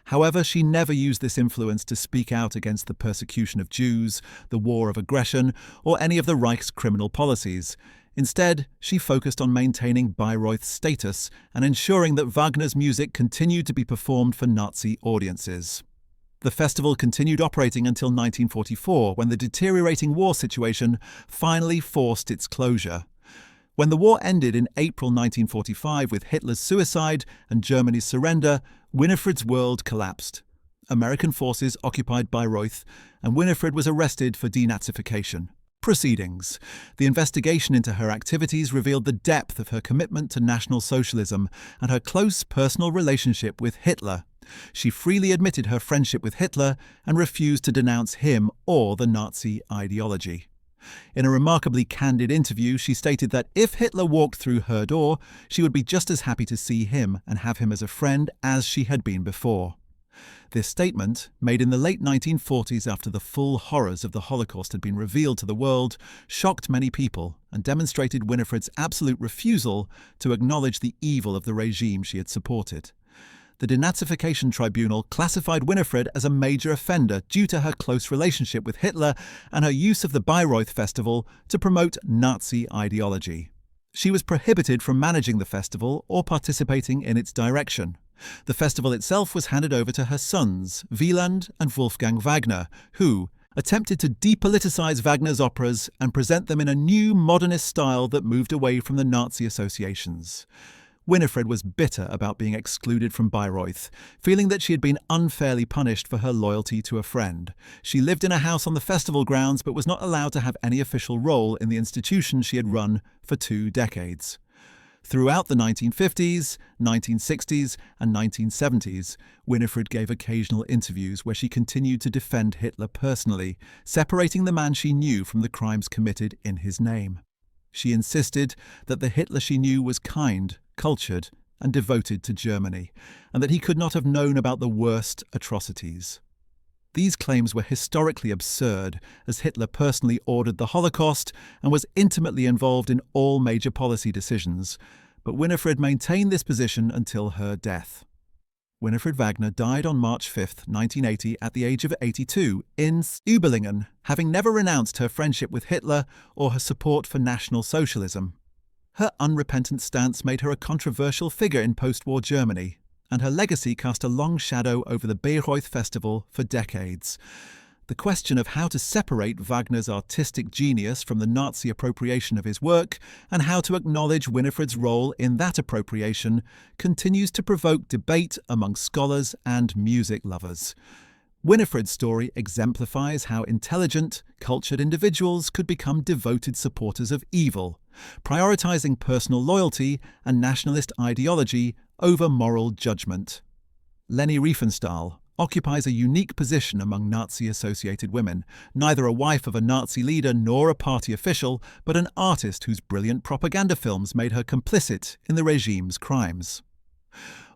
However, she never used this influence to speak out against the persecution of Jews, the war of aggression, or any of the Reich's criminal policies. Instead, she focused on maintaining Bayreuth's status and ensuring that Wagner's music continued to be performed for Nazi audiences. The festival continued operating until 1944, when the deteriorating war situation finally forced its closure. When the war ended in April 1945 with Hitler's suicide and Germany's surrender, Winifred's world collapsed. American forces occupied Bayreuth, and Winifred was arrested for denazification. Proceedings. The investigation into her activities revealed the depth of her commitment to National Socialism and her close personal relationship with Hitler. She freely admitted her friendship with Hitler and refused to denounce him or the Nazi ideology. In a remarkably candid interview, she stated that if Hitler walked through her door, she would be just as happy to see him and have him as a friend as she had been before. This statement, made in the late 1940s after the full horrors of the Holocaust had been revealed to the world, shocked many people and demonstrated Winifred's absolute refusal to acknowledge the evil of the regime she had supported. The Denazification Tribunal classified Winifred as a major offender due to her close relationship with Hitler and her use of the Bayreuth Festival to promote Nazi ideology. She was prohibited from managing the festival or participating in its direction. The festival itself was handed over to her sons, Wieland and Wolfgang Wagner, who attempted to depoliticize Wagner's operas and present them in a new modernist style that moved away from the Nazi associations. Winifred was bitter about being excluded from Bayreuth, feeling that she had been unfairly punished for her loyalty to a friend. She lived in a house on the festival grounds but was not allowed to have any official role in the institution she had run for 2 decades. Throughout the 1950s, 1960s, and 1970s, Winifred gave occasional interviews where she continued to defend Hitler personally, separating the man she knew from the crimes committed in his name. She insisted that the Hitler she knew was kind, cultured, and devoted to Germany, and that he could not have known about the worst atrocities. These claims were historically absurd, as Hitler personally ordered the Holocaust and was intimately involved in all major policy decisions, but Winifred maintained this position until her death. Winifred Wagner died on March 5, 1980, at the age of 82, in Übelingen, having never renounced her friendship with Hitler or her support for National Socialism. Her unrepentant stance made her a controversial figure in post-war Germany, and her legacy cast a long shadow over the Bayreuth Festival for decades. The question of how to separate Wagner's artistic genius from the Nazi appropriation of his work and how to acknowledge Winifred's role in that appropriation continues to provoke debate among scholars and music lovers. Winifred's story exemplifies how intelligent, cultured individuals could become devoted supporters of evil, prioritizing personal loyalty and nationalist ideology over moral judgment. Leni Riefenstahl occupies a unique position among Nazi-associated women, neither a wife of a Nazi leader nor a party official, but an artist whose brilliant propaganda films made her complicit in the regime's crimes.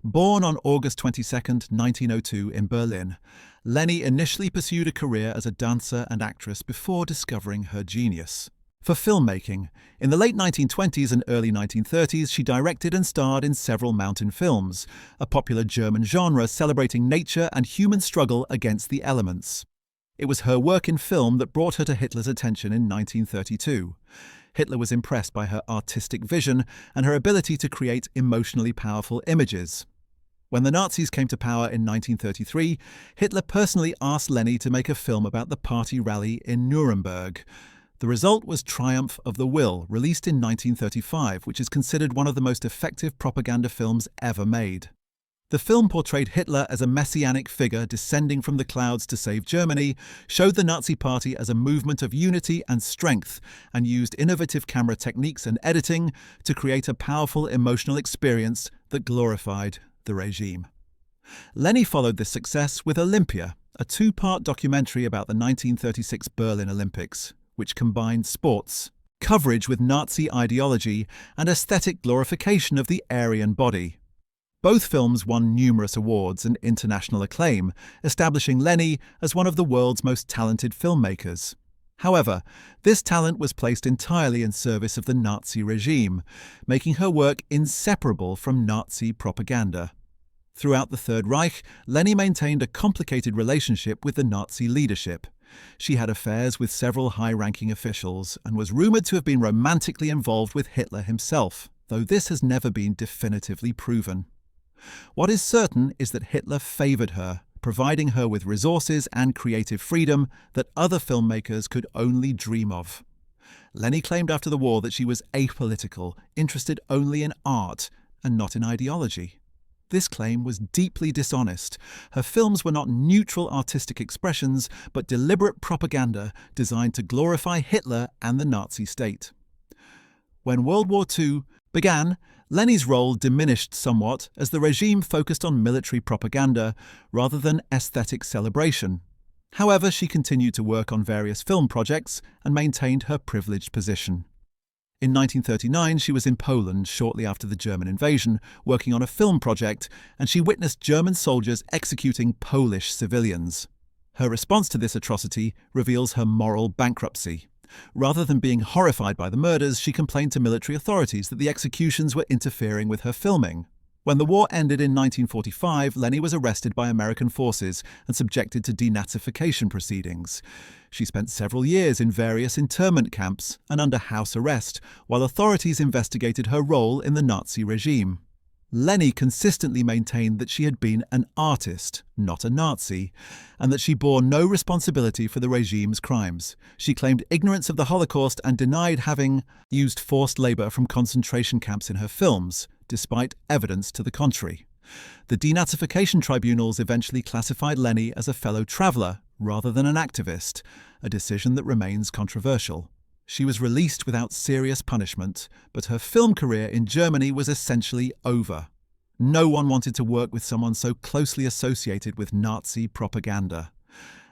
Born on August 22, 1902 in Berlin, Leni initially pursued a career as a dancer and actress before discovering her genius for filmmaking. In the late 1920s and early 1930s, she directed and starred in several mountain films, a popular German genre celebrating nature and human struggle against the elements. It was her work in film that brought her to Hitler's attention in 1932. Hitler was impressed by her artistic vision and her ability to create emotionally powerful images. When the Nazis came to power in 1933, Hitler personally asked Leni to make a film about the party rally in Nuremberg. The result was Triumph of the Will, released in 1935, which is considered one of the most effective propaganda films ever made. The film portrayed Hitler as a messianic figure descending from the clouds to save Germany, showed the Nazi Party as a movement of unity and strength, and used innovative camera techniques and editing to create a powerful emotional experience that glorified the regime. Leni followed this success with Olympia, a two-part documentary about the 1936 Berlin Olympics, which combined sports, coverage with Nazi ideology, and aesthetic glorification of the Aryan body. Both films won numerous awards and international acclaim, establishing Leni as one of the world's most talented filmmakers. However, this talent was placed entirely in service of the Nazi regime, making her work inseparable from Nazi propaganda. Throughout the Third Reich, Leni maintained a complicated relationship with the Nazi leadership. She had affairs with several high-ranking officials and was rumoured to have been romantically involved with Hitler himself, though this has never been definitively proven. What is certain is that Hitler favoured her, providing her with resources and creative freedom that other filmmakers could only dream of. Leni claimed after the war that she was apolitical, interested only in art and not in ideology. This claim was deeply dishonest. Her films were not neutral artistic expressions, but deliberate propaganda designed to glorify Hitler and the Nazi state. When World War II began, Leni's role diminished somewhat as the regime focused on military propaganda rather than aesthetic celebration. However, she continued to work on various film projects and maintained her privileged position. In 1939, she was in Poland shortly after the German invasion, working on a film project, and she witnessed German soldiers executing Polish civilians. Her response to this atrocity reveals her moral bankruptcy. Rather than being horrified by the murders, she complained to military authorities that the executions were interfering with her filming. When the war ended in 1945, Leni was arrested by American forces and subjected to denazification proceedings. She spent several years in various internment camps and under house arrest, while authorities investigated her role in the Nazi regime. Leni consistently maintained that she had been an artist, not a Nazi, and that she bore no responsibility for the regime's crimes. She claimed ignorance of the Holocaust and denied having used forced labor from concentration camps in her films, despite evidence to the contrary. The denazification tribunals eventually classified Leni as a fellow traveller rather than an activist, a decision that remains controversial. She was released without serious punishment, but her film career in Germany was essentially over. No one wanted to work with someone so closely associated with Nazi propaganda.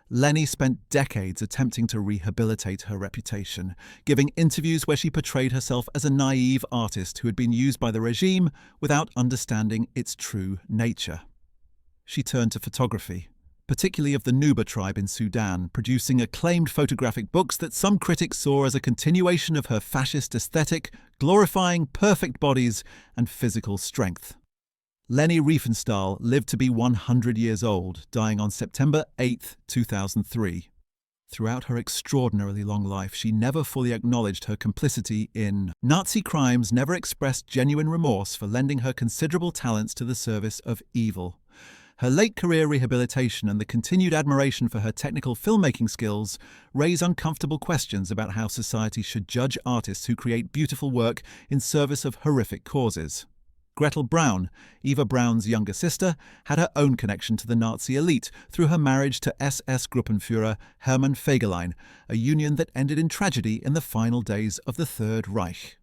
Leni spent decades attempting to rehabilitate her reputation, giving interviews where she portrayed herself as a naive artist who had been used by the regime without understanding its true nature. She turned to photography, particularly of the Nuba tribe in Sudan, producing acclaimed photographic books that some critics saw as a continuation of her fascist aesthetic, glorifying perfect bodies and physical strength. Leni Riefenstahl lived to be 100 years old, dying on September 8, 2003. Throughout her extraordinarily long life, she never fully acknowledged her complicity in Nazi crimes, never expressed genuine remorse for lending her considerable talents to the service of evil. Her late-career rehabilitation and the continued admiration for her technical filmmaking skills raise uncomfortable questions about how society should judge artists who create beautiful work in service of horrific causes. Gretl Braun, Eva Braun's younger sister, had her own connection to the Nazi elite through her marriage to SS Gruppenführer Hermann Fegelein, a union that ended in tragedy in the final days of the Third Reich.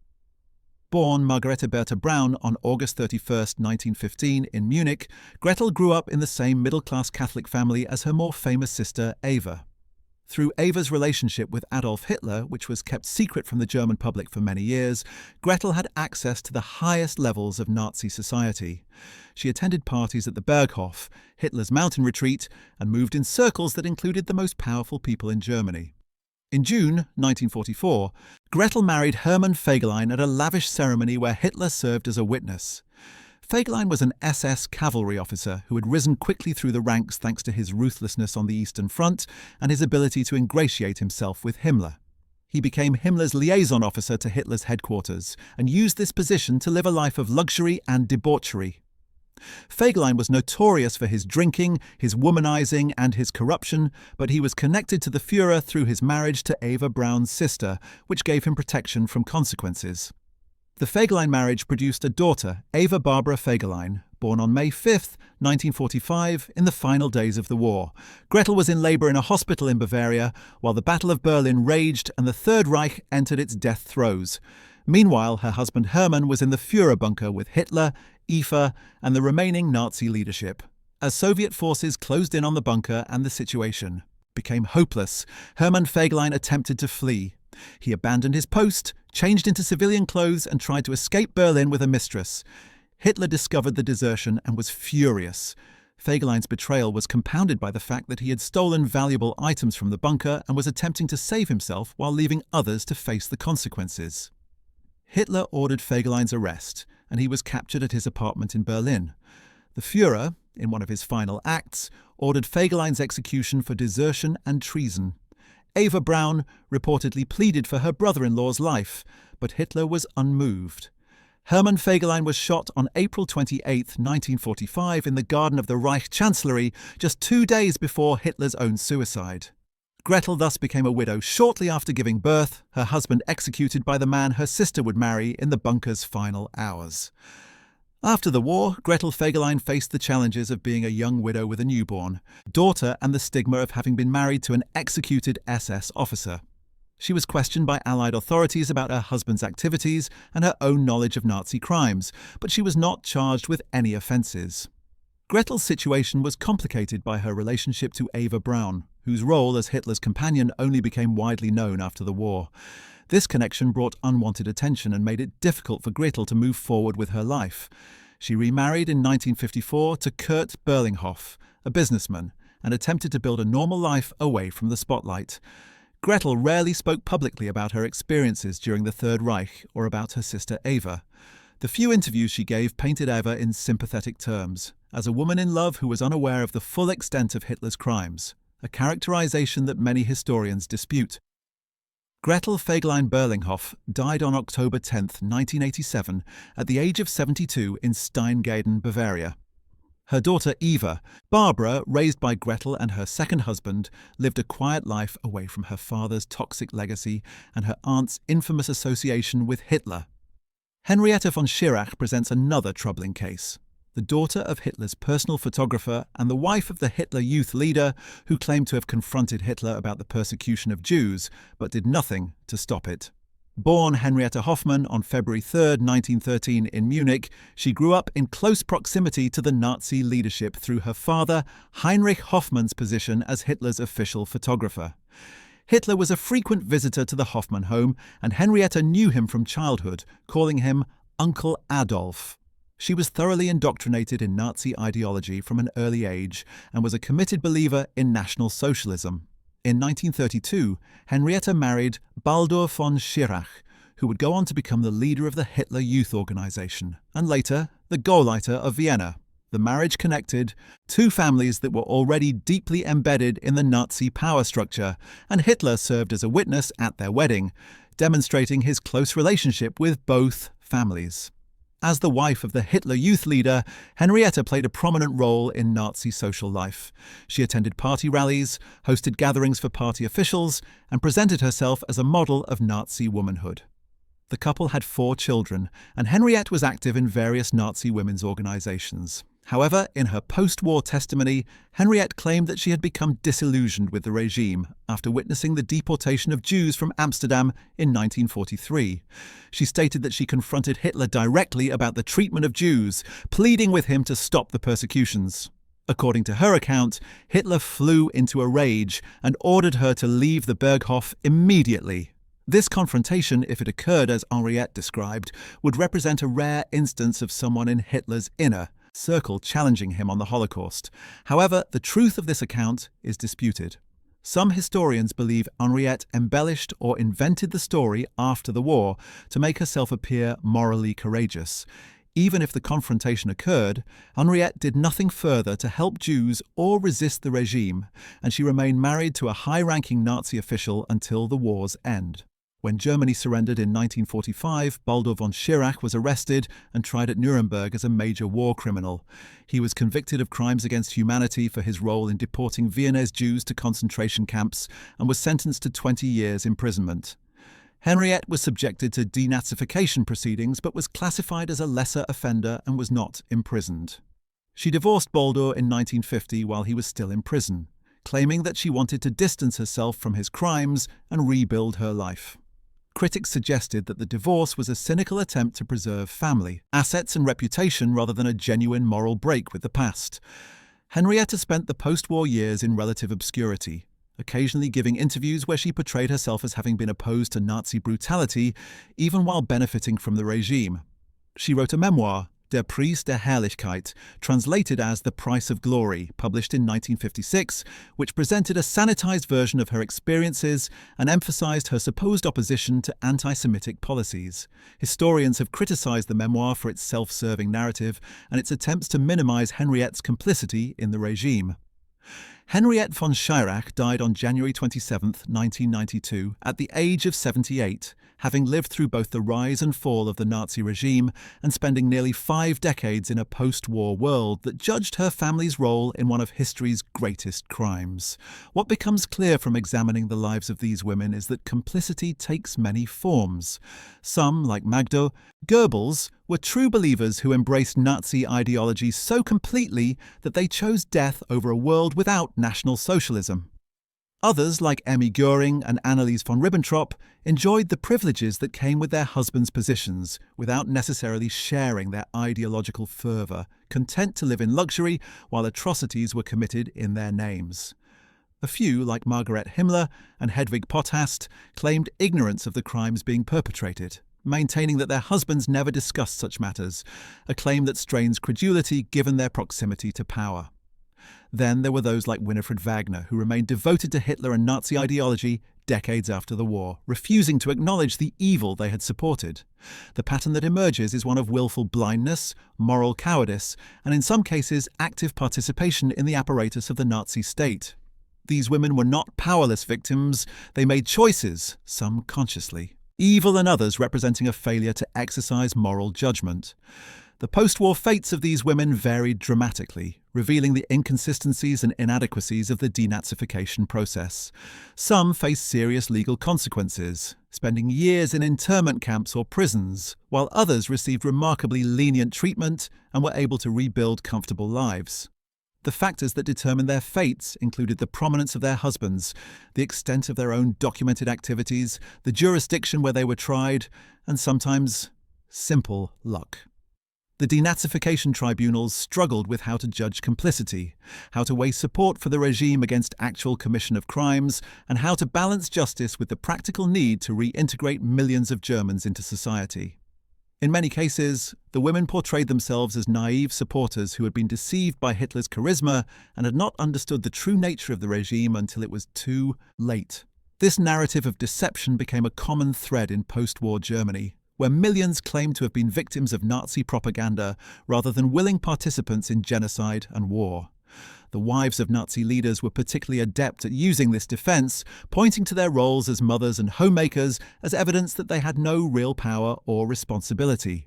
Born Margareta Berta Braun on August 31, 1915 in Munich, Gretl grew up in the same middle-class Catholic family as her more famous sister Eva. Through Eva's relationship with Adolf Hitler, which was kept secret from the German public for many years, Gretl had access to the highest levels of Nazi society. She attended parties at the Berghof, Hitler's mountain retreat, and moved in circles that included the most powerful people in Germany. In June 1944, Gretl married Hermann Fegelein at a lavish ceremony where Hitler served as a witness. Fegelein was an SS cavalry officer who had risen quickly through the ranks thanks to his ruthlessness on the Eastern Front and his ability to ingratiate himself with Himmler. He became Himmler's liaison officer to Hitler's headquarters and used this position to live a life of luxury and debauchery. Fegelein was notorious for his drinking, his womanizing, and his corruption, but he was connected to the Führer through his marriage to Eva Braun's sister, which gave him protection from consequences. The Fegelein marriage produced a daughter, Eva Barbara Fegelein, born on May 5, 1945, in the final days of the war. Gretl was in labor in a hospital in Bavaria while the Battle of Berlin raged and the Third Reich entered its death throes. Meanwhile, her husband Hermann was in the Führer bunker with Hitler, Eva, and the remaining Nazi leadership. As Soviet forces closed in on the bunker and the situation became hopeless, Hermann Fegelein attempted to flee. He abandoned his post, changed into civilian clothes, and tried to escape Berlin with a mistress. Hitler discovered the desertion and was furious. Fegelein's betrayal was compounded by the fact that he had stolen valuable items from the bunker and was attempting to save himself while leaving others to face the consequences. Hitler ordered Fegelein's arrest, and he was captured at his apartment in Berlin. The Führer, in one of his final acts, ordered Fegelein's execution for desertion and treason. Eva Braun reportedly pleaded for her brother-in-law's life, but Hitler was unmoved. Hermann Fegelein was shot on April 28, 1945 in the garden of the Reich Chancellery, just 2 days before Hitler's own suicide. Gretl thus became a widow shortly after giving birth, her husband executed by the man her sister would marry in the bunker's final hours. After the war, Gretl Fegelein faced the challenges of being a young widow with a newborn, daughter, and the stigma of having been married to an executed SS officer. She was questioned by Allied authorities about her husband's activities and her own knowledge of Nazi crimes, but she was not charged with any offences. Gretl's situation was complicated by her relationship to Eva Braun, whose role as Hitler's companion only became widely known after the war. This connection brought unwanted attention and made it difficult for Gretl to move forward with her life. She remarried in 1954 to Kurt Berlinghoff, a businessman, and attempted to build a normal life away from the spotlight. Gretl rarely spoke publicly about her experiences during the Third Reich or about her sister Eva. The few interviews she gave painted Eva in sympathetic terms, as a woman in love who was unaware of the full extent of Hitler's crimes, a characterization that many historians dispute. Gretl Fegelein Berlinghoff died on October 10, 1987, at the age of 72 in Steingaden, Bavaria. Her daughter Eva, Barbara, raised by Gretl and her second husband, lived a quiet life away from her father's toxic legacy and her aunt's infamous association with Hitler. Henriette von Schirach presents another troubling case. The daughter of Hitler's personal photographer and the wife of the Hitler Youth leader who claimed to have confronted Hitler about the persecution of Jews, but did nothing to stop it. Born Henriette Hoffmann on February 3, 1913 in Munich, she grew up in close proximity to the Nazi leadership through her father, Heinrich Hoffmann's position as Hitler's official photographer. Hitler was a frequent visitor to the Hoffmann home, and Henriette knew him from childhood, calling him Uncle Adolf. She was thoroughly indoctrinated in Nazi ideology from an early age and was a committed believer in National Socialism. In 1932, Henriette married Baldur von Schirach, who would go on to become the leader of the Hitler Youth Organization, and later the Gauleiter of Vienna. The marriage connected two families that were already deeply embedded in the Nazi power structure, and Hitler served as a witness at their wedding, demonstrating his close relationship with both families. As the wife of the Hitler Youth leader, Henriette played a prominent role in Nazi social life. She attended party rallies, hosted gatherings for party officials, and presented herself as a model of Nazi womanhood. The couple had 4 children, and Henriette was active in various Nazi women's organizations. However, in her post-war testimony, Henriette claimed that she had become disillusioned with the regime after witnessing the deportation of Jews from Amsterdam in 1943. She stated that she confronted Hitler directly about the treatment of Jews, pleading with him to stop the persecutions. According to her account, Hitler flew into a rage and ordered her to leave the Berghof immediately. This confrontation, if it occurred as Henriette described, would represent a rare instance of someone in Hitler's inner circle challenging him on the Holocaust. However, the truth of this account is disputed. Some historians believe Henriette embellished or invented the story after the war to make herself appear morally courageous. Even if the confrontation occurred, Henriette did nothing further to help Jews or resist the regime, and she remained married to a high-ranking Nazi official until the war's end. When Germany surrendered in 1945, Baldur von Schirach was arrested and tried at Nuremberg as a major war criminal. He was convicted of crimes against humanity for his role in deporting Viennese Jews to concentration camps and was sentenced to 20 years imprisonment. Henriette was subjected to denazification proceedings but was classified as a lesser offender and was not imprisoned. She divorced Baldur in 1950 while he was still in prison, claiming that she wanted to distance herself from his crimes and rebuild her life. Critics suggested that the divorce was a cynical attempt to preserve family, assets and reputation rather than a genuine moral break with the past. Henriette spent the post-war years in relative obscurity, occasionally giving interviews where she portrayed herself as having been opposed to Nazi brutality, even while benefiting from the regime. She wrote a memoir, Der Preis der Herrlichkeit, translated as The Price of Glory, published in 1956, which presented a sanitized version of her experiences and emphasized her supposed opposition to anti-Semitic policies. Historians have criticized the memoir for its self-serving narrative and its attempts to minimize Henriette's complicity in the regime. Henriette von Schirach died on January 27, 1992, at the age of 78, having lived through both the rise and fall of the Nazi regime and spending nearly 5 decades in a post-war world that judged her family's role in one of history's greatest crimes. What becomes clear from examining the lives of these women is that complicity takes many forms. Some, like Magda Goebbels, were true believers who embraced Nazi ideology so completely that they chose death over a world without National Socialism. Others, like Emmy Göring and Anneliese von Ribbentrop, enjoyed the privileges that came with their husbands' positions without necessarily sharing their ideological fervour, content to live in luxury while atrocities were committed in their names. A few, like Margareta Himmler and Hedwig Potthast, claimed ignorance of the crimes being perpetrated, maintaining that their husbands never discussed such matters, a claim that strains credulity given their proximity to power. Then there were those like Winifred Wagner, who remained devoted to Hitler and Nazi ideology decades after the war, refusing to acknowledge the evil they had supported. The pattern that emerges is one of willful blindness, moral cowardice, and in some cases active participation in the apparatus of the Nazi state. These women were not powerless victims, they made choices, some consciously. Evil and others representing a failure to exercise moral judgment. The post-war fates of these women varied dramatically, revealing the inconsistencies and inadequacies of the denazification process. Some faced serious legal consequences, spending years in internment camps or prisons, while others received remarkably lenient treatment and were able to rebuild comfortable lives. The factors that determined their fates included the prominence of their husbands, the extent of their own documented activities, the jurisdiction where they were tried, and sometimes simple luck. The denazification tribunals struggled with how to judge complicity, how to weigh support for the regime against actual commission of crimes, and how to balance justice with the practical need to reintegrate millions of Germans into society. In many cases, the women portrayed themselves as naive supporters who had been deceived by Hitler's charisma and had not understood the true nature of the regime until it was too late. This narrative of deception became a common thread in post-war Germany, where millions claimed to have been victims of Nazi propaganda rather than willing participants in genocide and war. The wives of Nazi leaders were particularly adept at using this defense, pointing to their roles as mothers and homemakers as evidence that they had no real power or responsibility.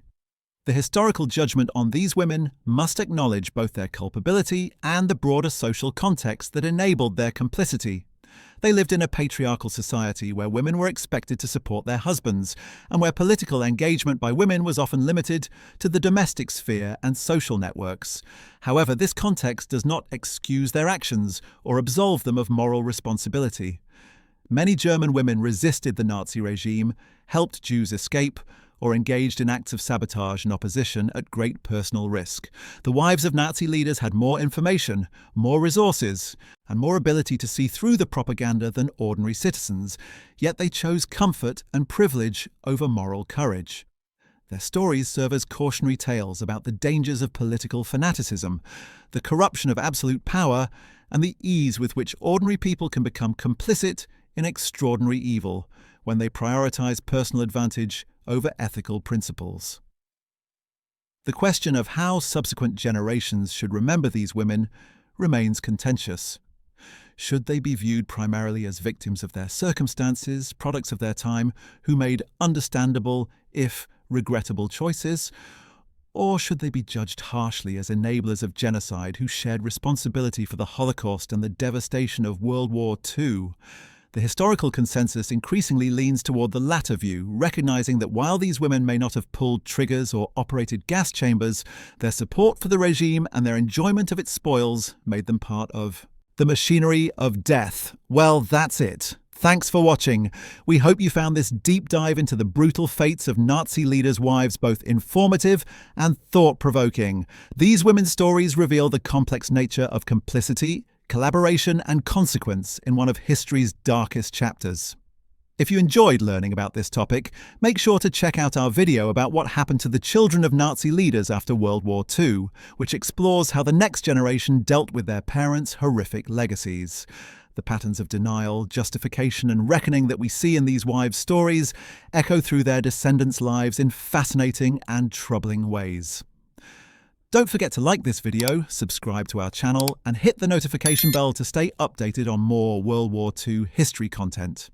The historical judgment on these women must acknowledge both their culpability and the broader social context that enabled their complicity. They lived in a patriarchal society where women were expected to support their husbands, and where political engagement by women was often limited to the domestic sphere and social networks. However, this context does not excuse their actions or absolve them of moral responsibility. Many German women resisted the Nazi regime, helped Jews escape, or engaged in acts of sabotage and opposition at great personal risk. The wives of Nazi leaders had more information, more resources, and more ability to see through the propaganda than ordinary citizens, yet they chose comfort and privilege over moral courage. Their stories serve as cautionary tales about the dangers of political fanaticism, the corruption of absolute power, and the ease with which ordinary people can become complicit in extraordinary evil when they prioritize personal advantage over ethical principles. The question of how subsequent generations should remember these women remains contentious. Should they be viewed primarily as victims of their circumstances, products of their time, who made understandable, if regrettable choices? Or should they be judged harshly as enablers of genocide who shared responsibility for the Holocaust and the devastation of World War II? The historical consensus increasingly leans toward the latter view, recognizing that while these women may not have pulled triggers or operated gas chambers, their support for the regime and their enjoyment of its spoils made them part of the machinery of death. Well, that's it. Thanks for watching. We hope you found this deep dive into the brutal fates of Nazi leaders' wives both informative and thought-provoking. These women's stories reveal the complex nature of complicity, collaboration and consequence in one of history's darkest chapters. If you enjoyed learning about this topic, make sure to check out our video about what happened to the children of Nazi leaders after World War II, which explores how the next generation dealt with their parents' horrific legacies. The patterns of denial, justification and reckoning that we see in these wives' stories echo through their descendants' lives in fascinating and troubling ways. Don't forget to like this video, subscribe to our channel, and hit the notification bell to stay updated on more World War II history content.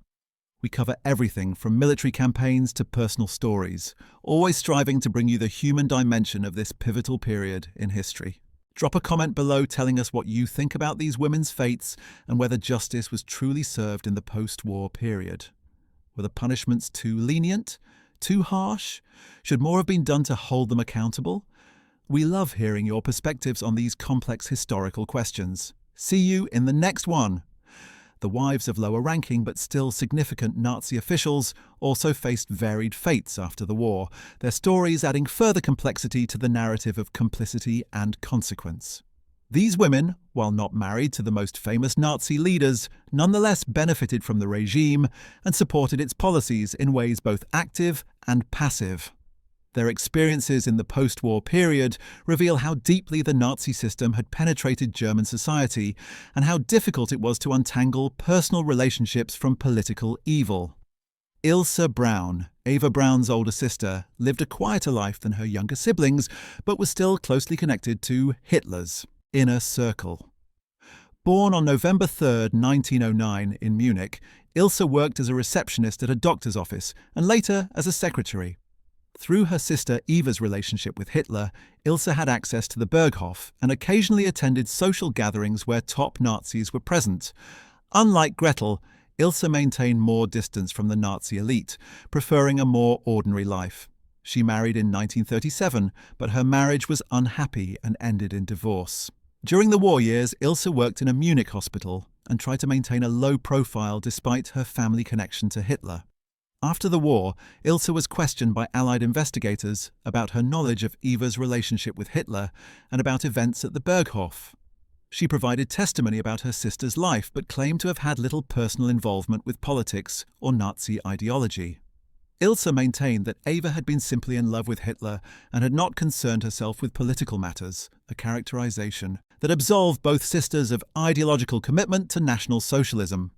We cover everything from military campaigns to personal stories, always striving to bring you the human dimension of this pivotal period in history. Drop a comment below telling us what you think about these women's fates and whether justice was truly served in the post-war period. Were the punishments too lenient? Too harsh? Should more have been done to hold them accountable? We love hearing your perspectives on these complex historical questions. See you in the next one. The wives of lower-ranking but still significant Nazi officials also faced varied fates after the war, their stories adding further complexity to the narrative of complicity and consequence. These women, while not married to the most famous Nazi leaders, nonetheless benefited from the regime and supported its policies in ways both active and passive. Their experiences in the post-war period reveal how deeply the Nazi system had penetrated German society and how difficult it was to untangle personal relationships from political evil. Ilse Braun, Eva Braun's older sister, lived a quieter life than her younger siblings, but was still closely connected to Hitler's inner circle. Born on November 3, 1909, in Munich, Ilse worked as a receptionist at a doctor's office and later as a secretary. Through her sister Eva's relationship with Hitler, Ilse had access to the Berghof and occasionally attended social gatherings where top Nazis were present. Unlike Gretl, Ilse maintained more distance from the Nazi elite, preferring a more ordinary life. She married in 1937, but her marriage was unhappy and ended in divorce. During the war years, Ilse worked in a Munich hospital and tried to maintain a low profile despite her family connection to Hitler. After the war, Ilse was questioned by Allied investigators about her knowledge of Eva's relationship with Hitler and about events at the Berghof. She provided testimony about her sister's life but claimed to have had little personal involvement with politics or Nazi ideology. Ilse maintained that Eva had been simply in love with Hitler and had not concerned herself with political matters, a characterization that absolved both sisters of ideological commitment to National Socialism.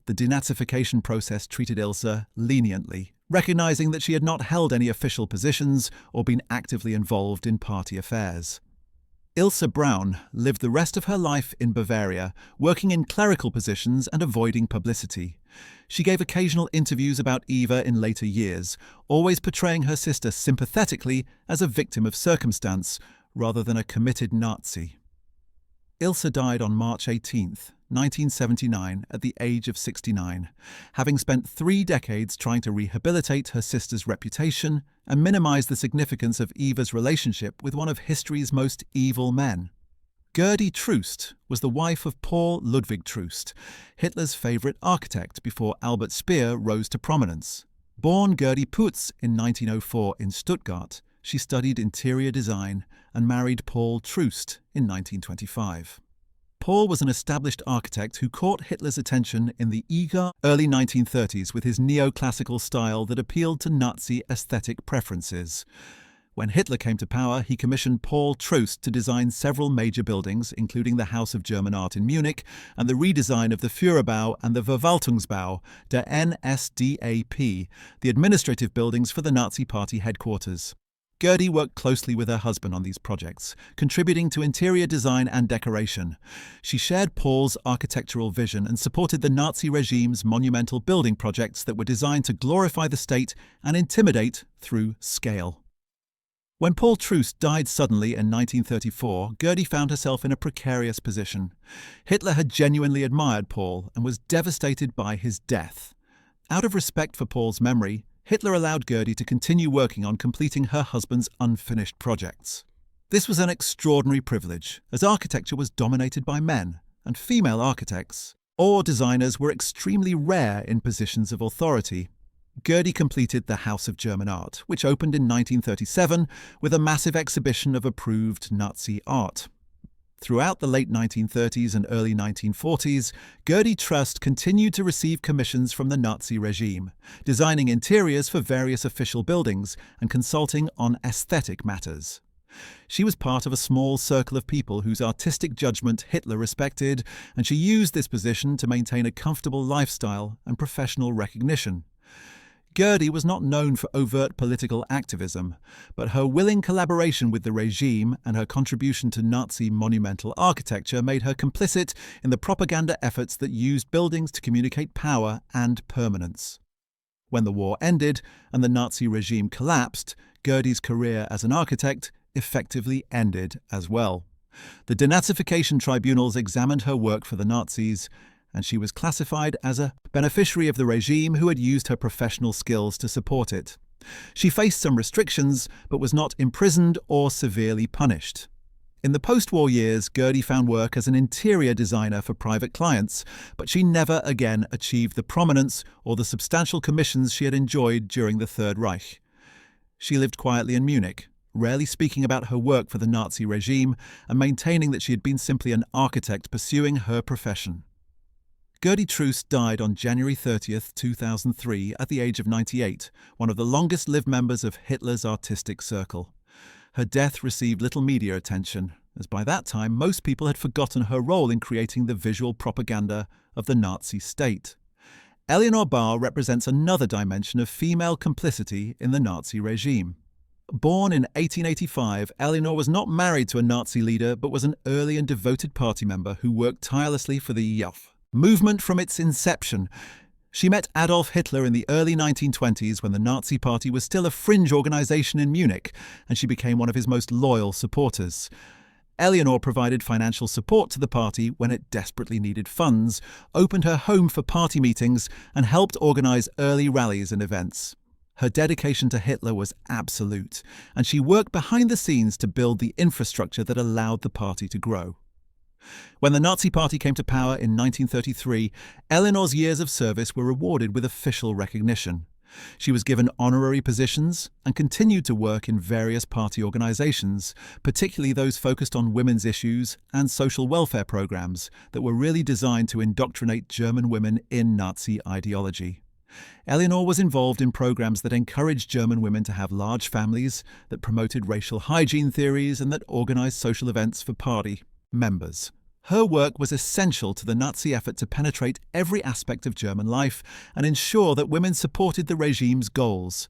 The denazification process treated Ilse leniently, recognizing that she had not held any official positions or been actively involved in party affairs. Ilse Braun lived the rest of her life in Bavaria, working in clerical positions and avoiding publicity. She gave occasional interviews about Eva in later years, always portraying her sister sympathetically as a victim of circumstance rather than a committed Nazi. Ilse died on March 18, 1979, at the age of 69, having spent 3 decades trying to rehabilitate her sister's reputation and minimize the significance of Eva's relationship with one of history's most evil men. Gerda Troost was the wife of Paul Ludwig Troost, Hitler's favorite architect before Albert Speer rose to prominence. Born Gerda Putz in 1904 in Stuttgart, she studied interior design and married Paul Troost in 1925. Paul was an established architect who caught Hitler's attention in the eager early 1930s with his neoclassical style that appealed to Nazi aesthetic preferences. When Hitler came to power, he commissioned Paul Troost to design several major buildings, including the House of German Art in Munich and the redesign of the Führerbau and the Verwaltungsbau, der NSDAP, the administrative buildings for the Nazi Party headquarters. Gerda worked closely with her husband on these projects, contributing to interior design and decoration. She shared Paul's architectural vision and supported the Nazi regime's monumental building projects that were designed to glorify the state and intimidate through scale. When Paul Troost died suddenly in 1934, Gerda found herself in a precarious position. Hitler had genuinely admired Paul and was devastated by his death. Out of respect for Paul's memory, Hitler allowed Gerda to continue working on completing her husband's unfinished projects. This was an extraordinary privilege, as architecture was dominated by men, and female architects or designers were extremely rare in positions of authority. Gerda completed the House of German Art, which opened in 1937 with a massive exhibition of approved Nazi art. Throughout the late 1930s and early 1940s, Gerda Troost continued to receive commissions from the Nazi regime, designing interiors for various official buildings and consulting on aesthetic matters. She was part of a small circle of people whose artistic judgment Hitler respected, and she used this position to maintain a comfortable lifestyle and professional recognition. Gerda was not known for overt political activism, but her willing collaboration with the regime and her contribution to Nazi monumental architecture made her complicit in the propaganda efforts that used buildings to communicate power and permanence. When the war ended and the Nazi regime collapsed, Gerda's career as an architect effectively ended as well. The denazification tribunals examined her work for the Nazis, and she was classified as a beneficiary of the regime who had used her professional skills to support it. She faced some restrictions, but was not imprisoned or severely punished. In the post-war years, Gerda found work as an interior designer for private clients, but she never again achieved the prominence or the substantial commissions she had enjoyed during the Third Reich. She lived quietly in Munich, rarely speaking about her work for the Nazi regime and maintaining that she had been simply an architect pursuing her profession. Gerda Troost died on January 30, 2003, at the age of 98, one of the longest-lived members of Hitler's artistic circle. Her death received little media attention, as by that time most people had forgotten her role in creating the visual propaganda of the Nazi state. Eleanor Bauer represents another dimension of female complicity in the Nazi regime. Born in 1885, Eleanor was not married to a Nazi leader but was an early and devoted party member who worked tirelessly for the movement from its inception. She met Adolf Hitler in the early 1920s when the Nazi Party was still a fringe organization in Munich, and she became one of his most loyal supporters. Eleanor provided financial support to the party when it desperately needed funds, opened her home for party meetings, and helped organize early rallies and events. Her dedication to Hitler was absolute, and she worked behind the scenes to build the infrastructure that allowed the party to grow. When the Nazi Party came to power in 1933, Eleanor's years of service were rewarded with official recognition. She was given honorary positions and continued to work in various party organizations, particularly those focused on women's issues and social welfare programs that were really designed to indoctrinate German women in Nazi ideology. Eleanor was involved in programs that encouraged German women to have large families, that promoted racial hygiene theories, and that organized social events for party members. Her work was essential to the Nazi effort to penetrate every aspect of German life and ensure that women supported the regime's goals.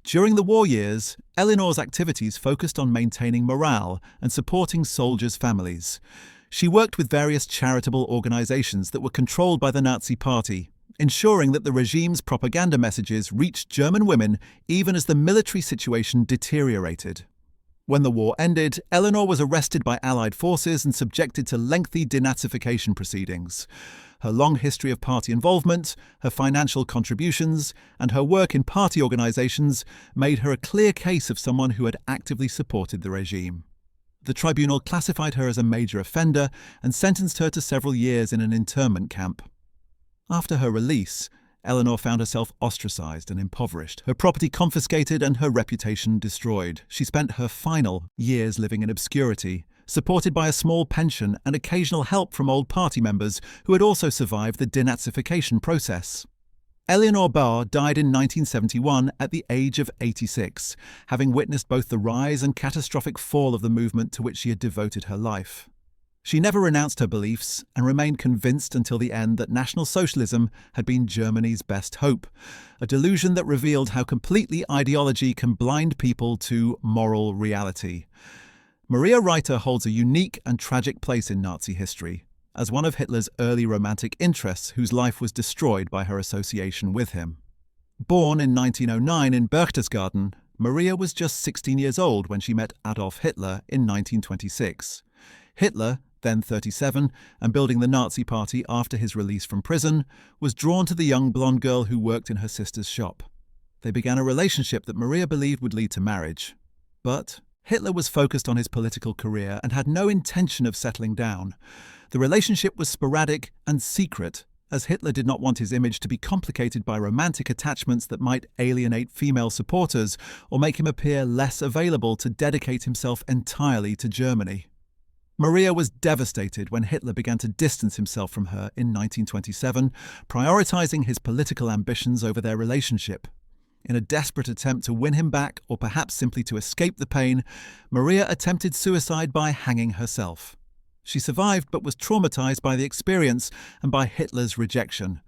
During the war years, Eleanor's activities focused on maintaining morale and supporting soldiers' families. She worked with various charitable organizations that were controlled by the Nazi Party, ensuring that the regime's propaganda messages reached German women even as the military situation deteriorated. When the war ended, Eleanor was arrested by Allied forces and subjected to lengthy denazification proceedings. Her long history of party involvement, her financial contributions, and her work in party organizations made her a clear case of someone who had actively supported the regime. The tribunal classified her as a major offender and sentenced her to several years in an internment camp. After her release, Eleanor found herself ostracized and impoverished, her property confiscated and her reputation destroyed. She spent her final years living in obscurity, supported by a small pension and occasional help from old party members who had also survived the denazification process. Eleanor Bauer died in 1971 at the age of 86, having witnessed both the rise and catastrophic fall of the movement to which she had devoted her life. She never renounced her beliefs and remained convinced until the end that National Socialism had been Germany's best hope, a delusion that revealed how completely ideology can blind people to moral reality. Maria Reiter holds a unique and tragic place in Nazi history, as one of Hitler's early romantic interests whose life was destroyed by her association with him. Born in 1909 in Berchtesgaden, Maria was just 16 years old when she met Adolf Hitler in 1926. Hitler, then 37, and building the Nazi Party after his release from prison, was drawn to the young blonde girl who worked in her sister's shop. They began a relationship that Maria believed would lead to marriage. But Hitler was focused on his political career and had no intention of settling down. The relationship was sporadic and secret, as Hitler did not want his image to be complicated by romantic attachments that might alienate female supporters or make him appear less available to dedicate himself entirely to Germany. Maria was devastated when Hitler began to distance himself from her in 1927, prioritizing his political ambitions over their relationship. In a desperate attempt to win him back, or perhaps simply to escape the pain, Maria attempted suicide by hanging herself. She survived but was traumatized by the experience and by Hitler's rejection.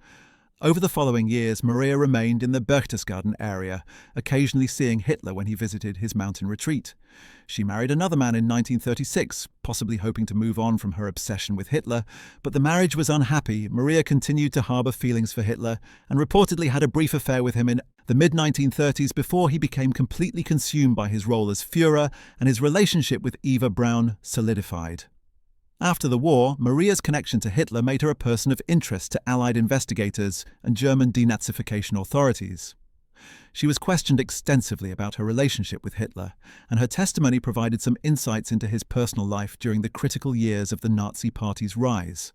Over the following years, Maria remained in the Berchtesgaden area, occasionally seeing Hitler when he visited his mountain retreat. She married another man in 1936, possibly hoping to move on from her obsession with Hitler, but the marriage was unhappy. Maria continued to harbour feelings for Hitler and reportedly had a brief affair with him in the mid-1930s before he became completely consumed by his role as Führer and his relationship with Eva Braun solidified. After the war, Maria's connection to Hitler made her a person of interest to Allied investigators and German denazification authorities. She was questioned extensively about her relationship with Hitler, and her testimony provided some insights into his personal life during the critical years of the Nazi Party's rise.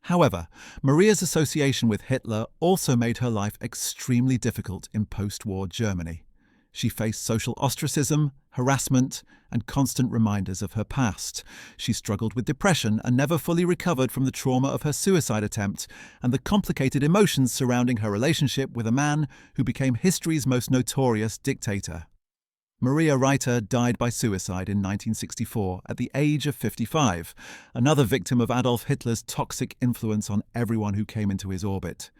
However, Maria's association with Hitler also made her life extremely difficult in post-war Germany. She faced social ostracism, harassment, and constant reminders of her past. She struggled with depression and never fully recovered from the trauma of her suicide attempt and the complicated emotions surrounding her relationship with a man who became history's most notorious dictator. Maria Reiter died by suicide in 1964 at the age of 55, another victim of Adolf Hitler's toxic influence on everyone who came into his orbit.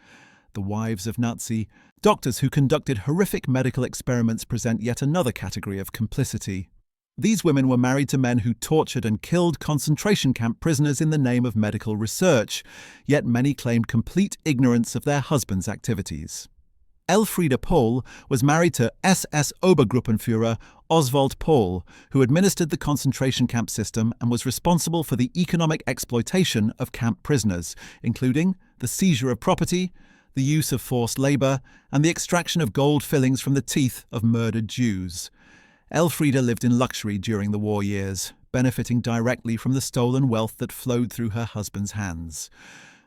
The wives of Nazi doctors who conducted horrific medical experiments present yet another category of complicity. These women were married to men who tortured and killed concentration camp prisoners in the name of medical research, yet many claimed complete ignorance of their husbands' activities. Elfriede Pohl was married to SS Obergruppenführer Oswald Pohl, who administered the concentration camp system and was responsible for the economic exploitation of camp prisoners, including the seizure of property, the use of forced labour, and the extraction of gold fillings from the teeth of murdered Jews. Elfriede lived in luxury during the war years, benefiting directly from the stolen wealth that flowed through her husband's hands.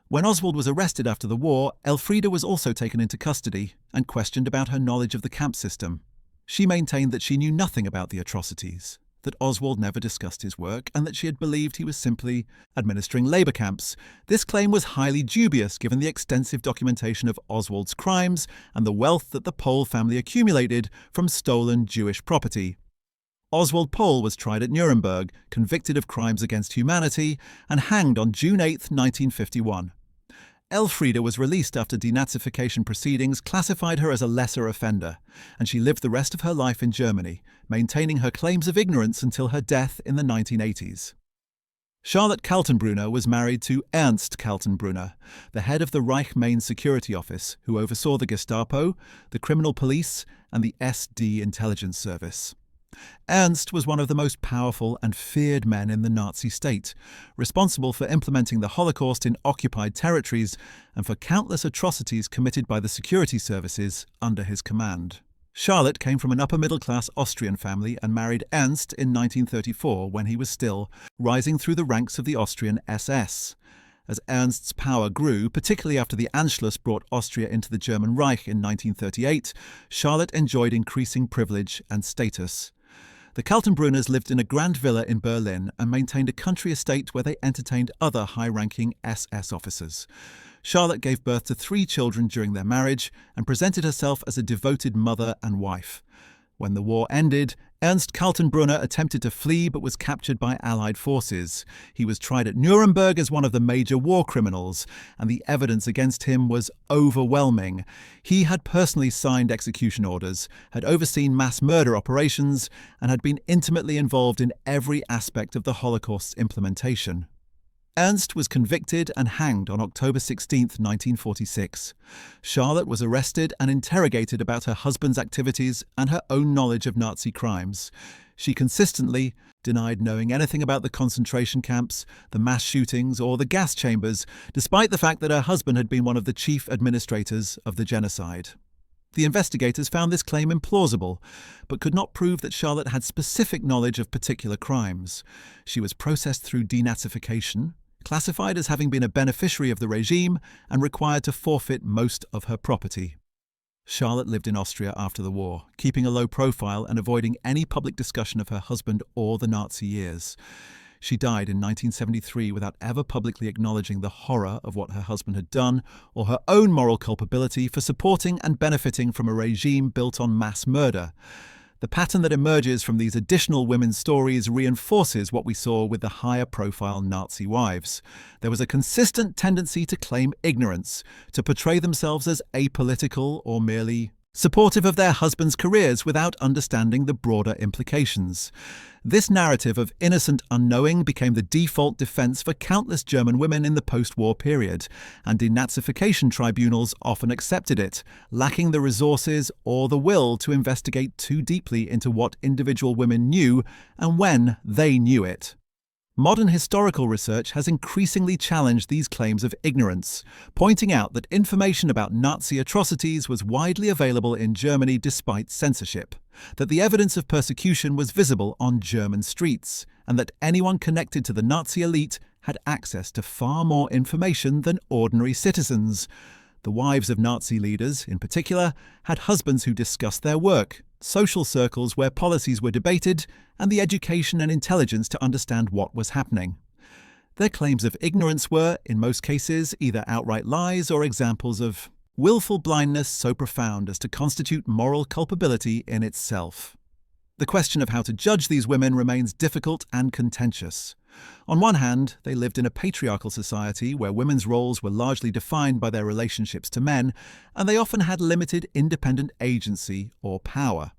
When Oswald was arrested after the war, Elfriede was also taken into custody and questioned about her knowledge of the camp system. She maintained that she knew nothing about the atrocities, that Oswald never discussed his work, and that she had believed he was simply administering labour camps. This claim was highly dubious given the extensive documentation of Oswald's crimes and the wealth that the Pohl family accumulated from stolen Jewish property. Oswald Pohl was tried at Nuremberg, convicted of crimes against humanity, and hanged on June 8, 1951. Elfriede was released after denazification proceedings classified her as a lesser offender, and she lived the rest of her life in Germany, maintaining her claims of ignorance until her death in the 1980s. Charlotte Kaltenbrunner was married to Ernst Kaltenbrunner, the head of the Reich Main Security Office, who oversaw the Gestapo, the criminal police, and the SD intelligence service. Ernst was one of the most powerful and feared men in the Nazi state, responsible for implementing the Holocaust in occupied territories and for countless atrocities committed by the security services under his command. Charlotte came from an upper-middle-class Austrian family and married Ernst in 1934 when he was still rising through the ranks of the Austrian SS. As Ernst's power grew, particularly after the Anschluss brought Austria into the German Reich in 1938, Charlotte enjoyed increasing privilege and status. The Kaltenbrunners lived in a grand villa in Berlin and maintained a country estate where they entertained other high-ranking SS officers. Charlotte gave birth to 3 children during their marriage and presented herself as a devoted mother and wife. When the war ended, Ernst Kaltenbrunner attempted to flee but was captured by Allied forces. He was tried at Nuremberg as one of the major war criminals, and the evidence against him was overwhelming. He had personally signed execution orders, had overseen mass murder operations, and had been intimately involved in every aspect of the Holocaust's implementation. Ernst was convicted and hanged on October 16, 1946. Charlotte was arrested and interrogated about her husband's activities and her own knowledge of Nazi crimes. She consistently denied knowing anything about the concentration camps, the mass shootings, or the gas chambers, despite the fact that her husband had been one of the chief administrators of the genocide. The investigators found this claim implausible, but could not prove that Charlotte had specific knowledge of particular crimes. She was processed through denazification, classified as having been a beneficiary of the regime, and required to forfeit most of her property. Charlotte lived in Austria after the war, keeping a low profile and avoiding any public discussion of her husband or the Nazi years. She died in 1973 without ever publicly acknowledging the horror of what her husband had done or her own moral culpability for supporting and benefiting from a regime built on mass murder. The pattern that emerges from these additional women's stories reinforces what we saw with the higher-profile Nazi wives. There was a consistent tendency to claim ignorance, to portray themselves as apolitical or merely supportive of their husbands' careers without understanding the broader implications. This narrative of innocent unknowing became the default defense for countless German women in the post-war period, and denazification tribunals often accepted it, lacking the resources or the will to investigate too deeply into what individual women knew and when they knew it. Modern historical research has increasingly challenged these claims of ignorance, pointing out that information about Nazi atrocities was widely available in Germany despite censorship, that the evidence of persecution was visible on German streets, and that anyone connected to the Nazi elite had access to far more information than ordinary citizens. The wives of Nazi leaders, in particular, had husbands who discussed their work, social circles where policies were debated, and the education and intelligence to understand what was happening. Their claims of ignorance were, in most cases, either outright lies or examples of willful blindness so profound as to constitute moral culpability in itself. The question of how to judge these women remains difficult and contentious. On one hand, they lived in a patriarchal society where women's roles were largely defined by their relationships to men, and they often had limited independent agency or power.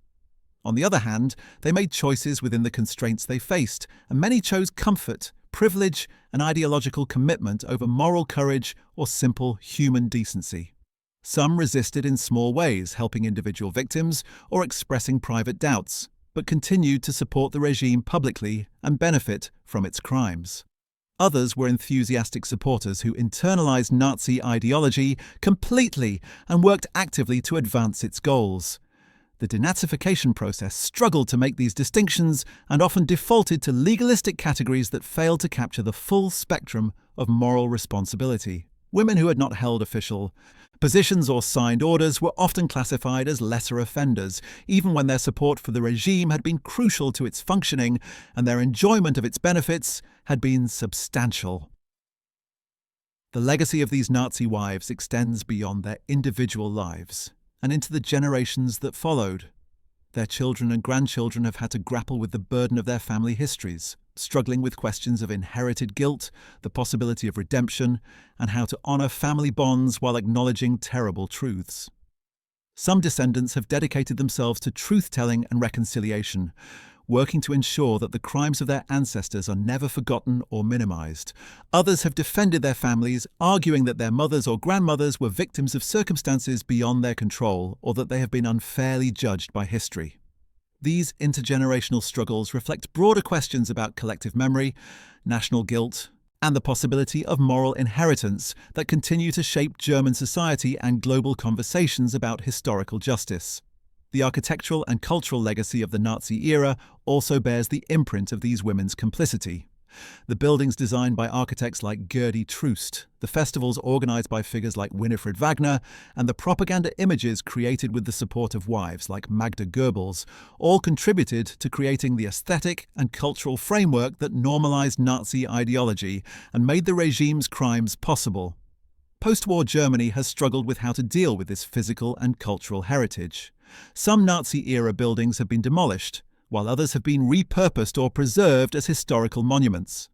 On the other hand, they made choices within the constraints they faced, and many chose comfort, privilege, and ideological commitment over moral courage or simple human decency. Some resisted in small ways, helping individual victims or expressing private doubts, but continued to support the regime publicly and benefit from its crimes. Others were enthusiastic supporters who internalized Nazi ideology completely and worked actively to advance its goals. The denazification process struggled to make these distinctions and often defaulted to legalistic categories that failed to capture the full spectrum of moral responsibility. Women who had not held official positions or signed orders were often classified as lesser offenders, even when their support for the regime had been crucial to its functioning and their enjoyment of its benefits had been substantial. The legacy of these Nazi wives extends beyond their individual lives and into the generations that followed. Their children and grandchildren have had to grapple with the burden of their family histories, struggling with questions of inherited guilt, the possibility of redemption, and how to honor family bonds while acknowledging terrible truths. Some descendants have dedicated themselves to truth-telling and reconciliation, working to ensure that the crimes of their ancestors are never forgotten or minimized. Others have defended their families, arguing that their mothers or grandmothers were victims of circumstances beyond their control or that they have been unfairly judged by history. These intergenerational struggles reflect broader questions about collective memory, national guilt, and the possibility of moral inheritance that continue to shape German society and global conversations about historical justice. The architectural and cultural legacy of the Nazi era also bears the imprint of these women's complicity. The buildings designed by architects like Gerda Bormann, the festivals organized by figures like Winifred Wagner, and the propaganda images created with the support of wives like Magda Goebbels all contributed to creating the aesthetic and cultural framework that normalized Nazi ideology and made the regime's crimes possible. Post-war Germany has struggled with how to deal with this physical and cultural heritage. Some Nazi-era buildings have been demolished, while others have been repurposed or preserved as historical monuments.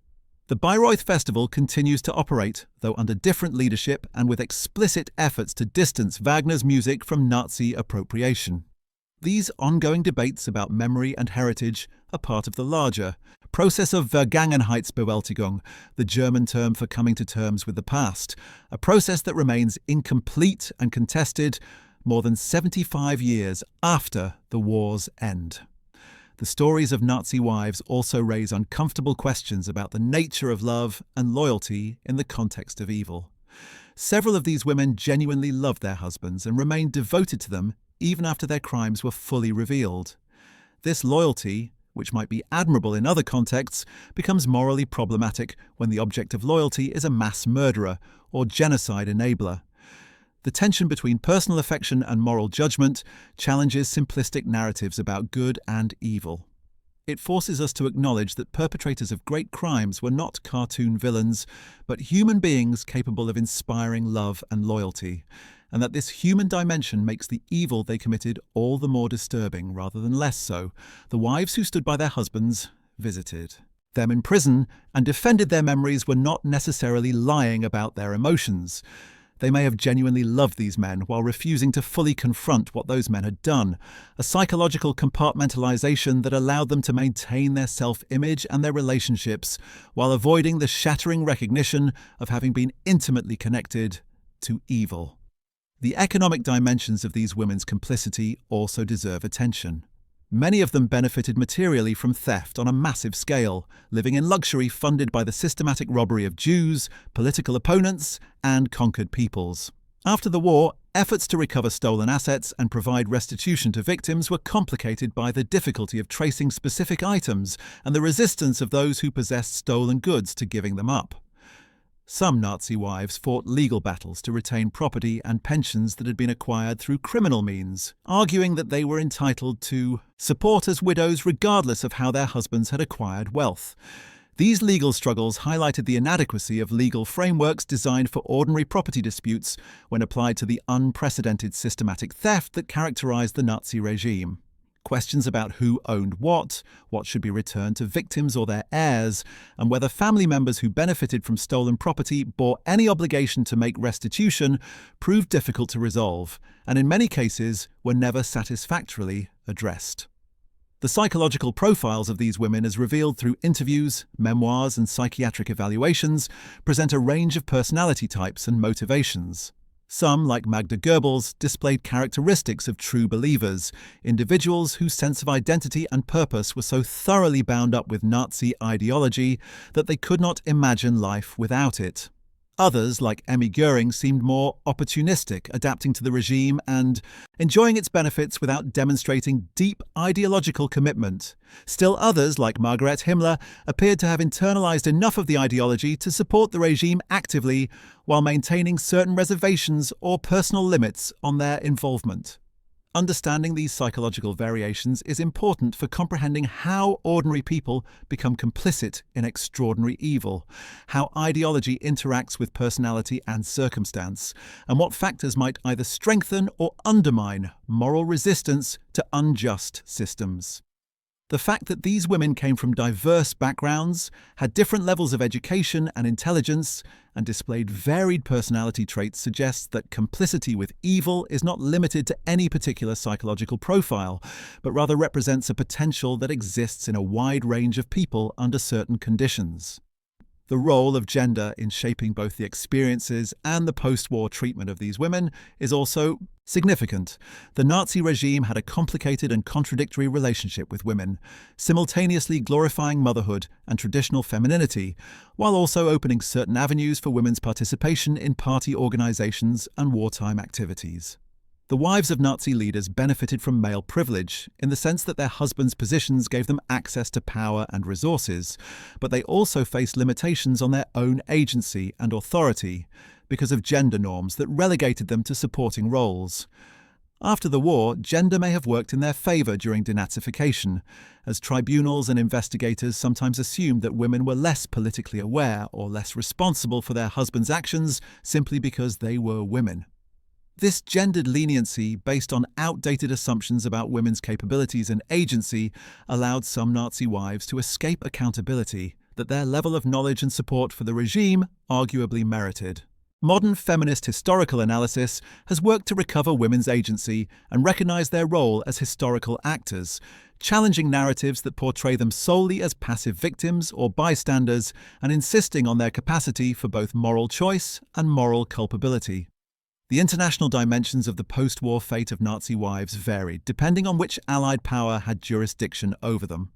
The Bayreuth Festival continues to operate, though under different leadership and with explicit efforts to distance Wagner's music from Nazi appropriation. These ongoing debates about memory and heritage are part of the larger process of Vergangenheitsbewältigung, the German term for coming to terms with the past, a process that remains incomplete and contested more than 75 years after the war's end. The stories of Nazi wives also raise uncomfortable questions about the nature of love and loyalty in the context of evil. Several of these women genuinely loved their husbands and remained devoted to them even after their crimes were fully revealed. This loyalty, which might be admirable in other contexts, becomes morally problematic when the object of loyalty is a mass murderer or genocide enabler. The tension between personal affection and moral judgment challenges simplistic narratives about good and evil. It forces us to acknowledge that perpetrators of great crimes were not cartoon villains, but human beings capable of inspiring love and loyalty, and that this human dimension makes the evil they committed all the more disturbing rather than less so. The wives who stood by their husbands visited them in prison and defended their memories were not necessarily lying about their emotions. They may have genuinely loved these men while refusing to fully confront what those men had done, a psychological compartmentalization that allowed them to maintain their self-image and their relationships while avoiding the shattering recognition of having been intimately connected to evil. The economic dimensions of these women's complicity also deserve attention. Many of them benefited materially from theft on a massive scale, living in luxury funded by the systematic robbery of Jews, political opponents, and conquered peoples. After the war, efforts to recover stolen assets and provide restitution to victims were complicated by the difficulty of tracing specific items and the resistance of those who possessed stolen goods to giving them up. Some Nazi wives fought legal battles to retain property and pensions that had been acquired through criminal means, arguing that they were entitled to support as widows regardless of how their husbands had acquired wealth. These legal struggles highlighted the inadequacy of legal frameworks designed for ordinary property disputes when applied to the unprecedented systematic theft that characterized the Nazi regime. Questions about who owned what should be returned to victims or their heirs, and whether family members who benefited from stolen property bore any obligation to make restitution proved difficult to resolve, and in many cases were never satisfactorily addressed. The psychological profiles of these women, as revealed through interviews, memoirs, and psychiatric evaluations, present a range of personality types and motivations. Some, like Magda Goebbels, displayed characteristics of true believers, individuals whose sense of identity and purpose were so thoroughly bound up with Nazi ideology that they could not imagine life without it. Others, like Emmy Göring, seemed more opportunistic, adapting to the regime and enjoying its benefits without demonstrating deep ideological commitment. Still others, like Margareta Himmler, appeared to have internalized enough of the ideology to support the regime actively while maintaining certain reservations or personal limits on their involvement. Understanding these psychological variations is important for comprehending how ordinary people become complicit in extraordinary evil, how ideology interacts with personality and circumstance, and what factors might either strengthen or undermine moral resistance to unjust systems. The fact that these women came from diverse backgrounds, had different levels of education and intelligence, and displayed varied personality traits suggests that complicity with evil is not limited to any particular psychological profile, but rather represents a potential that exists in a wide range of people under certain conditions. The role of gender in shaping both the experiences and the post-war treatment of these women is also significant. The Nazi regime had a complicated and contradictory relationship with women, simultaneously glorifying motherhood and traditional femininity, while also opening certain avenues for women's participation in party organizations and wartime activities. The wives of Nazi leaders benefited from male privilege, in the sense that their husbands' positions gave them access to power and resources, but they also faced limitations on their own agency and authority because of gender norms that relegated them to supporting roles. After the war, gender may have worked in their favor during denazification, as tribunals and investigators sometimes assumed that women were less politically aware or less responsible for their husbands' actions simply because they were women. This gendered leniency, based on outdated assumptions about women's capabilities and agency, allowed some Nazi wives to escape accountability that their level of knowledge and support for the regime arguably merited. Modern feminist historical analysis has worked to recover women's agency and recognize their role as historical actors, challenging narratives that portray them solely as passive victims or bystanders and insisting on their capacity for both moral choice and moral culpability. The international dimensions of the post-war fate of Nazi wives varied, depending on which Allied power had jurisdiction over them.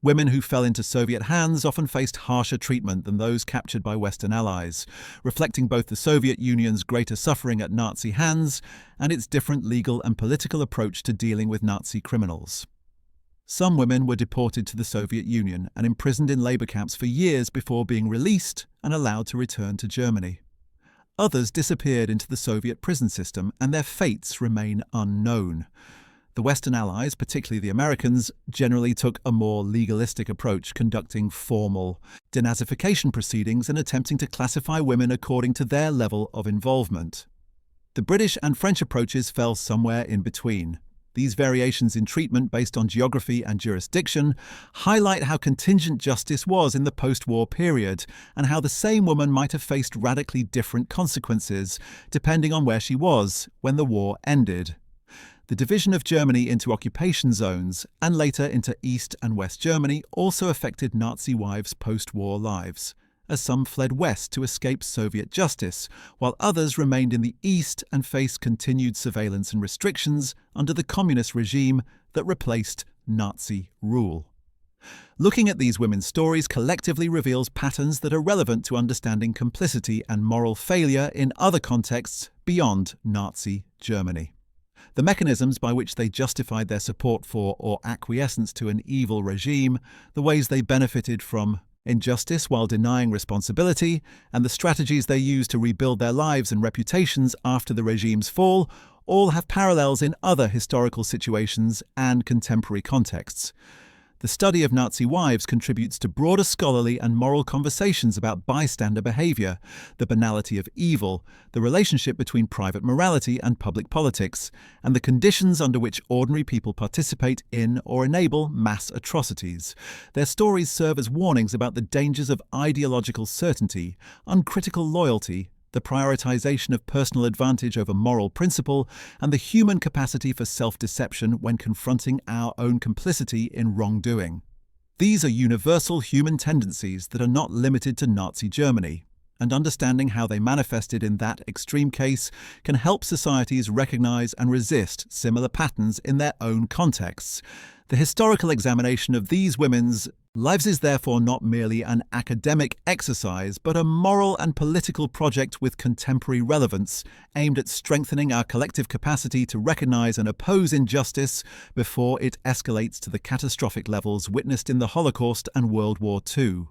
Women who fell into Soviet hands often faced harsher treatment than those captured by Western allies, reflecting both the Soviet Union's greater suffering at Nazi hands and its different legal and political approach to dealing with Nazi criminals. Some women were deported to the Soviet Union and imprisoned in labor camps for years before being released and allowed to return to Germany. Others disappeared into the Soviet prison system, and their fates remain unknown. The Western Allies, particularly the Americans, generally took a more legalistic approach, conducting formal denazification proceedings and attempting to classify women according to their level of involvement. The British and French approaches fell somewhere in between. These variations in treatment based on geography and jurisdiction highlight how contingent justice was in the post-war period and how the same woman might have faced radically different consequences depending on where she was when the war ended. The division of Germany into occupation zones and later into East and West Germany also affected Nazi wives' post-war lives, as some fled west to escape Soviet justice, while others remained in the East and faced continued surveillance and restrictions under the communist regime that replaced Nazi rule. Looking at these women's stories collectively reveals patterns that are relevant to understanding complicity and moral failure in other contexts beyond Nazi Germany. The mechanisms by which they justified their support for or acquiescence to an evil regime, the ways they benefited from injustice while denying responsibility, and the strategies they used to rebuild their lives and reputations after the regime's fall, all have parallels in other historical situations and contemporary contexts. The study of Nazi wives contributes to broader scholarly and moral conversations about bystander behavior, the banality of evil, the relationship between private morality and public politics, and the conditions under which ordinary people participate in or enable mass atrocities. Their stories serve as warnings about the dangers of ideological certainty, uncritical loyalty, the prioritization of personal advantage over moral principle, and the human capacity for self-deception when confronting our own complicity in wrongdoing. These are universal human tendencies that are not limited to Nazi Germany, and understanding how they manifested in that extreme case can help societies recognize and resist similar patterns in their own contexts. The historical examination of these women's lives is therefore not merely an academic exercise, but a moral and political project with contemporary relevance, aimed at strengthening our collective capacity to recognize and oppose injustice before it escalates to the catastrophic levels witnessed in the Holocaust and World War II.